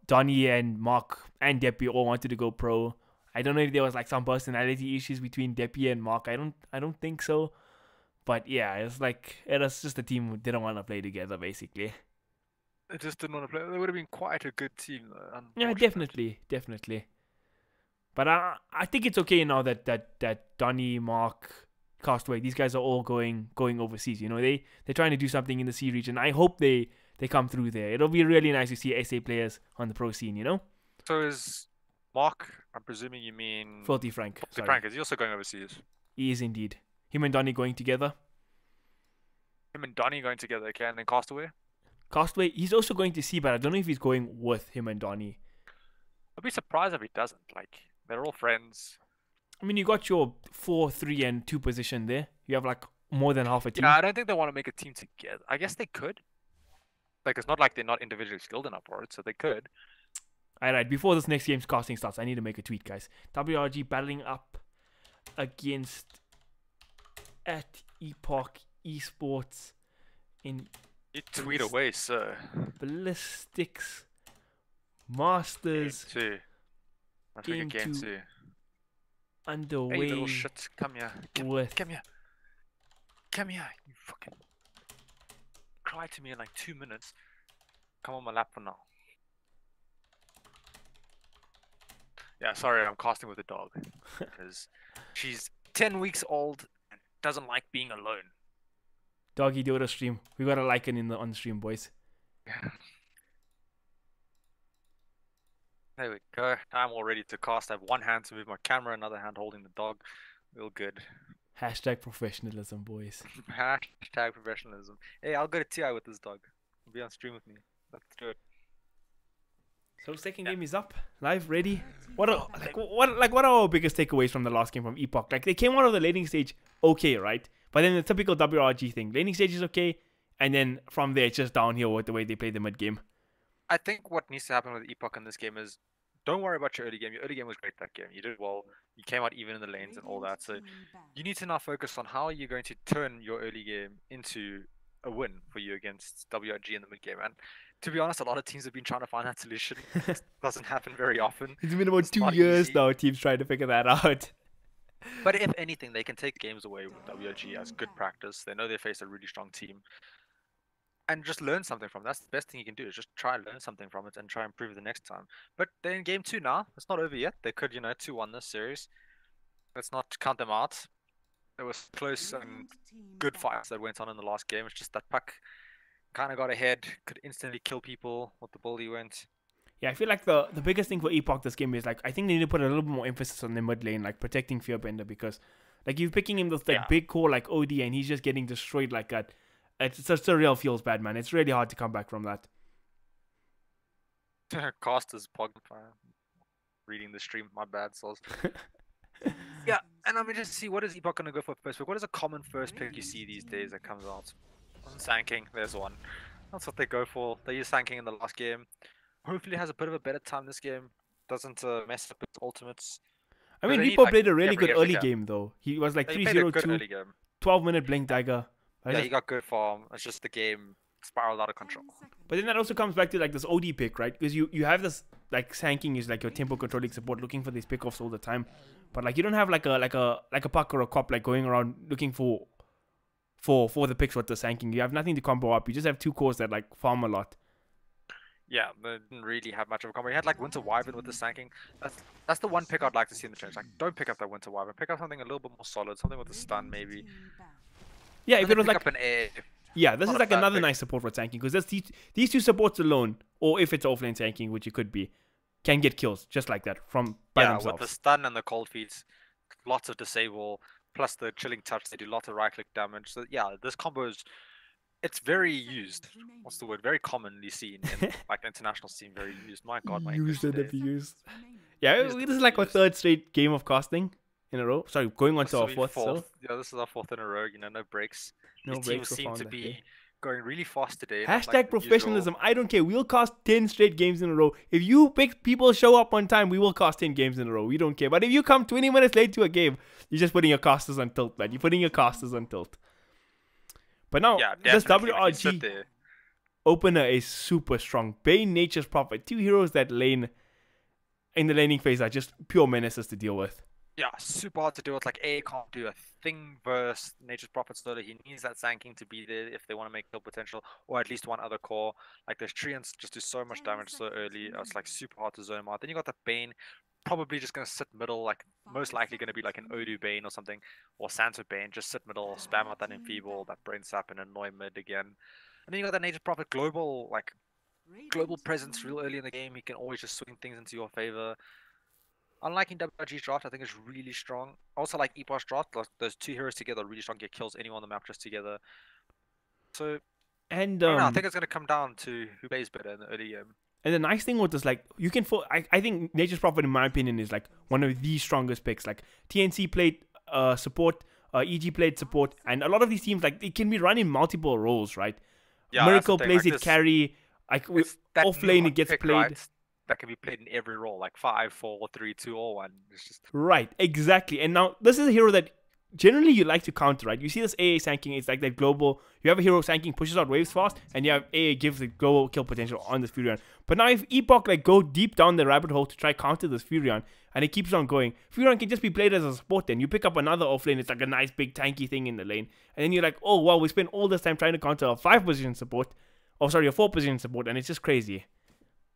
Donnie and Mark and Deppy all wanted to go pro. I don't know if there was like some personality issues between Deppy and Mark. I don't think so. But yeah, it's like it was just a team who didn't want to play together, basically. They just didn't want to play. They would have been quite a good team, though. Yeah, definitely. But I think it's okay now that Donnie, Mark, Castaway, these guys are all going overseas. You know, they're trying to do something in the C region. I hope they come through there. It'll be really nice to see SA players on the pro scene. You know. So is Mark? I'm presuming you mean Filthy Frank. Filthy Frank. Is he also going overseas? He is indeed. Him and Donnie going together. Him and Donnie going together, okay, and then Castaway. Castaway, he's also going to see, but I don't know if he's going with him and Donnie. I'd be surprised if he doesn't. Like, they're all friends. I mean, you got your 4, 3, and 2 position there. You have like more than half a team. Yeah, I don't think they want to make a team together. I guess they could. Like, it's not like they're not individually skilled enough for it, so they could. Alright, before this next game's casting starts, I need to make a tweet, guys. WRG battling up against at Epoch Esports in You tweet away, sir. Ballistix Masters Game 2. Let's make a game 2. underway. Hey, little shit. Come here. Come here. Come here. You fucking cry to me in like 2 minutes. Come on my lap for now. Yeah, sorry, I'm casting with a dog. Because she's 10 weeks old and doesn't like being alone. Doggy, do it a stream. We got a like it on the stream, boys. There we go. I'm all ready to cast. I have one hand to move my camera, another hand holding the dog. Real good. Hashtag professionalism, boys. Hashtag professionalism. Hey, I'll go to TI with this dog. Be on stream with me. Let's do it. So second game is up, live, ready. What are our biggest takeaways from the last game from Epoch? Like, they came out of the laning stage okay, right? But then the typical WRG thing, laning stage is okay, and then from there it's just downhill with the way they play the mid game. I think what needs to happen with Epoch in this game is don't worry about your early game. Your early game was great that game. You did well. You came out even in the lanes and all that. So you need to now focus on how you're going to turn your early game into a win for you against WRG in the mid game. And to be honest, a lot of teams have been trying to find that solution. It doesn't happen very often. It's been about 2 years now, teams trying to figure that out. But if anything, they can take games away with WRG as good practice. They know they face a really strong team. And just learn something from it. That's the best thing you can do, is just try and learn something from it and try and improve the next time. But they're in game 2 now. It's not over yet. They could, 2-1 this series. Let's not count them out. There was close and good fights that went on in the last game. It's just that puck kind of got ahead, could instantly kill people with the ball he went. Yeah, I feel like the biggest thing for Epoch this game is, like, I think they need to put a little bit more emphasis on the mid lane, like protecting Fearbender, because like you're picking him with like big core like OD and he's just getting destroyed like that. It's just a real feels bad, man. It's really hard to come back from that. Cost is pog. Reading the stream, my bad, souls. Yeah, and let me just see, what is Epoch gonna go for first pick? What is a common first pick you see these days that comes out? Sanking, there's one. That's what they go for. They use Sanking in the last game. Hopefully has a bit of a better time this game. Doesn't mess up its ultimates. I mean, Leetpro played a really good early game though. He was like 3-0-2, 12-minute blink dagger. Yeah, he got good form. It's just the game spiraled out of control. But then that also comes back to like this OD pick, right? Because you have this like Sanking is like your tempo controlling support, looking for these pickoffs all the time. But like you don't have like a puck or a cop like going around looking for the picks with the Sanking. You have nothing to combo up. You just have two cores that like farm a lot. Yeah, they didn't really have much of a combo. You had like Winter Wyvern with the Sanking. That's the one pick I'd like to see in the change. Like, don't pick up that Winter Wyvern. Pick up something a little bit more solid, something with a stun maybe. Yeah, if it was like an air. Yeah, this is like another nice support for tanking, because these two supports alone, or if it's offlane tanking, which it could be, can get kills just like that by themselves. Yeah, with the stun and the cold feeds, lots of disable, plus the chilling touch, they do lots of right click damage. So yeah, this combo is, it's very used. What's the word? Very commonly seen in like the international scene. Very used. My God, my used and abused. Yeah, this is like our third straight game of casting in a row. Sorry, going on to our fourth. So. Yeah, this is our fourth in a row. No breaks. No These breaks teams seem to be going really fast today. Hashtag like professionalism. I don't care. We'll cast 10 straight games in a row. If you pick people show up on time, we will cast 10 games in a row. We don't care. But if you come 20 minutes late to a game, you're just putting your casters on tilt, man. You're putting your casters on tilt. But now, this WRG opener is super strong. Bane, Nature's Prophet. Two heroes that lane in the laning phase are just pure menaces to deal with. Yeah, super hard to do. It's like A can't do a thing versus Nature's Prophet slowly. He needs that Sanking to be there if they want to make kill potential, or at least one other core. Like those Treants just do so much damage so early. It's like super hard to zone him out. Then you got the Bane, probably just gonna sit middle, like most likely gonna be like an Odu Bane or something, or Santo Bane. Just sit middle, spam out that Enfeeble, that Brain Sap, and annoy mid again. And then you got that Nature's Prophet global presence real early in the game. He can always just swing things into your favor. Unlike in WRG's draft, I think it's really strong. Also, like Epoch's draft, like those two heroes together are really strong. Get kills anyone on the map just together. So, and I think it's going to come down to who plays better in the early game. And the nice thing with this, like, you can... I think Nature's Prophet, in my opinion, is like one of the strongest picks. Like, TNC played support EG played support, and a lot of these teams, like, it can be run in multiple roles, right? Yeah, Miracle that's the thing. plays Like it carry, like it's that off new lane hot it gets pick, played. right? That can be played in every role, like 5, 4, 3, 2, or 1. It's just Right, exactly. And now this is a hero that generally you like to counter, right? You see this AA sanking, it's like that global. You have a hero sanking, pushes out waves fast, and you have AA gives the global kill potential on this Furion. But now if Epoch like go deep down the rabbit hole to try counter this Furion, and it keeps on going, Furion can just be played as a support. Then you pick up another offlane, it's like a nice big tanky thing in the lane, and then you're like, oh wow, we spent all this time trying to counter a 5 position support, or sorry, a 4 position support, and it's just crazy.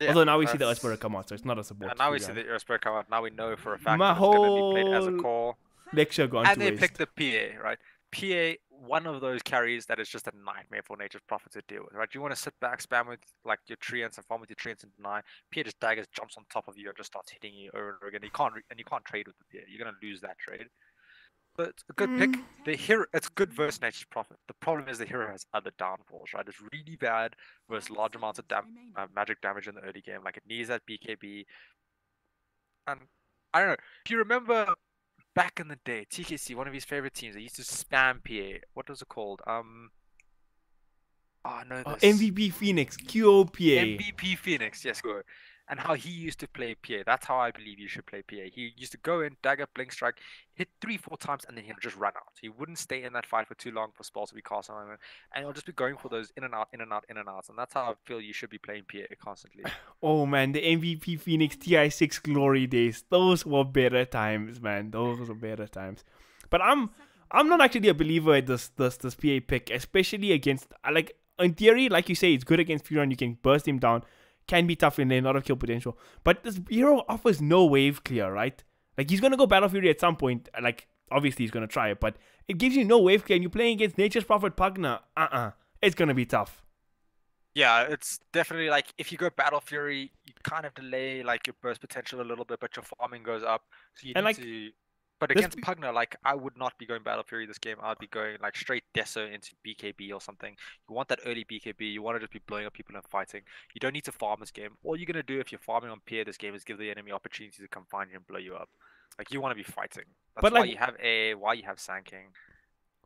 yeah, Although now we see the Earthspur come out, so it's not a support. and now we see Furion. the Earthspur come out. Now we know for a fact My that it's going to be played as a whole core. lecture gone And to they waste. picked the PA, right? PA, one of those carries that is just a nightmare for Nature's Prophet to deal with, right? You want to sit back, spam with like your treants and farm with your treants and deny. PA just daggers, jumps on top of you and just starts hitting you over and over again. You can't trade with the PA. You're gonna lose that trade. But it's a good pick. The hero, it's good versus Nature's Prophet. The problem is the hero has other downfalls, right? It's really bad versus large amounts of magic damage in the early game. Like it needs that BKB. And I don't know. Do you remember back in the day, TKC, one of his favorite teams, they used to spam PA. What was it called? Oh no, this MVP Phoenix, QOPA. MVP Phoenix, yes, go. And how he used to play PA. That's how I believe you should play PA. He used to go in, dagger, blink strike, hit 3-4 times, and then he'll just run out. He wouldn't stay in that fight for too long for spells to be cast on him, and he'll just be going for those in and out, in and out, in and out. And that's how I feel you should be playing PA constantly. Oh man, the MVP Phoenix TI6 glory days. Those were better times, man. Those were better times. But I'm not actually a believer in this PA pick, especially against, like, in theory, like you say, it's good against Furion. You can burst him down. Can be tough in lane, a lot of kill potential. But this hero offers no wave clear, right? Like, he's going to go Battle Fury at some point. Like, obviously he's going to try it, but it gives you no wave clear. And you're playing against Nature's Prophet Pugna. It's going to be tough. Yeah, it's definitely like if you go Battle Fury, you kind of delay like your burst potential a little bit, but your farming goes up. So you need to. But against Pugna, like I would not be going Battle Fury this game. I'd be going like straight Deso into BKB or something. You want that early BKB. You want to just be blowing up people and fighting. You don't need to farm this game. All you're gonna do if you're farming on PA this game is give the enemy opportunity to come find you and blow you up. Like you want to be fighting. That's but why like, you have A, why you have Sanking.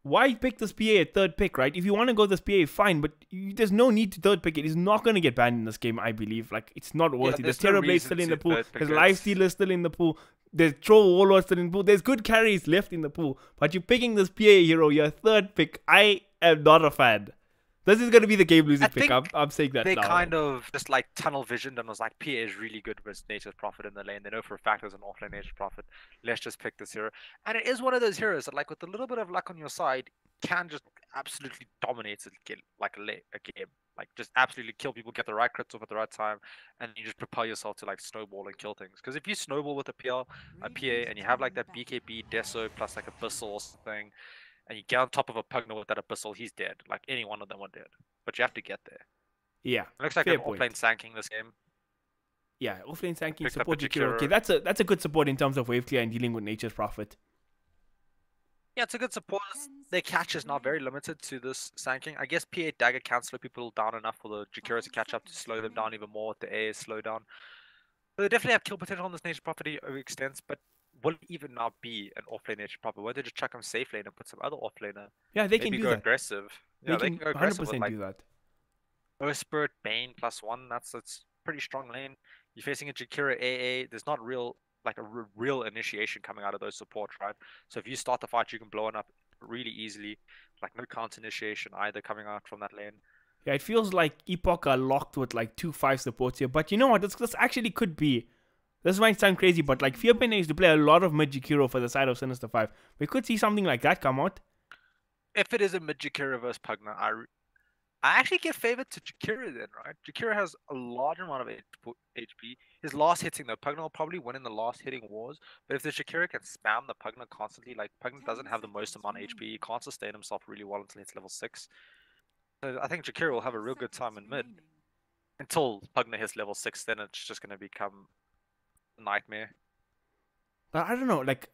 Why pick this PA at third pick, right? If you want to go this PA, fine, but there's no need to third pick it. It's not going to get banned in this game, I believe. Like, it's not worth it. There's Terrorblade still in the pool. There's Lifestealer still in the pool. There's Troll Warlord still in the pool. There's good carries left in the pool. But you're picking this PA hero, your third pick. I am not a fan. This is going to be the game-losing pick. I'm saying that they now. Kind of just like tunnel visioned and was like, PA is really good with Nature's Prophet in the lane. They know for a fact there's an offlane Nature's Prophet. Let's just pick this hero. And it is one of those heroes that, like, with a little bit of luck on your side, can just absolutely dominate like a game. Like, just absolutely kill people, get the right crits off at the right time, and you just propel yourself to, like, snowball and kill things. Because if you snowball with a PA, and you have, like, that BKB, Deso, plus, like, Abyssal or something, and you get on top of a Pugna with that Abyssal, he's dead. Like, any one of them are dead. But you have to get there. Yeah. It looks like an offlane Sanking this game. Yeah, offlane Sanking, support Jakiro. Okay, that's a good support in terms of wave clear and dealing with Nature's Prophet. Yeah, it's a good support. Their catch is now very limited to this Sanking. I guess PA Dagger can slow people down enough for the Jakiro to catch up to slow them down even more with the A slow down. So they definitely have kill potential on this Nature's Prophet over extents, but will it even now be an offlane Nature's Prophet? Won't they just chuck him safe lane and put some other offlaner? Yeah, they can do that. Aggressive. Yeah, they can go aggressive 100% with, like, do that. Earth Spirit, Bane +1, that's pretty strong lane. You're facing a Jakiro AA, there's not real initiation coming out of those supports, right? So if you start the fight, you can blow it up really easily. Like, no counter initiation either coming out from that lane. Yeah, it feels like Epoch are locked with like 2-5 supports here. But you know what? This actually could be. This might sound crazy, but like Fearpin used to play a lot of mid Jakiro for the side of Sinister 5. We could see something like that come out. If it is a mid Jakiro versus Pugna, I actually give favor to Jakiro then, right? Jakiro has a large amount of HP. His last hitting, though, Pugna will probably win in the last hitting wars. But if the Jakiro can spam the Pugna constantly, like, Pugna doesn't have the most amount of HP. He can't sustain himself really well until it's level 6. So I think Jakiro will have a real good time in mid. Until Pugna hits level 6, then it's just going to become a nightmare. But I don't know, like,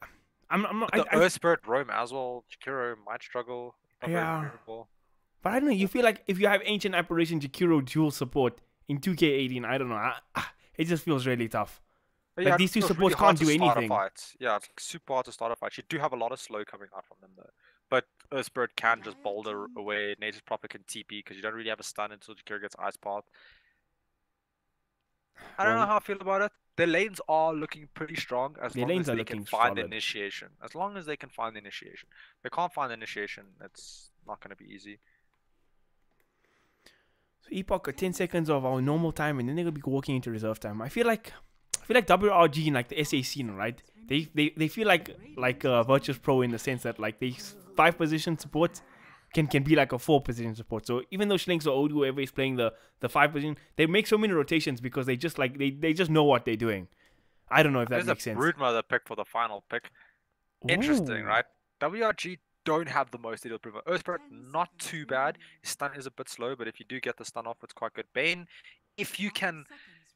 I'm not... The Earth Spirit roam as well. Jakiro might struggle. Yeah. But I don't know, you feel like if you have Ancient Apparition Jakiro dual support in 2K18, I don't know, it just feels really tough. But Like yeah, these two it's supports really hard can't to do start a anything. fight. Yeah, it's like super hard to start a fight. You do have a lot of slow coming out from them though. But Earth Spirit can just boulder away. Nature's Prophet can TP because you don't really have a stun until Jakira gets Ice Path. I don't know Well, how I feel about it. Their lanes are looking pretty strong as their long lanes as are they can looking find the solid. initiation. As long as they can find the initiation. If they can't find the initiation, it's not going to be easy. So Epoch got 10 seconds of our normal time, and then they're gonna be walking into reserve time. I feel like WRG in like the SA scene, right? They feel like Virtus Pro in the sense that like they 5-position support can be like a 4-position support. So even though Schlinks or Odu, whoever is playing the 5-position, they make so many rotations because they just like they just know what they're doing. I don't know if that There's makes a sense. Broodmother pick for the final pick. Interesting, Ooh. right? WRG don't have the most ideal Broodmother. Earth Spirit, not too bad. His stun is a bit slow, but if you do get the stun off, it's quite good. Bane, if you can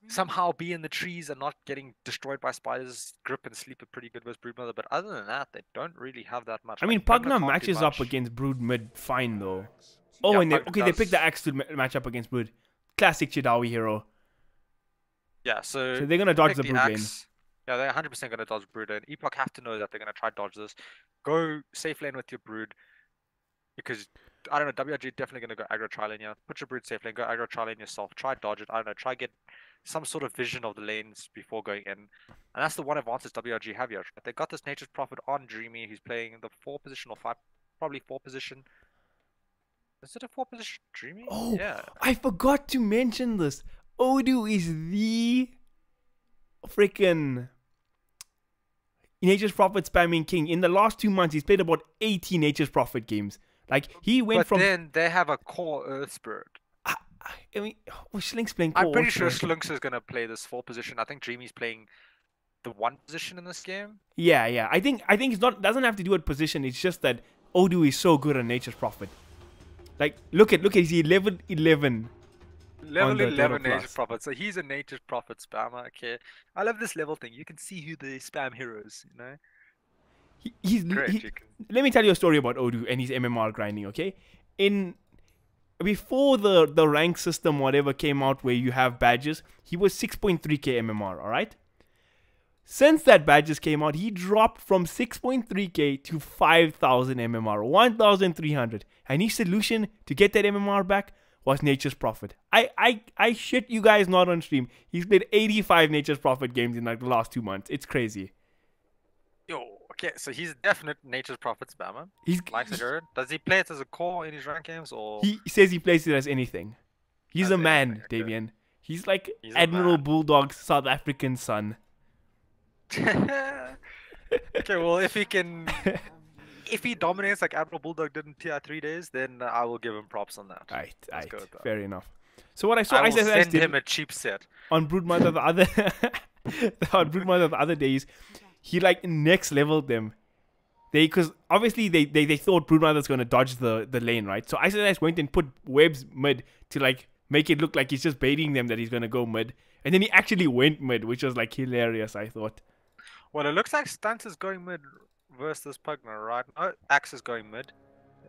somehow be in the trees and not getting destroyed by spiders, grip and sleep are pretty good with Broodmother. But other than that, they don't really have that much. I Like, mean, Pugna Pugna can't do matches up much. against Brood mid fine though. Oh, Yeah, and they Pugna picked the does. Axe to match up against Brood. Classic Chidawi hero. Yeah, so So they're gonna dodge pick the Brood lane. axe. Yeah, they're 100% going to dodge Brood, and Epoch have to know that they're going to try dodge this. Go safe lane with your Brood, because I don't know, WRG definitely going to go aggro tri lane. Yeah, put your Brood safe lane, go aggro tri lane yourself. Try dodge it. I don't know, try get some sort of vision of the lanes before going in, and that's the one advantage WRG have here. They got this Nature's Prophet on Dreamy, who's playing the 4 position or 5, probably 4 position. Is it a 4 position Dreamy? Oh, Yeah. I forgot to mention this. Odu is the freaking Nature's Prophet spamming king. In the last 2 months, he's played about 80 Nature's Prophet games. Like he went But from. then they have a core Earth Spirit. I mean, Schlink's playing. I'm pretty sure Slunks is gonna play this 4 position. I think Dreamy's playing the 1 position in this game. Yeah. I think it's not doesn't have to do with position. It's just that Odu is so good on Nature's Prophet. Like look at he's 11. Level the 11 Dota Nature's Plus. Prophet. So he's a Nature's Prophet spammer. Okay, I love this level thing. You can see who the spam heroes. You know. He's Great. he- You can. Let me tell you a story about Odu and his MMR grinding. Okay, before the rank system whatever came out where you have badges, he was 6.3k MMR. All right. Since that badges came out, he dropped from 6.3k to 5,000 MMR, 1,300. And his solution to get that MMR back was Nature's Prophet. I shit you guys not on stream. He's played 85 Nature's Prophet games in like the last 2 months. It's crazy. Yo. Okay, so he's a definite Nature's Prophet spammer. He's Likes it, Jared. Does he play it as a core in his rank games or? he says he plays it as anything. He's As a man, anything, okay. Davian. He's like He's a Admiral man. Bulldog's South African son. Okay, well, if he dominates like Admiral Bulldog did in TI3 days, then I will give him props on that. Right, Let's go with that. fair enough. So what I saw I will ISS send did him a cheap set. on Broodmother the other on Broodmother the other days, he like next leveled them. Because obviously they thought Broodmother's gonna dodge the lane, right? So ISS went and put webs mid to like make it look like he's just baiting them that he's gonna go mid. And then he actually went mid, which was like hilarious, I thought. Well, it looks like Stunt is going mid versus Pugna, right? No, Axe is going mid.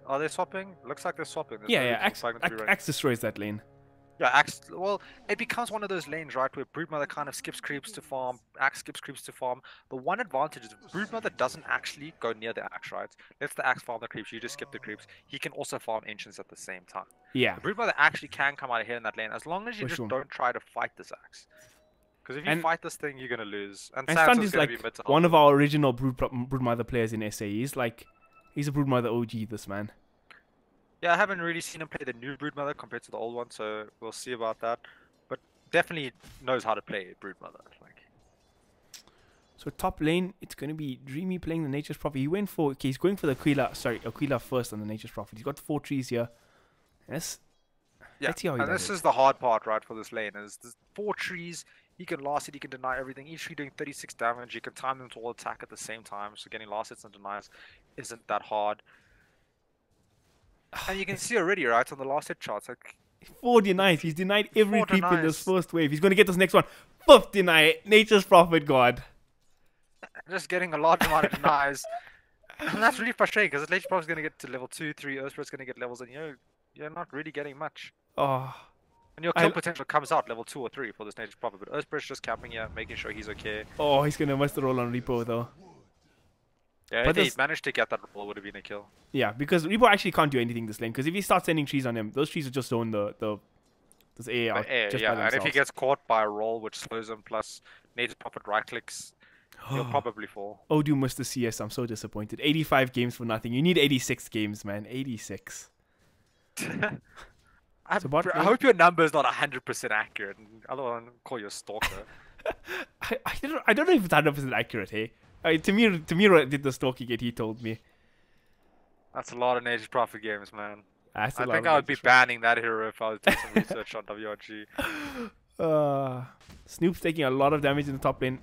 Are they swapping? Looks like they're swapping. There's no Yeah, reason for Pugna to be running. Axe destroys that lane. Yeah, Axe. Well, it becomes one of those lanes, right, where Broodmother kind of skips creeps to farm, Axe skips creeps to farm. The one advantage is Broodmother doesn't actually go near the Axe, right? Lets the Axe farm the creeps, you just skip the creeps. He can also farm Ancients at the same time. Yeah. The Broodmother actually can come out of here in that lane, as long as you For just sure. don't try to fight this Axe. Because if you And- fight this thing, you're gonna lose. And And Sansa's Stunt is gonna like be mid to one help of our original Broodmother players in SA. He's a Broodmother OG, this man. Yeah, I haven't really seen him play the new Broodmother compared to the old one, so we'll see about that. But definitely knows how to play Broodmother. Like, So top lane, it's gonna be Dreamy playing the Nature's Prophet. He's going for the Aquila first on the Nature's Prophet. He's got 4 trees here. Yes. yeah, Let's see how he and does this it. is the hard part, right, for this lane. Is there's 4 trees. He can last it. He can deny everything. Each tree doing 36 damage. You can time them to all attack at the same time. So getting last hits and denies isn't that hard. And you can see already, right, on the last hit charts, like 4 denies. He's denied every 4 creep in this denies. first wave. He's gonna get this next one. 5th deny. Nature's Prophet God. just getting a large amount of denies. And that's really frustrating because Leetpro probably going to get to level 2, 3, Earth Spirit's going to get levels, and you're not really getting much. Oh. And your kill potential comes out level 2 or 3 for this Nature's Prophet. But Earthbridge just camping here, making sure he's okay. Oh, he's gonna miss the roll on Repo though. Yeah, but if he managed to get that roll, it would have been a kill. Yeah, because Repo actually can't do anything this lane. Because if he starts sending trees on him, those trees will just zone this AA out just by and if he themselves. gets caught by a roll which slows him, plus Nature's Prophet right clicks, he'll probably fall. Oh, do miss the CS. I'm so disappointed. 85 games for nothing. You need 86 games, man. 86. I hope your number is not 100% accurate. Otherwise, I'll call you a stalker. I don't know if it's 100% accurate, hey? Tamir did the stalking it, he told me. That's a lot of Nature's Prophet games, man. I think I would be banning that hero if I was doing some research on WRG. Snoop's taking a lot of damage in the top lane.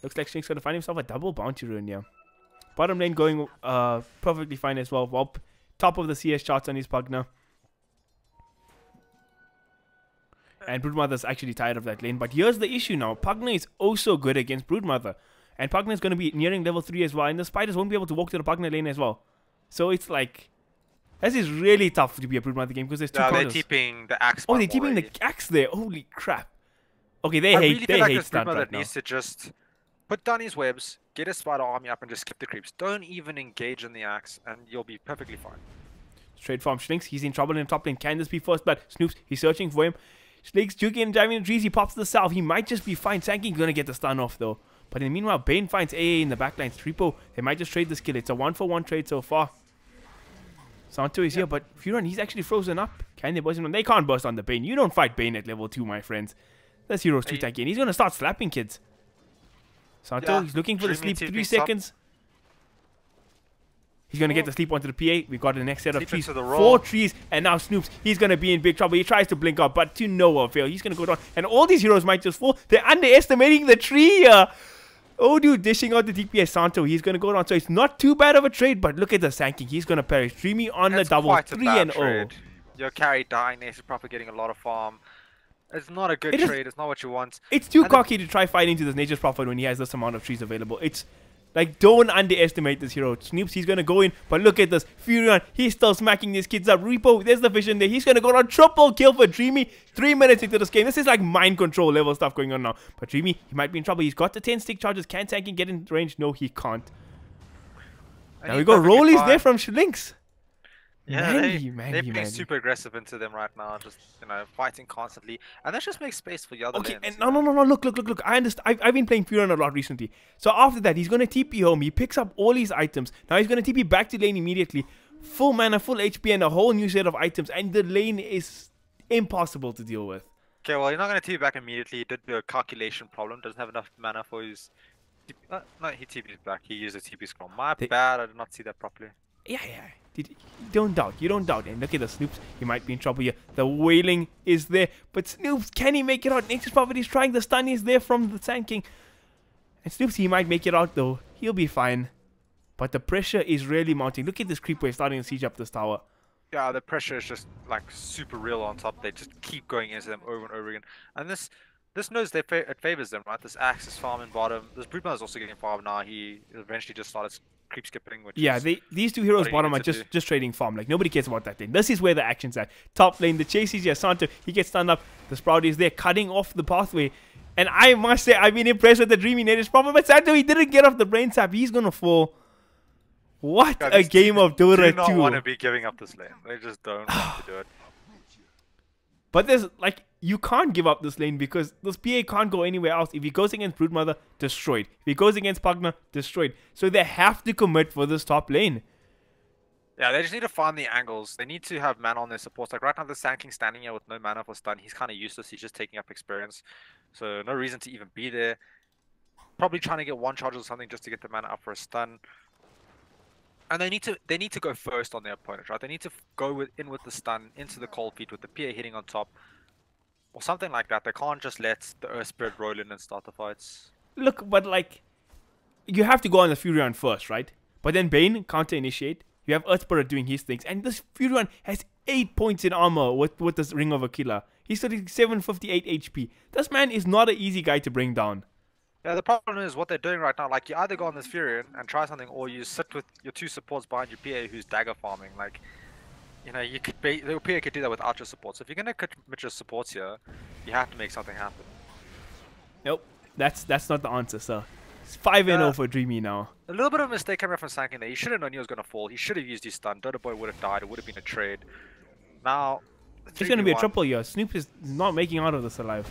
Looks like Shrink's going to find himself a double bounty rune here. Bottom lane going perfectly fine as well. Well, top of the CS charts on his Pugna. And Broodmother's actually tired of that lane. But here's the issue now. Pugna is also good against Broodmother. And Pugna is going to be nearing level 3 as well. And the spiders won't be able to walk to the Pugna lane as well. So it's like... This is really tough to be a Broodmother game because there's two counters. They're keeping the axe. Oh, they're keeping the axe there. Holy crap. Okay, they hate stunt right now. Needs to just put down his webs, get his spider army up and just skip the creeps. Don't even engage in the axe and you'll be perfectly fine. Straight from Shlinks. He's in trouble in the top lane. Can this be first blood? Snoops, he's searching for him. Snake's juking and driving the trees. He pops to the south. He might just be fine. Sanking's going to get the stun off though. But in the meanwhile, Bane finds AA in the backline. Repo, they might just trade this kill. It's a 1-for-1 trade so far. Santo is here, but Furon, he's actually frozen up. Can they burst him? They can't burst on the Bane. You don't fight Bane at level 2, my friends. This hero's too tanky. And he's going to start slapping kids. Santo, he's looking for the sleep. 3 seconds. He's going to get the sleep onto the PA. We got the next set of trees. 4 trees. And now Snoops, he's going to be in big trouble. He tries to blink up, but to no avail. He's going to go down. And all these heroes might just fall. They're underestimating the tree here. Oh, dude, dishing out the DPS Santo. He's going to go down. So it's not too bad of a trade, but look at the Sanking. He's going to perish. Dreamy on the double. 3-0. Your carry dying. Nature's Prophet getting a lot of farm. It's not a good trade. It's not what you want. It's too cocky to try fighting into this Nature's Prophet when he has this amount of trees available. It's like, don't underestimate this hero. Snoops, he's going to go in, but look at this. Furion, he's still smacking these kids up. Repo, there's the vision there. He's going to go on triple kill for Dreamy. 3 minutes into this game. This is like mind control level stuff going on now. But Dreamy, he might be in trouble. He's got the 10 stick charges. Can Sanking get in range? No, he can't. There we go. Rolly's there from Shlinks. Yeah, they're being super aggressive into them right now, just fighting constantly, and that just makes space for the other lanes. And no, look. I understand. I've been playing Furon a lot recently. So after that, he's gonna TP home. He picks up all his items. Now he's gonna TP back to lane immediately. Full mana, full HP, and a whole new set of items. And the lane is impossible to deal with. Okay, well, he's not gonna TP back immediately. He did a calculation problem. Doesn't have enough mana for his. No, he TP's back. He used a TP scroll. My bad. I did not see that properly. Yeah. You don't doubt. And look at the Snoops. He might be in trouble here. The wailing is there. But Snoops, can he make it out? Nature's Prophet is trying. The stun is there from the Sand King. And Snoops, he might make it out though. He'll be fine. But the pressure is really mounting. Look at this creep wave starting to siege up this tower. Yeah, the pressure is just like super real on top. They just keep going into them over and over again. And this knows it favors them, right? This axe is farming bottom. This Broodmother is also getting farm now. He eventually just started creep skipping, which these two heroes bottom are just trading farm. Like, nobody cares about that thing. This is where the action's at. Top lane, the chase is here. Santo, he gets stunned up. The Sprout is there, cutting off the pathway. And I must say, I've been impressed with the Dreamy Nature's Prophet. But Santo, he didn't get off the brain sap. He's gonna fall. What a game of Dota 2. They do not want to be giving up this lane. They just don't want to do it. But there's like, you can't give up this lane because this PA can't go anywhere else. If he goes against Broodmother, destroyed. If he goes against Pugna, destroyed. So they have to commit for this top lane. Yeah, they just need to find the angles. They need to have mana on their supports. Like right now, the Sand King standing here with no mana for stun. He's kind of useless. He's just taking up experience. So no reason to even be there. Probably trying to get one charge or something just to get the mana up for a stun. And they need to go first on their opponent, right? They need to go in with the stun into the cold feet with the PA hitting on top. Or something like that. They can't just let the Earth Spirit roll in and start the fights. Look, but like, you have to go on the Furion first, right? But then Bane counter-initiate. You have Earth Spirit doing his things. And this Furion has 8 points in armor with this Ring of a Killer. He's 758 HP. This man is not an easy guy to bring down. Yeah, the problem is what they're doing right now. Like, you either go on this Furion and try something, or you sit with your 2 supports behind your PA who's dagger farming. Like, You know, you could the PA could do that without your support. So if you're gonna commit your supports here, you have to make something happen. Nope, that's not the answer, sir. It's 5-0 for Dreamy now. A little bit of a mistake coming from Sanking there. He should have known he was gonna fall. He should have used his stun. Dodo Boy would have died. It would have been a trade. Now, It's gonna be a triple here. Snoop is not making out of this alive.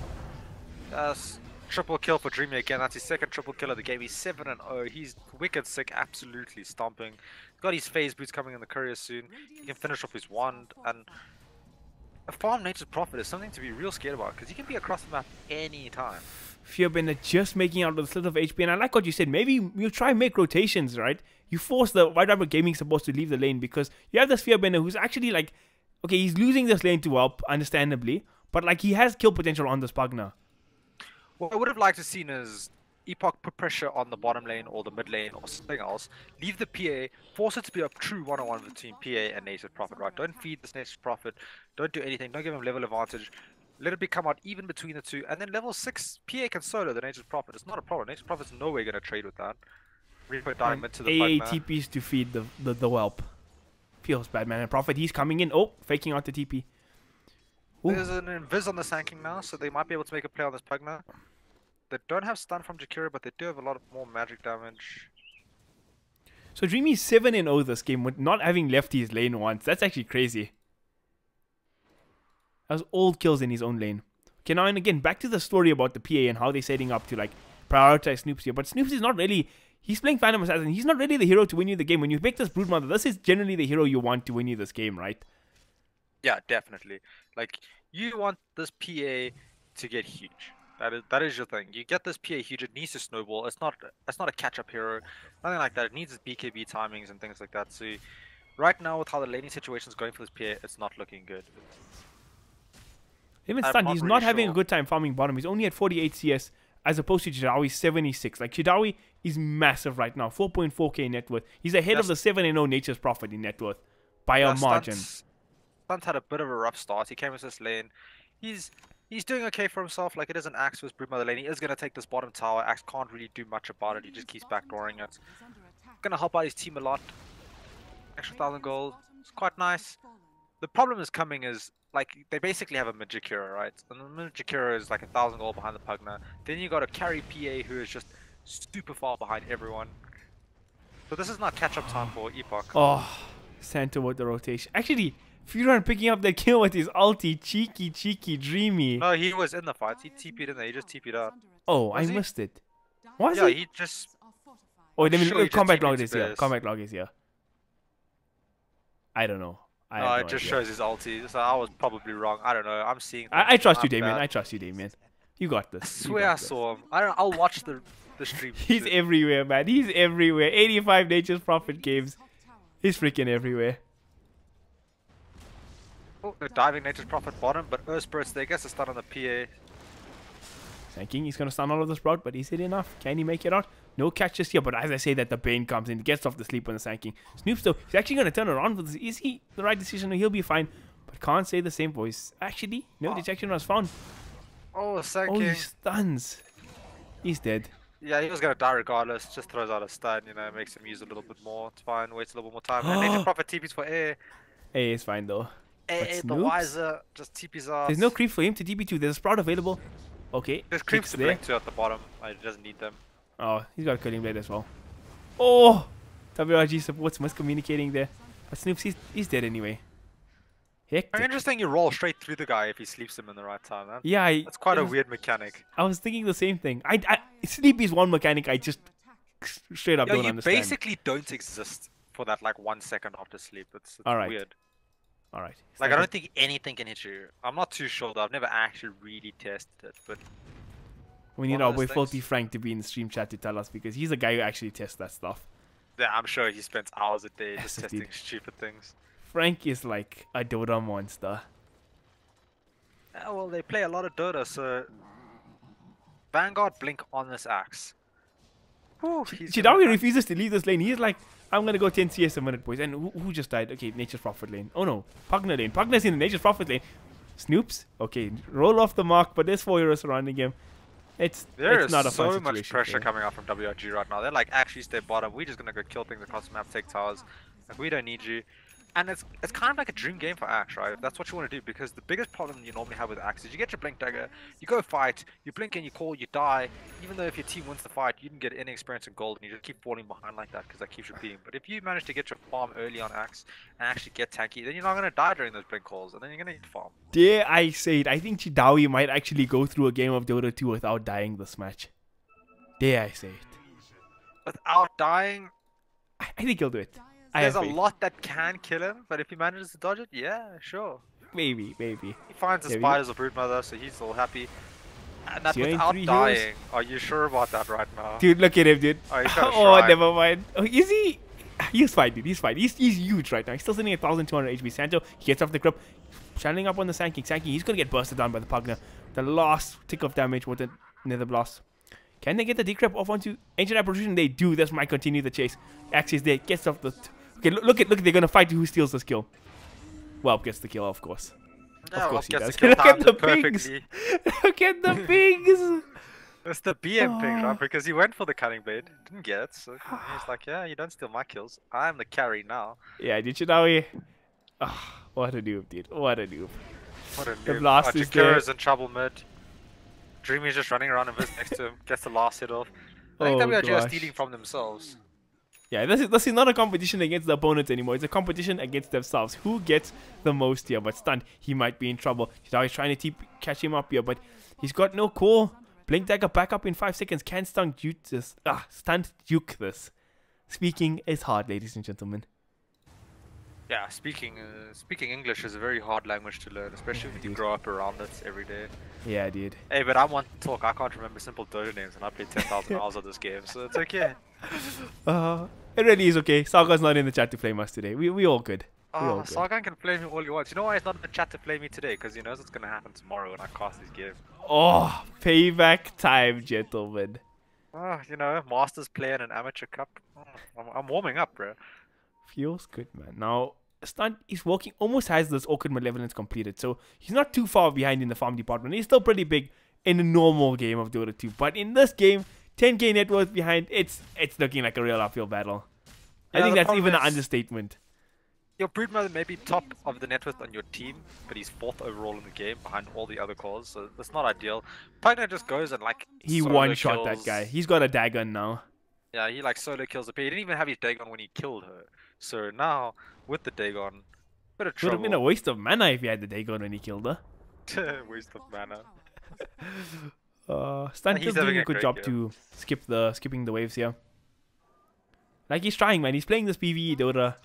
Triple kill for Dreamy again. That's his second triple kill of the game. He's 7-0. He's wicked sick, absolutely stomping. He's got his phase boots coming in the courier soon. He can finish off his wand. And a farm nature's prophet is something to be real scared about because he can be across the map any time. Fearbender just making out of the slit of HP, and I like what you said. Maybe you try and make rotations, right? You force the White Rabbit Gaming supposed to leave the lane because you have this Fearbender who's actually like, okay, he's losing this lane to Whelp, understandably, but like he has kill potential on this Pugna. What I would have liked to seen is Epoch put pressure on the bottom lane or the mid lane or something else. Leave the PA, force it to be a true one-on-one between PA and Nature's Prophet, right? Don't feed this Nature's Prophet, don't do anything, don't give him level advantage. Let it be come out even between the two, and then level 6 PA can solo the Nature's Prophet. It's not a problem. Nature's Prophet's no way going to trade with that. Reaper dying mid to the AA TPs to feed the Whelp. Feels bad, man. And Prophet, he's coming in. Oh, faking out the TP. Ooh. There's an invis on the Sanking now, so they might be able to make a play on this Pugna. They don't have stun from Jakira, but they do have a lot of more magic damage. So Dreamy's 7-0 this game with not having left his lane once. That's actually crazy. That was all kills in his own lane. Okay, now and again, back to the story about the PA and how they're setting up to like prioritize Snoops here. But Snoops is not really... He's playing Phantom Assassin. He's not really the hero to win you the game. When you pick this Broodmother, this is generally the hero you want to win you this game, right? Yeah, definitely. Like, you want this PA to get huge. That is your thing. You get this PA huge, it needs to snowball. It's not a catch-up hero, nothing like that. It needs its BKB timings and things like that. So right now, with how the laning situation is going for this PA, it's not looking good. Even stunned, he's not having a good time farming bottom. He's only at 48 CS as opposed to Chidawi's 76. Like, Chidawi is massive right now, 4.4k net worth. He's ahead of the 7-0 Nature's Prophet in net worth by a margin. Stunt had a bit of a rough start. He came into this lane. He's doing okay for himself. Like, it is an Axe for his Broodmother lane. He is going to take this bottom tower. Axe can't really do much about it. He just keeps backdooring it. Going to help out his team a lot. Extra 1,000 gold. It's quite nice. The problem is coming is, like, they basically have a Mid-Jakira, right? And the Mid-Jakira is like 1,000 gold behind the Pugna. Then you got a carry PA who is just super far behind everyone. So this is not catch-up time for Epoch. Oh, Santa with the rotation. Actually, Furon picking up the kill with his ulti. Cheeky, Dreamy. No, he was in the fight. He TP'd in there. He just TP'd out. Oh, I missed it. Was yeah, he? he just... Oh, let me sure combat log is here. Combat log is here. I don't know. No, it just shows his ulti. So I was probably wrong. I don't know. I'm seeing... I trust you, Damien. I trust you, Damien. You got this. I swear I saw him. I'll watch the stream. He's everywhere, man. He's everywhere. 85 Nature's Prophet games. He's freaking everywhere. Oh, they're diving Nature's Prophet bottom, but Earth Spirits, they guess, a stun on the PA. Sanking, he's going to stun all of the Sprout, but is it enough? Can he make it out? No catches here, but as I say that, the Bane comes in, gets off the sleep on the Sanking. Snoops, though, he's actually going to turn around for this. Is he the right decision? No, he'll be fine, but can't say the same voice. Actually, no detection was found. Oh, Sanking. Oh, he stuns. He's dead. Yeah, he was going to die regardless. Just throws out a stun, you know, makes him use a little bit more. It's fine, waits a little bit more time. And Nature's Prophet TPs for air. Hey, it's fine, though. The Wiser just TPs off. There's no creep for him to TP to. There's a Sprout available. Okay. There's creeps to blink to at the bottom. He doesn't need them. Oh, he's got a Curling Blade as well. Oh! WRG supports miscommunicating there. But Snoops, he's dead anyway. Hectic. Interesting you roll straight through the guy if he sleeps him in the right time. Yeah. That's quite a weird mechanic. I was thinking the same thing. Sleep is one mechanic I just straight up don't understand. You basically don't exist for that like 1 second after sleep. It's weird. Alright. Like, I don't think anything can hit you. I'm not too sure though. I've never actually really tested it, but... We need our boy Faulty Frank to be in the stream chat to tell us, because he's the guy who actually tests that stuff. Yeah, I'm sure he spends hours a day just testing stupid things. Frank is like a Dota monster. Yeah, well, they play a lot of Dota, so... Vanguard blink on this Axe. Chidawi refuses to leave this lane. He's like, I'm gonna go 10 CS a minute, boys. And who just died? Okay, Nature's Prophet lane. Oh no, Pugna lane. Pugna's in the Nature's Prophet lane. Snoops. Okay, roll off the mark, but there's 4 heroes surrounding him. There is not a so much pressure coming out from WRG right now. They're like, actually stay bottom. We're just gonna go kill things across the map, take towers. Like, we don't need you. And it's kind of like a dream game for Axe, right? If that's what you want to do, because the biggest problem you normally have with Axe is you get your blink dagger, you go fight, you blink and you call, you die. Even though if your team wins the fight, you didn't get any experience in gold, and you just keep falling behind like that because that keeps repeating. But if you manage to get your farm early on Axe and actually get tanky, then you're not gonna die during those blink calls, and then you're gonna get farm. Dare I say it? I think Chidawi might actually go through a game of Dota 2 without dying this match. Dare I say it? Without dying, I think he'll do it. there's a lot that can kill him, but if he manages to dodge it, yeah, sure. Maybe. He finds the Yeah, spiders of Broodmother, so he's all happy. And that's So you're in without 3 dying. heroes? Are you sure about that right now? Dude, look at him, dude. Oh, he's got a Oh, shrine. never mind. Oh, is he? He's fine, dude. He's fine. He's huge right now. He's still sitting at 1,200 HP. Santo, he gets off the grip. Channeling up on the Sand King. Sand King, he's going to get bursted down by the Pugna. The last tick of damage with the Nether Blast. Can they get the decrep off onto Ancient Apparition? They do. This might continue the chase. Axe is there. Gets off the... Okay, look, they're going to fight who steals this kill. Well, gets the kill, of course. Yeah, Of course he gets does. the kill Look at timed the pings. perfectly. Look at the pings. It's the BM ping, Oh. right? Because he went for the cutting blade, didn't get it, so he's like, yeah, you don't steal my kills. I'm the carry now. Yeah, did you know he... Oh, what a noob, dude. What a noob. What a The noob. blast is there. Jakira's in trouble mid. Dreamy's just running around and Viz next to him, gets the last hit off. I think Oh, WRG are gosh. stealing from themselves. Yeah, this is not a competition against the opponents anymore. It's a competition against themselves. Who gets the most here? But stunned, he might be in trouble. He's trying to catch him up here, but he's got no core. Blink dagger back up in 5 seconds. Can stun duke this. Stunned duke this. Speaking is hard, ladies and gentlemen. Yeah, speaking English is a very hard language to learn, especially if you dude. grow up around it every day. Yeah, dude. Hey, but I want to talk. I can't remember simple Dota names, and I played 10,000 hours of this game, so it's okay. It really is okay. Saga's not in the chat to flame us today. We all good. We all good. Sargon can flame me all he wants. You know why he's not in the chat to flame me today? Because he knows what's gonna happen tomorrow when I cast this game. Oh, payback time, gentlemen. You know, Masters play in an amateur cup. I'm warming up, bro. Feels good, man. Now, Stunt is working, almost has this Awkward Malevolence completed, so he's not too far behind in the farm department. He's still pretty big in a normal game of Dota 2, but in this game, 10k net worth behind, it's looking like a real uphill battle. I Yeah, think the that's problem even an is- understatement. Your Broodmother may be top of the net worth on your team, but he's 4th overall in the game behind all the other cores, so that's not ideal. Pugna just goes and like He solo one-shot that kills- guy. He's got a dagger now. Yeah, he like solo kills the pair. He didn't even have his Dagon when he killed her. So now with the Dagon, bit of Would have trouble. been a waste of mana if he had the Dagon when he killed her. Waste of mana. Stunt He's is having doing a a good great job game. to skipping the waves here. Like he's trying, man. He's playing this PvE Dota.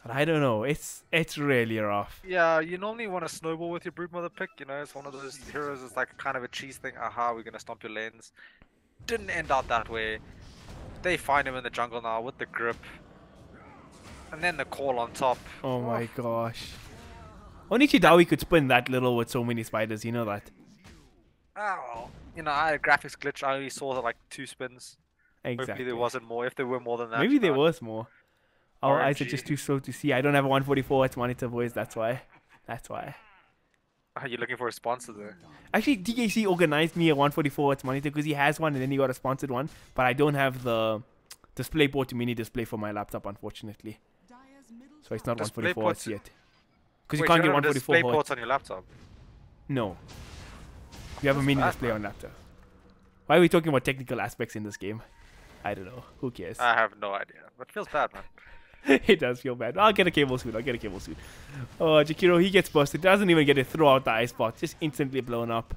But I don't know. It's really rough. Yeah, you normally want to snowball with your Broodmother pick. You know, it's one of those heroes. It's like kind of a cheese thing. Aha, we're gonna stomp your lanes. Didn't end out that way. They find him in the jungle now with the grip, and then the call on top. Oh my gosh. Only Chidawi could spin that little with so many spiders. You know that. Oh, you know, I had a graphics glitch. I only saw like 2 spins. Exactly. Hopefully there wasn't more. If there were more than that, Maybe there you know, was more. Our eyes are RNG. just too slow to see. I don't have a 144Hz monitor, boys. That's why. That's why. Are you looking for a sponsor there? Actually, DKC organized me a 144Hz monitor because he has one and then he got a sponsored one. But I don't have the DisplayPort to mini display for my laptop, unfortunately. So it's not 144Hz DisplayPort to- yet. Because you Wait, can't get don't have 144 display Hz. ports on your laptop. No. You have a mini bad, display man. on laptop. Why are we talking about technical aspects in this game? I don't know. Who cares? I have no idea. But it feels bad, man. It does feel bad. I'll get a cable suit. Oh, Jakiro, he gets busted. Doesn't even get to throw out the ice box. Just instantly blown up.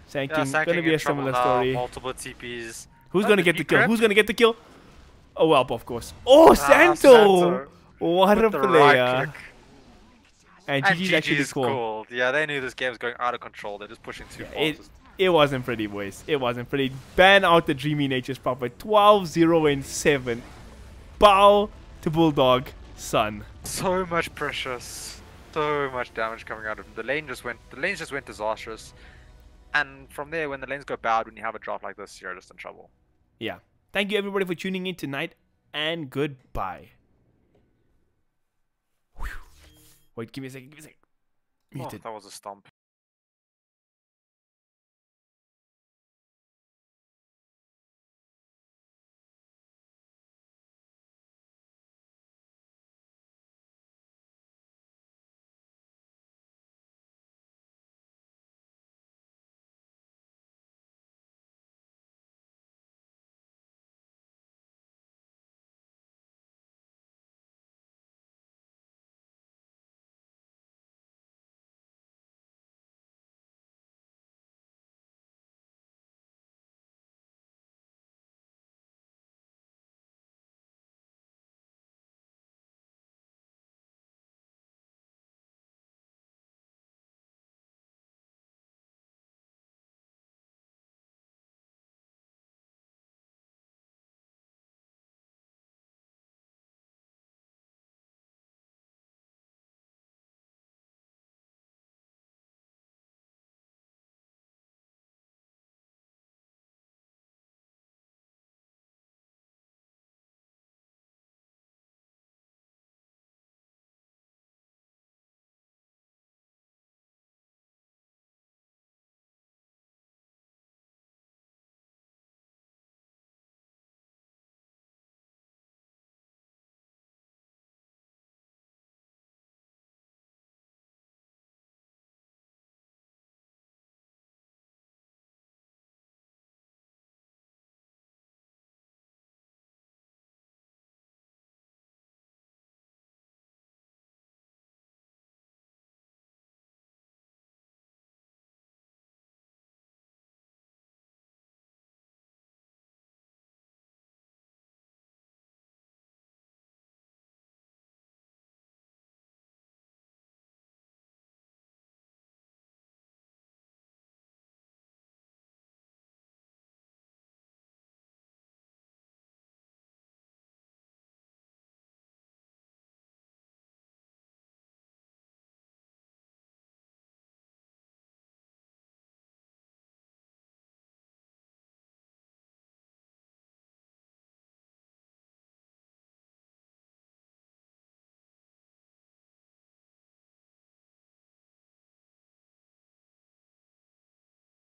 Sanking, Yeah, Sanking gonna be in a trouble similar now, story. Multiple TPs. Who's Oh, gonna did get he the kill? grab? Who's gonna get the kill? Oh, Welp, of course. Oh, Santo! Santo What a with the player. right click. And And GG's actually GG's cool. called. Yeah, they knew this game was going out of control. They're just pushing too Yeah, fast. it wasn't pretty, boys. It wasn't pretty. Ban out the Dreamy Nature's Puppet. 12-0-7. Bow to Bulldog, son. So much pressure, so much damage coming out of them. The lanes just went disastrous. And from there, when the lanes go bad, when you have a drop like this, you're just in trouble. Yeah. Thank you, everybody, for tuning in tonight. And goodbye. Whew. Wait, give me a second. Oh, Muted. that was a stomp.